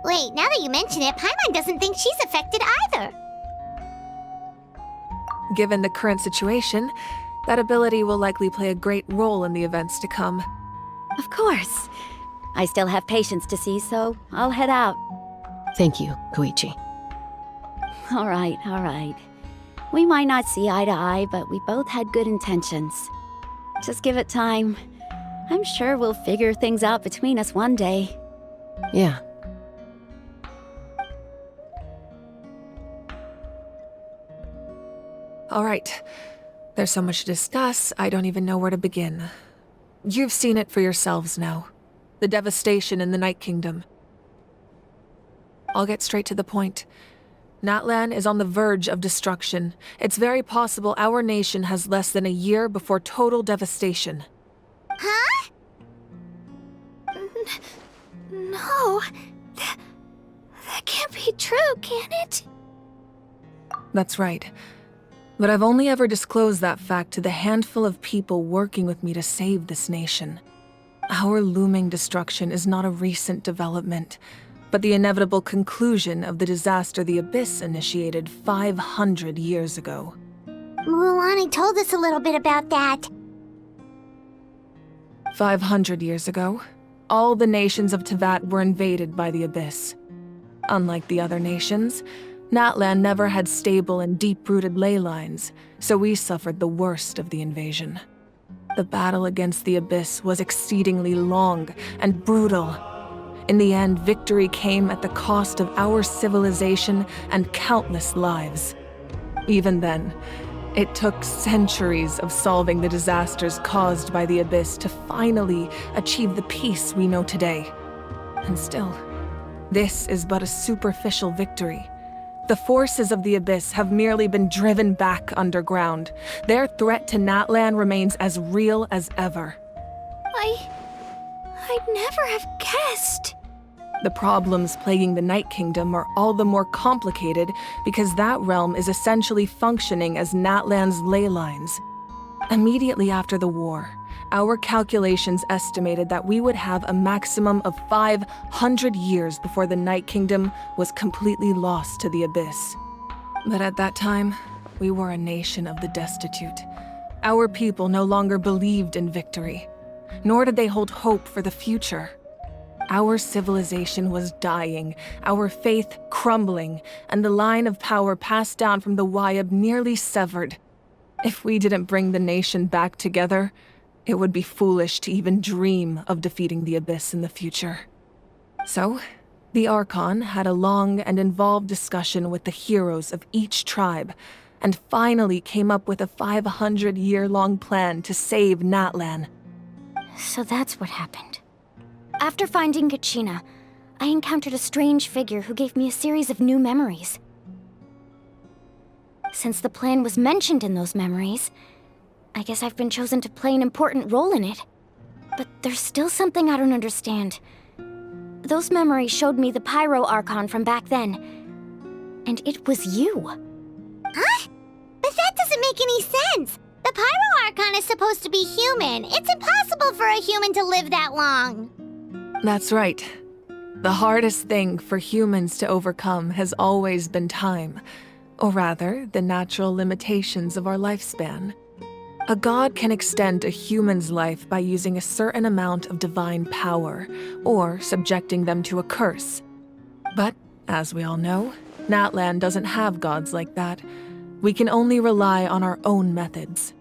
Wait, now that you mention it, Paimon doesn't think she's affected either. Given the current situation, that ability will likely play a great role in the events to come. Of course. I still have patients to see, so I'll head out. Thank you, Koichi. All right. We might not see eye to eye, but we both had good intentions. Just give it time. I'm sure we'll figure things out between us one day. Yeah. All right. There's so much to discuss, I don't even know where to begin. You've seen it for yourselves now. The devastation in the Night Kingdom. I'll get straight to the point. Natlan is on the verge of destruction. It's very possible our nation has less than a year before total devastation. Huh? No. That can't be true, can it? That's right. But I've only ever disclosed that fact to the handful of people working with me to save this nation. Our looming destruction is not a recent development, but the inevitable conclusion of the disaster the Abyss initiated 500 years ago. Mualani told us a little bit about that. 500 years ago, all the nations of Teyvat were invaded by the Abyss. Unlike the other nations, Natlan never had stable and deep-rooted ley lines, so we suffered the worst of the invasion. The battle against the Abyss was exceedingly long and brutal. In the end, victory came at the cost of our civilization and countless lives. Even then, it took centuries of solving the disasters caused by the Abyss to finally achieve the peace we know today. And still, this is but a superficial victory. The forces of the Abyss have merely been driven back underground. Their threat to Natlan remains as real as ever. I'd never have guessed. The problems plaguing the Night Kingdom are all the more complicated because that realm is essentially functioning as Natlan's ley lines. Immediately after the war, our calculations estimated that we would have a maximum of 500 years before the Night Kingdom was completely lost to the Abyss. But at that time, we were a nation of the destitute. Our people no longer believed in victory, nor did they hold hope for the future. our civilization was dying, our faith crumbling, and the line of power passed down from the Wyab nearly severed. If we didn't bring the nation back together, it would be foolish to even dream of defeating the Abyss in the future. So, the Archon had a long and involved discussion with the heroes of each tribe, and finally came up with a 500-year-long plan to save Natlan. So that's what happened. After finding Kachina, I encountered a strange figure who gave me a series of new memories. Since the plan was mentioned in those memories, I guess I've been chosen to play an important role in it. But there's still something I don't understand. Those memories showed me the Pyro Archon from back then, and it was you. Huh? But that doesn't make any sense! The Pyro Archon is supposed to be human. It's impossible for a human to live that long. That's right. The hardest thing for humans to overcome has always been time, or rather, the natural limitations of our lifespan. A god can extend a human's life by using a certain amount of divine power, or subjecting them to a curse. But, as we all know, Natlan doesn't have gods like that. We can only rely on our own methods.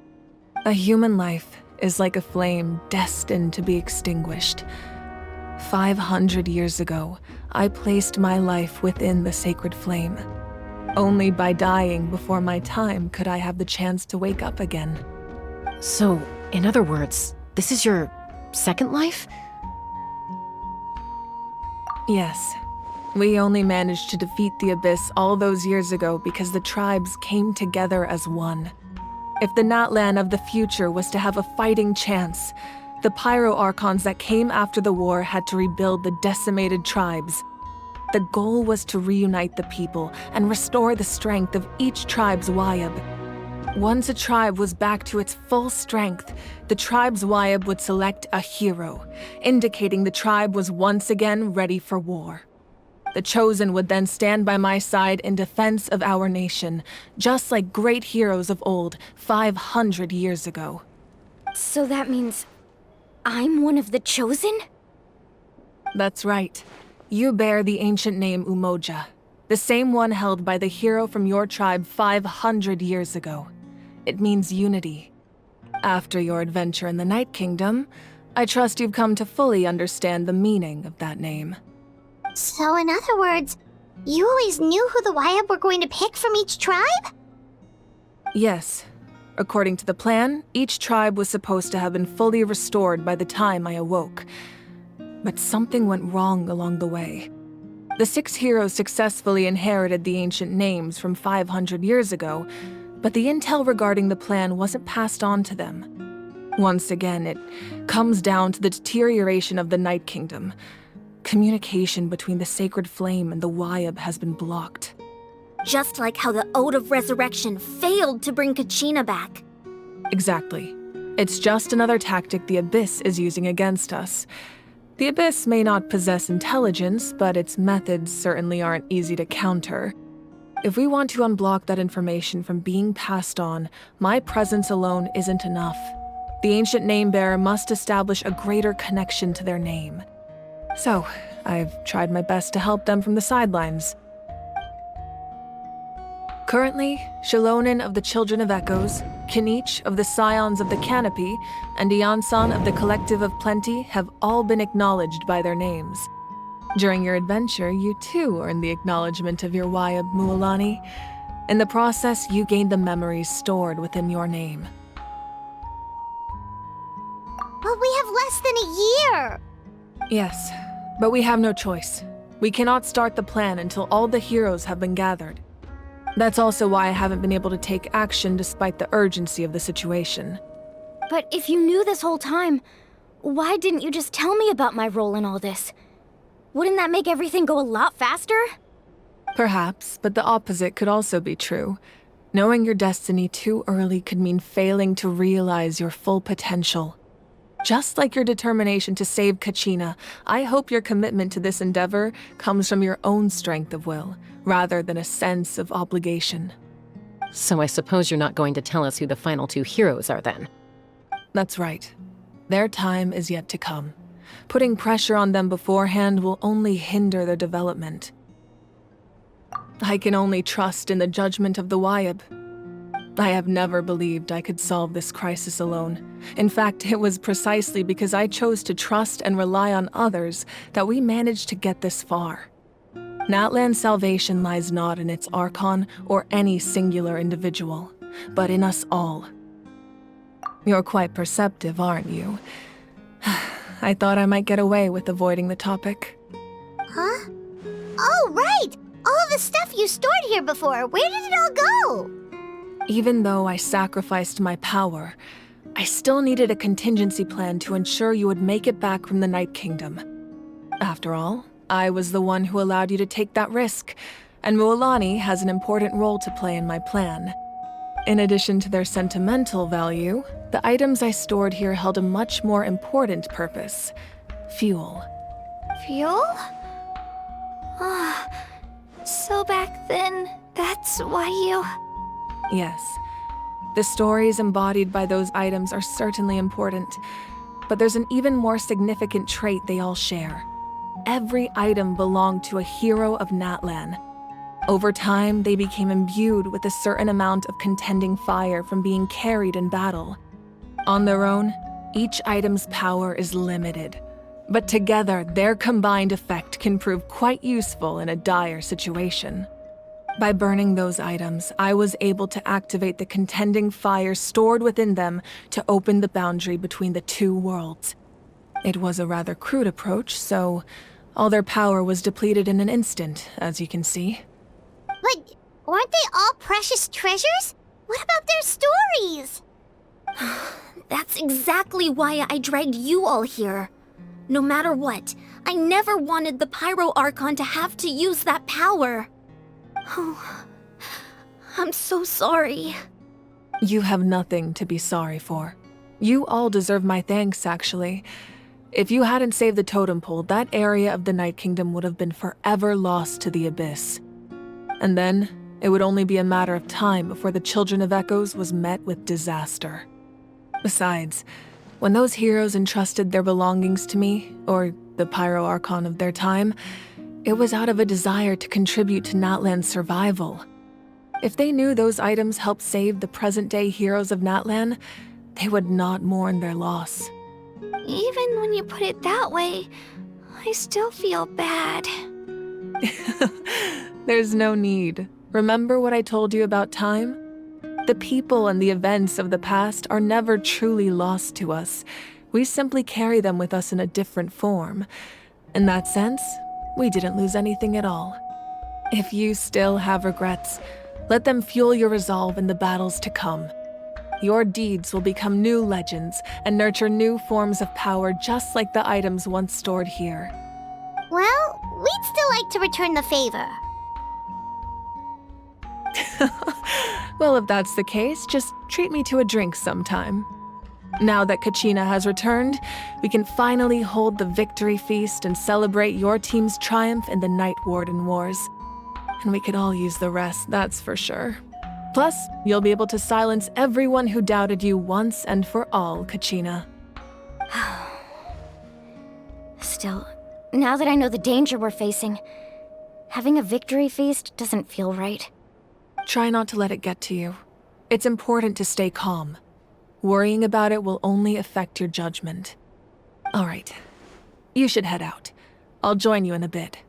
A human life is like a flame destined to be extinguished. 500 years ago, I placed my life within the sacred flame. Only by dying before my time could I have the chance to wake up again. So, in other words, this is your second life? Yes. We only managed to defeat the Abyss all those years ago because the tribes came together as one. If the Natlan of the future was to have a fighting chance, the Pyro Archons that came after the war had to rebuild the decimated tribes. The goal was to reunite the people and restore the strength of each tribe's Wyab. Once a tribe was back to its full strength, the tribe's Wyab would select a hero, indicating the tribe was once again ready for war. The Chosen would then stand by my side in defense of our nation, just like great heroes of old 500 years ago. So that means I'm one of the Chosen? That's right. You bear the ancient name Umoja, the same one held by the hero from your tribe 500 years ago. It means unity. After your adventure in the Night Kingdom, I trust you've come to fully understand the meaning of that name. So in other words, you always knew who the Wyab were going to pick from each tribe? Yes. According to the plan, each tribe was supposed to have been fully restored by the time I awoke. But something went wrong along the way. The 6 heroes successfully inherited the ancient names from 500 years ago, but the intel regarding the plan wasn't passed on to them. Once again, it comes down to the deterioration of the Night Kingdom. Communication between the Sacred Flame and the Wyab has been blocked. Just like how the Ode of Resurrection failed to bring Kachina back. Exactly. It's just another tactic the Abyss is using against us. The Abyss may not possess intelligence, but its methods certainly aren't easy to counter. If we want to unblock that information from being passed on, my presence alone isn't enough. The ancient name-bearer must establish a greater connection to their name. So, I've tried my best to help them from the sidelines. Currently, Shalonin of the Children of Echoes, Kinich of the Scions of the Canopy, and Iansan of the Collective of Plenty have all been acknowledged by their names. During your adventure, you too earned the acknowledgement of your Wyab, Mualani. In the process, you gained the memories stored within your name. But we have less than a year! Yes, but we have no choice. We cannot start the plan until all the heroes have been gathered. That's also why I haven't been able to take action despite the urgency of the situation. But if you knew this whole time, why didn't you just tell me about my role in all this? Wouldn't that make everything go a lot faster? Perhaps, but the opposite could also be true. Knowing your destiny too early could mean failing to realize your full potential. Just like your determination to save Kachina, I hope your commitment to this endeavor comes from your own strength of will, rather than a sense of obligation. So I suppose you're not going to tell us who the final 2 heroes are then? That's right. Their time is yet to come. Putting pressure on them beforehand will only hinder their development. I can only trust in the judgment of the Wyab. I have never believed I could solve this crisis alone. In fact, it was precisely because I chose to trust and rely on others that we managed to get this far. Natlan's salvation lies not in its Archon or any singular individual, but in us all. You're quite perceptive, aren't you? I thought I might get away with avoiding the topic. Huh? Oh, right! All the stuff you stored here before, where did it all go? Even though I sacrificed my power, I still needed a contingency plan to ensure you would make it back from the Night Kingdom. After all, I was the one who allowed you to take that risk, and Mualani has an important role to play in my plan. In addition to their sentimental value, the items I stored here held a much more important purpose: fuel. Fuel? So back then, that's why you... Yes. The stories embodied by those items are certainly important, but there's an even more significant trait they all share. Every item belonged to a hero of Natlan. Over time, they became imbued with a certain amount of contending fire from being carried in battle. On their own, each item's power is limited, but together, their combined effect can prove quite useful in a dire situation. By burning those items, I was able to activate the contending fire stored within them to open the boundary between the two worlds. It was a rather crude approach, so all their power was depleted in an instant, as you can see. But weren't they all precious treasures? What about their stories? That's exactly why I dragged you all here. No matter what, I never wanted the Pyro Archon to have to use that power. Oh, I'm so sorry. You have nothing to be sorry for. You all deserve my thanks, actually. If you hadn't saved the totem pole, that area of the Night Kingdom would have been forever lost to the Abyss. And then, it would only be a matter of time before the Children of Echoes was met with disaster. Besides, when those heroes entrusted their belongings to me, or the Pyro Archon of their time, it was out of a desire to contribute to Natlan's survival. If they knew those items helped save the present-day heroes of Natlan, they would not mourn their loss. Even when you put it that way, I still feel bad. There's no need. Remember what I told you about time? The people and the events of the past are never truly lost to us. We simply carry them with us in a different form. In that sense, we didn't lose anything at all. If you still have regrets, let them fuel your resolve in the battles to come. Your deeds will become new legends and nurture new forms of power just like the items once stored here. Well, we'd still like to return the favor. Well, if that's the case, just treat me to a drink sometime. Now that Kachina has returned, we can finally hold the victory feast and celebrate your team's triumph in the Night Warden Wars. And we could all use the rest, that's for sure. Plus, you'll be able to silence everyone who doubted you once and for all, Kachina. Still, now that I know the danger we're facing, having a victory feast doesn't feel right. Try not to let it get to you. It's important to stay calm. Worrying about it will only affect your judgment. All right. You should head out. I'll join you in a bit.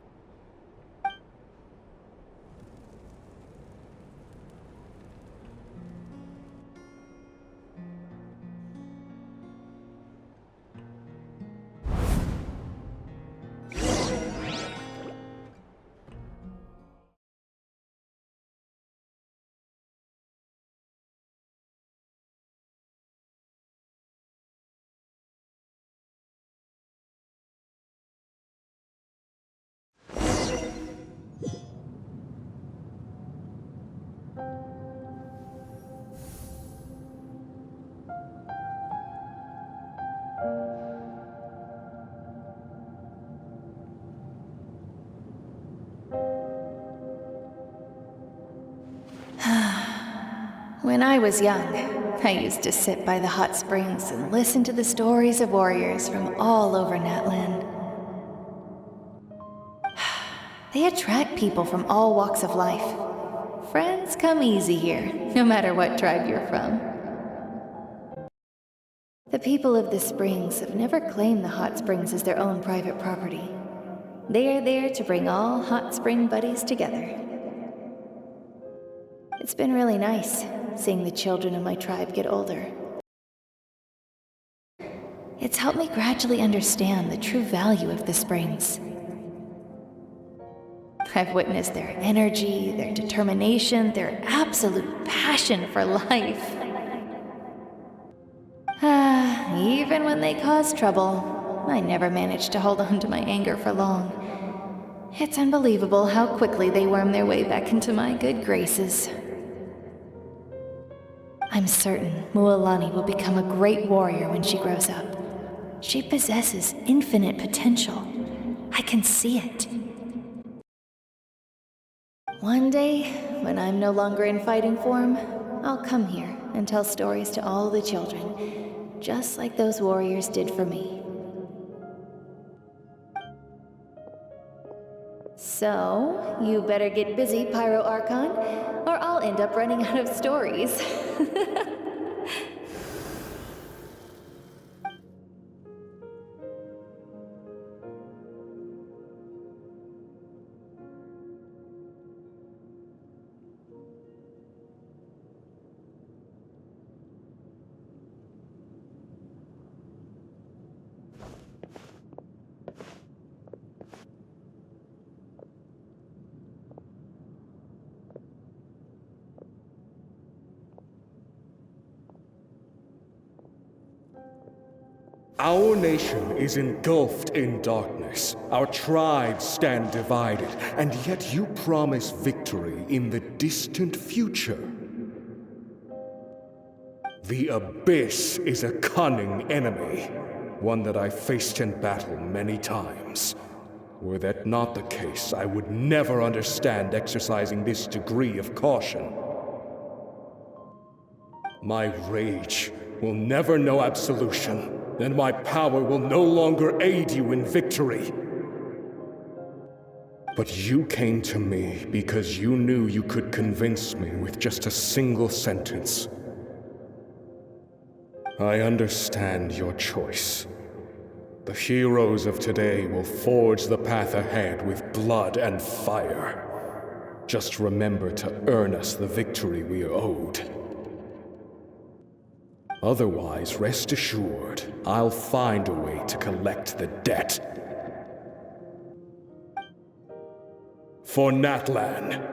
When I was young, I used to sit by the hot springs and listen to the stories of warriors from all over Natlan. They attract people from all walks of life. Friends come easy here, no matter what tribe you're from. The people of the springs have never claimed the hot springs as their own private property. They are there to bring all hot spring buddies together. It's been really nice, seeing the children of my tribe get older. It's helped me gradually understand the true value of the springs. I've witnessed their energy, their determination, their absolute passion for life. Even when they cause trouble, I never managed to hold on to my anger for long. It's unbelievable how quickly they worm their way back into my good graces. I'm certain Mualani will become a great warrior when she grows up. She possesses infinite potential. I can see it. One day, when I'm no longer in fighting form, I'll come here and tell stories to all the children, just like those warriors did for me. So, you better get busy, Pyro Archon, or I'll end up running out of stories. Our nation is engulfed in darkness. Our tribes stand divided, and yet you promise victory in the distant future. The Abyss is a cunning enemy, one that I've faced in battle many times. Were that not the case, I would never understand exercising this degree of caution. My rage will never know absolution, and my power will no longer aid you in victory. But you came to me because you knew you could convince me with just a single sentence. I understand your choice. The heroes of today will forge the path ahead with blood and fire. Just remember to earn us the victory we are owed. Otherwise, rest assured, I'll find a way to collect the debt. For Natlan.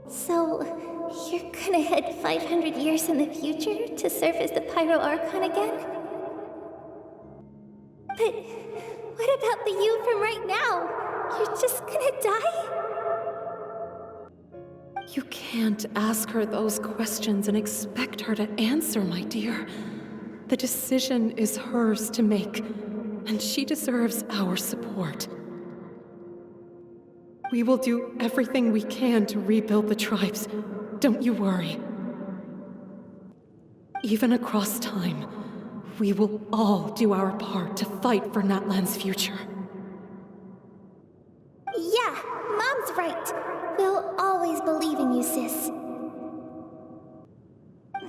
So, you're gonna head 500 years in the future to serve as the Pyro Archon again? But what about the you from right now? You're just gonna die? You can't ask her those questions and expect her to answer, my dear. The decision is hers to make, and she deserves our support. We will do everything we can to rebuild the tribes. Don't you worry. Even across time, we will all do our part to fight for Natlan's future. Yeah, Mom's right. We'll always believe in you, sis.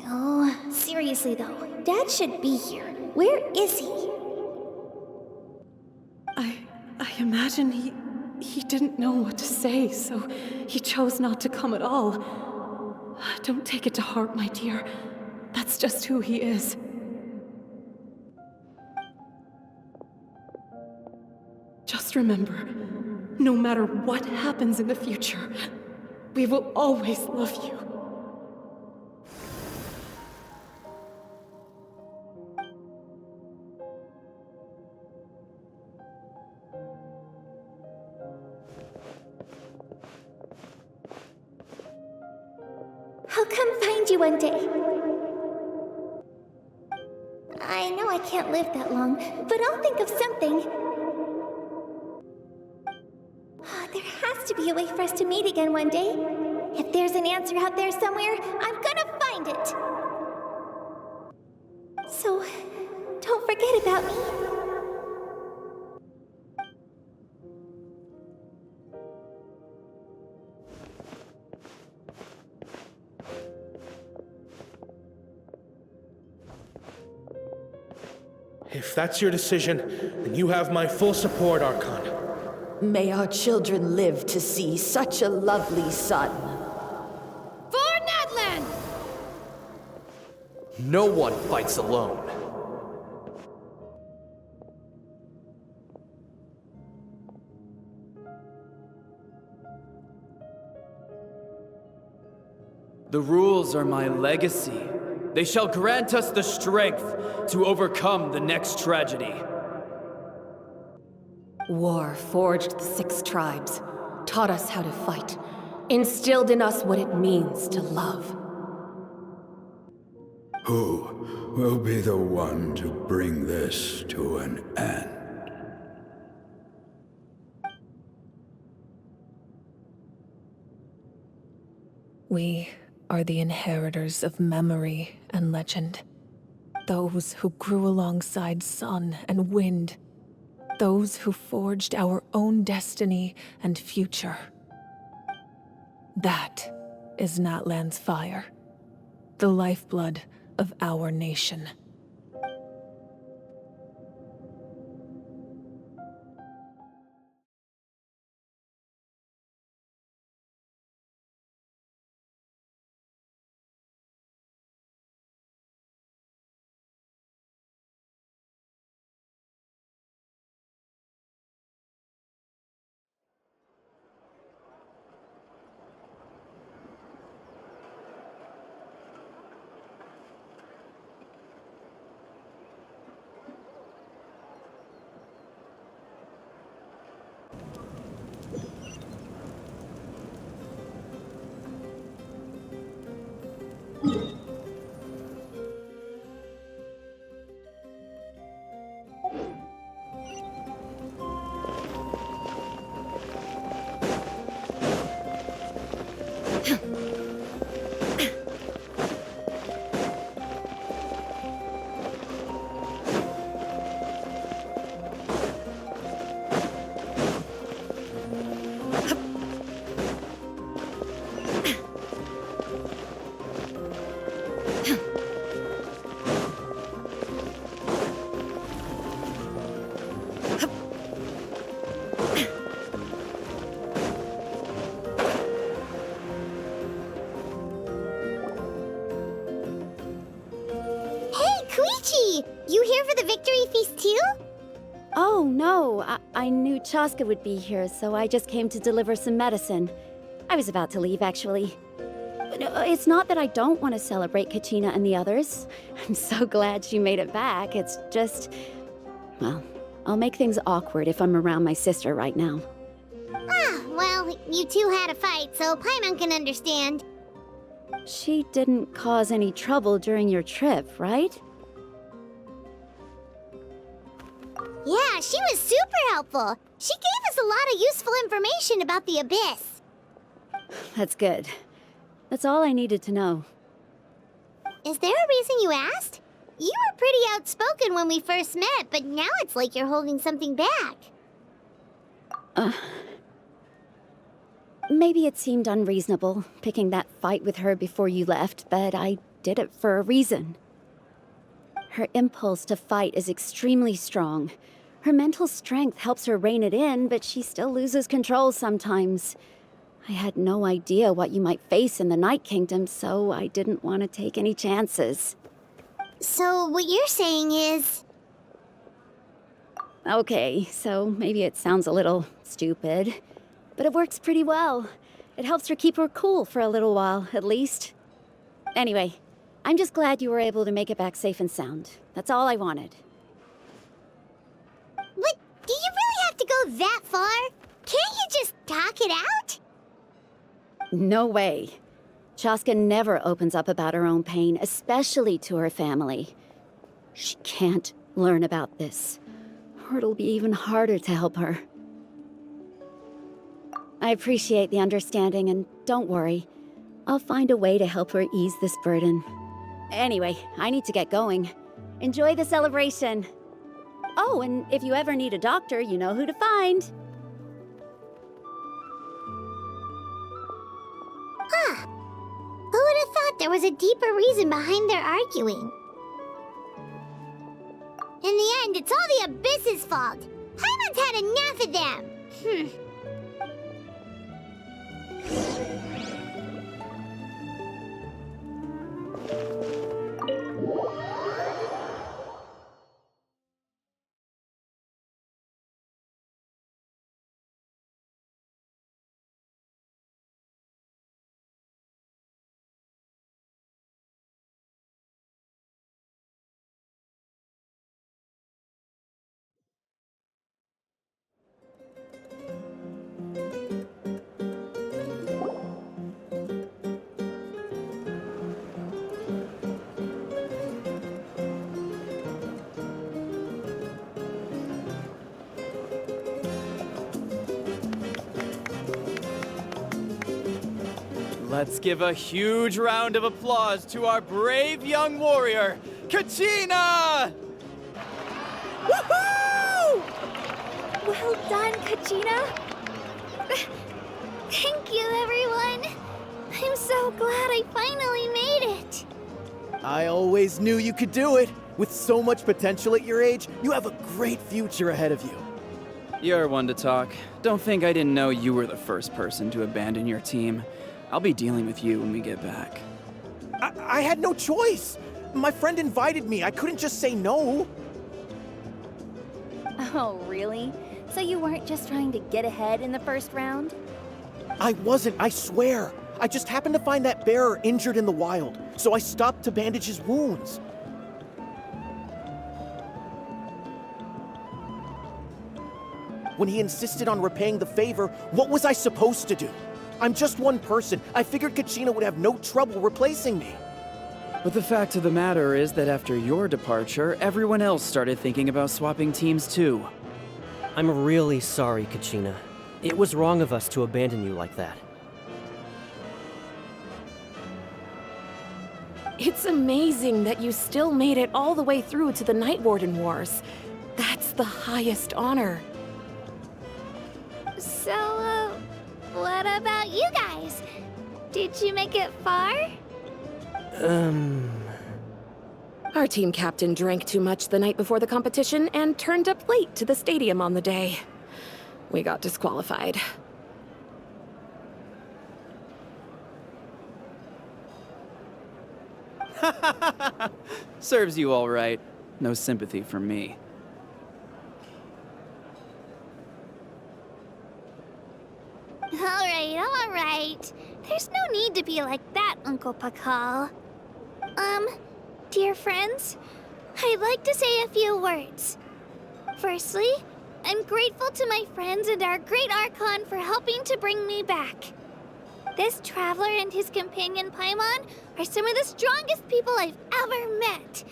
Oh, seriously though, Dad should be here. Where is he? I imagine he didn't know what to say, so he chose not to come at all. Don't take it to heart, my dear. That's just who he is. Just remember, no matter what happens in the future, we will always love you. I'll come find you one day. I know I can't live that long, but I'll think of something. There has to be a way for us to meet again one day. If there's an answer out there somewhere, I'm gonna find it. So, don't forget about me. If that's your decision, then you have my full support, Archon. May our children live to see such a lovely son. For Natlan! No one fights alone. The rules are my legacy. They shall grant us the strength to overcome the next tragedy. War forged the 6 tribes, taught us how to fight, instilled in us what it means to love. Who will be the one to bring this to an end? We are the inheritors of memory and legend. Those who grew alongside sun and wind. Those who forged our own destiny and future. That is Natlan's fire. The lifeblood of our nation. You here for the victory feast too? Oh, no. I knew Chaska would be here, so I just came to deliver some medicine. I was about to leave, actually. It's not that I don't want to celebrate Kachina and the others. I'm so glad she made it back. It's just... well, I'll make things awkward if I'm around my sister right now. Ah, well, you two had a fight, so Paimon can understand. She didn't cause any trouble during your trip, right? Yeah, she was super helpful. She gave us a lot of useful information about the Abyss. That's good. That's all I needed to know. Is there a reason you asked? You were pretty outspoken when we first met, but now it's like you're holding something back. Maybe it seemed unreasonable, picking that fight with her before you left, but I did it for a reason. Her impulse to fight is extremely strong. Her mental strength helps her rein it in, but she still loses control sometimes. I had no idea what you might face in the Night Kingdom, so I didn't want to take any chances. So what you're saying is... Okay, so maybe it sounds a little stupid, but it works pretty well. It helps her keep her cool for a little while, at least. Anyway, I'm just glad you were able to make it back safe and sound. That's all I wanted. But do you really have to go that far? Can't you just talk it out? No way. Chaska never opens up about her own pain, especially to her family. She can't learn about this, or it'll be even harder to help her. I appreciate the understanding, and don't worry. I'll find a way to help her ease this burden. Anyway, I need to get going. Enjoy the celebration. Oh, and if you ever need a doctor, you know who to find. Huh. Who would have thought there was a deeper reason behind their arguing? In the end, it's all the Abyss's fault. Paimon's had enough of them. Let's give a huge round of applause to our brave young warrior, Kachina! Woohoo! Well done, Kachina. Thank you, everyone. I'm so glad I finally made it. I always knew you could do it. With so much potential at your age, you have a great future ahead of you. You're one to talk. Don't think I didn't know you were the first person to abandon your team. I'll be dealing with you when we get back. I had no choice. My friend invited me. I couldn't just say no. Oh, really? So you weren't just trying to get ahead in the first round? I wasn't, I swear. I just happened to find that bearer injured in the wild, so I stopped to bandage his wounds. When he insisted on repaying the favor, what was I supposed to do? I'm just one person. I figured Kachina would have no trouble replacing me. But the fact of the matter is that after your departure, everyone else started thinking about swapping teams too. I'm really sorry, Kachina. It was wrong of us to abandon you like that. It's amazing that you still made it all the way through to the Night Warden Wars. That's the highest honor. So, what about you guys? Did you make it far? Our team captain drank too much the night before the competition and turned up late to the stadium on the day. We got disqualified. Serves you all right. No sympathy for me. All right. There's no need to be like that, Uncle Pakal. Dear friends, I'd like to say a few words. Firstly, I'm grateful to my friends and our great Archon for helping to bring me back. This traveler and his companion Paimon are some of the strongest people I've ever met.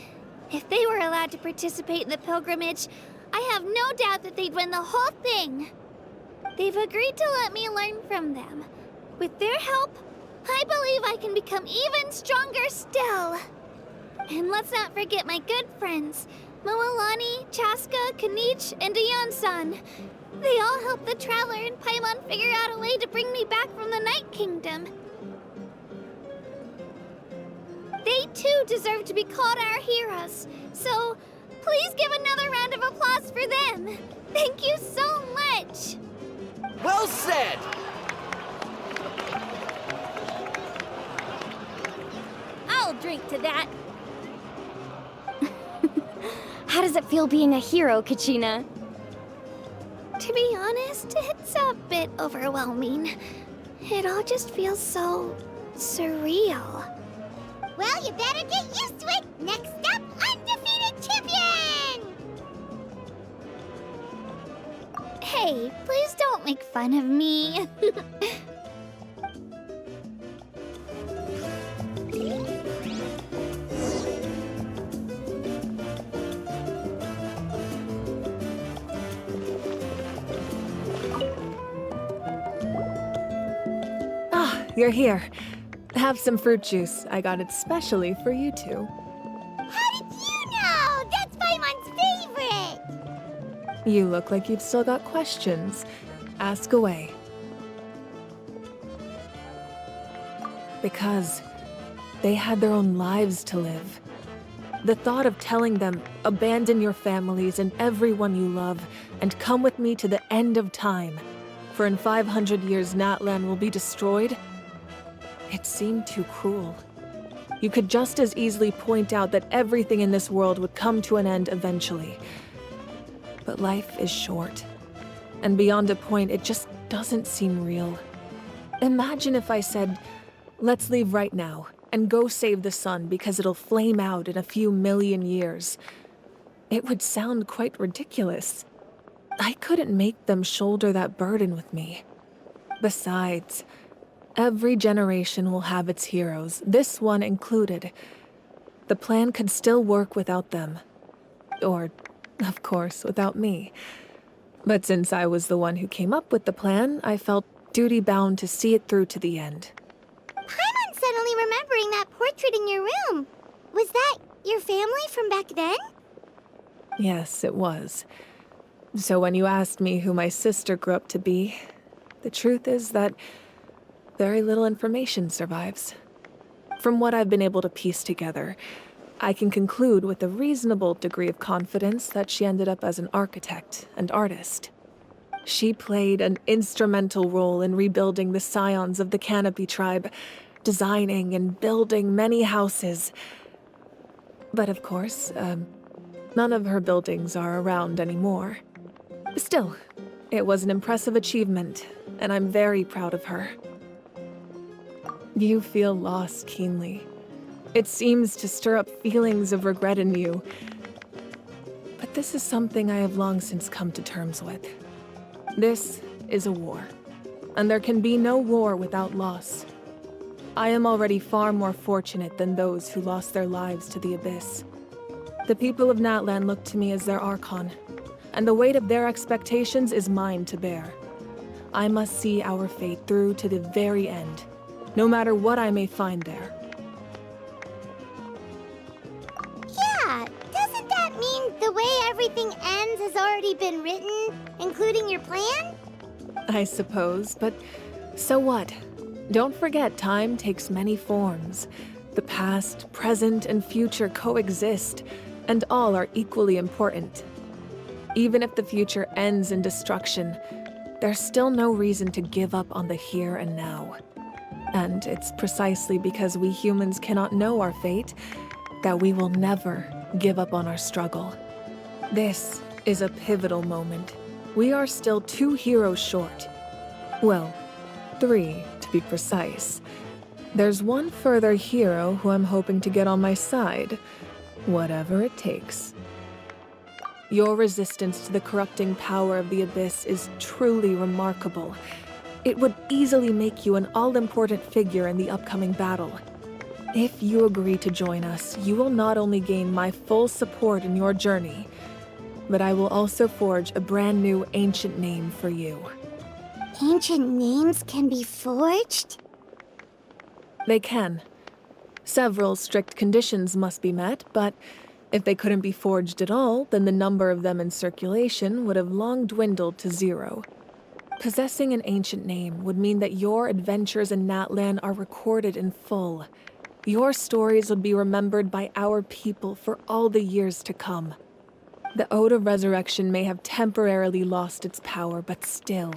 If they were allowed to participate in the pilgrimage, I have no doubt that they'd win the whole thing. They've agreed to let me learn from them. With their help, I believe I can become even stronger still. And let's not forget my good friends, Moalani, Chaska, Kanich, and Ayan-san. They all helped the Traveler and Paimon figure out a way to bring me back from the Night Kingdom. They too deserve to be called our heroes, so please give another round of applause for them. Thank you so much! Well said! I'll drink to that. How does it feel being a hero, Kachina? To be honest, it's a bit overwhelming. It all just feels so surreal. Well, you better get used to it. Next up, undefeated champion! Hey, please don't make fun of me. you're here. Have some fruit juice. I got it specially for you two. How did you know? That's Paimon's favorite! You look like you've still got questions. Ask away. Because they had their own lives to live. The thought of telling them, abandon your families and everyone you love, and come with me to the end of time, for in 500 years Natlan will be destroyed, it seemed too cruel. You could just as easily point out that everything in this world would come to an end eventually. But life is short, and beyond a point, it just doesn't seem real. Imagine if I said, let's leave right now, and go save the sun because it'll flame out in a few million years. It would sound quite ridiculous. I couldn't make them shoulder that burden with me. Besides, every generation will have its heroes, this one included. The plan could still work without them. Or, of course, without me. But since I was the one who came up with the plan, I felt duty-bound to see it through to the end. Paimon's suddenly remembering that portrait in your room. Was that your family from back then? Yes, it was. So when you asked me who my sister grew up to be, the truth is that very little information survives. From what I've been able to piece together, I can conclude with a reasonable degree of confidence that she ended up as an architect and artist. She played an instrumental role in rebuilding the scions of the Canopy tribe, designing and building many houses. But of course, none of her buildings are around anymore. Still, it was an impressive achievement, and I'm very proud of her. You feel lost keenly. It seems to stir up feelings of regret in you. But this is something I have long since come to terms with. This is a war, and there can be no war without loss. I am already far more fortunate than those who lost their lives to the Abyss. The people of Natlan look to me as their Archon, and the weight of their expectations is mine to bear. I must see our fate through to the very end, no matter what I may find there. Yeah, doesn't that mean the way everything ends has already been written, including your plan? I suppose, but so what? Don't forget, time takes many forms. The past, present, and future coexist, and all are equally important. Even if the future ends in destruction, there's still no reason to give up on the here and now. And it's precisely because we humans cannot know our fate that we will never give up on our struggle. This is a pivotal moment. We are still 2 heroes short. Well, 3 to be precise. There's one further hero who I'm hoping to get on my side, whatever it takes. Your resistance to the corrupting power of the Abyss is truly remarkable. It would easily make you an all-important figure in the upcoming battle. If you agree to join us, you will not only gain my full support in your journey, but I will also forge a brand new ancient name for you. Ancient names can be forged? They can. Several strict conditions must be met, but if they couldn't be forged at all, then the number of them in circulation would have long dwindled to 0. Possessing an ancient name would mean that your adventures in Natlan are recorded in full. Your stories would be remembered by our people for all the years to come. The Ode of Resurrection may have temporarily lost its power, but still,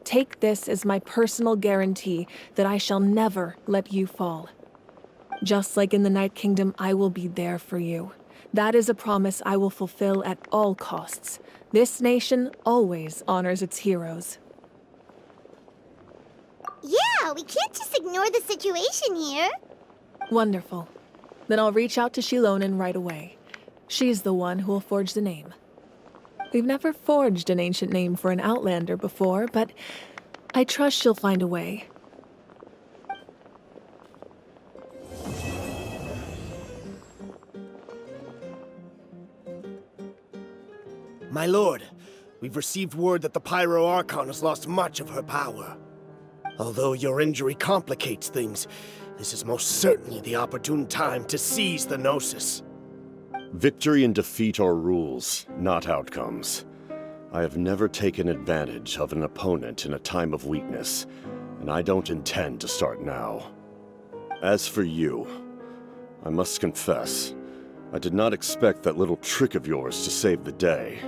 take this as my personal guarantee that I shall never let you fall. Just like in the Night Kingdom, I will be there for you. That is a promise I will fulfill at all costs. This nation always honors its heroes. Yeah, we can't just ignore the situation here. Wonderful. Then I'll reach out to Shilonen right away. She's the one who will forge the name. We've never forged an ancient name for an Outlander before, but I trust she'll find a way. My lord, we've received word that the Pyro Archon has lost much of her power. Although your injury complicates things, this is most certainly the opportune time to seize the Gnosis. Victory and defeat are rules, not outcomes. I have never taken advantage of an opponent in a time of weakness, and I don't intend to start now. As for you, I must confess, I did not expect that little trick of yours to save the day.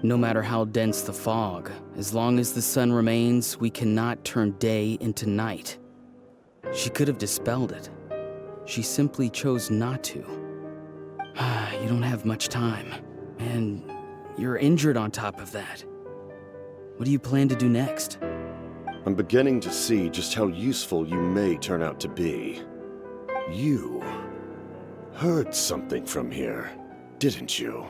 No matter how dense the fog, as long as the sun remains, we cannot turn day into night. She could have dispelled it. She simply chose not to. You don't have much time, and you're injured on top of that. What do you plan to do next? I'm beginning to see just how useful you may turn out to be. You heard something from here, didn't you?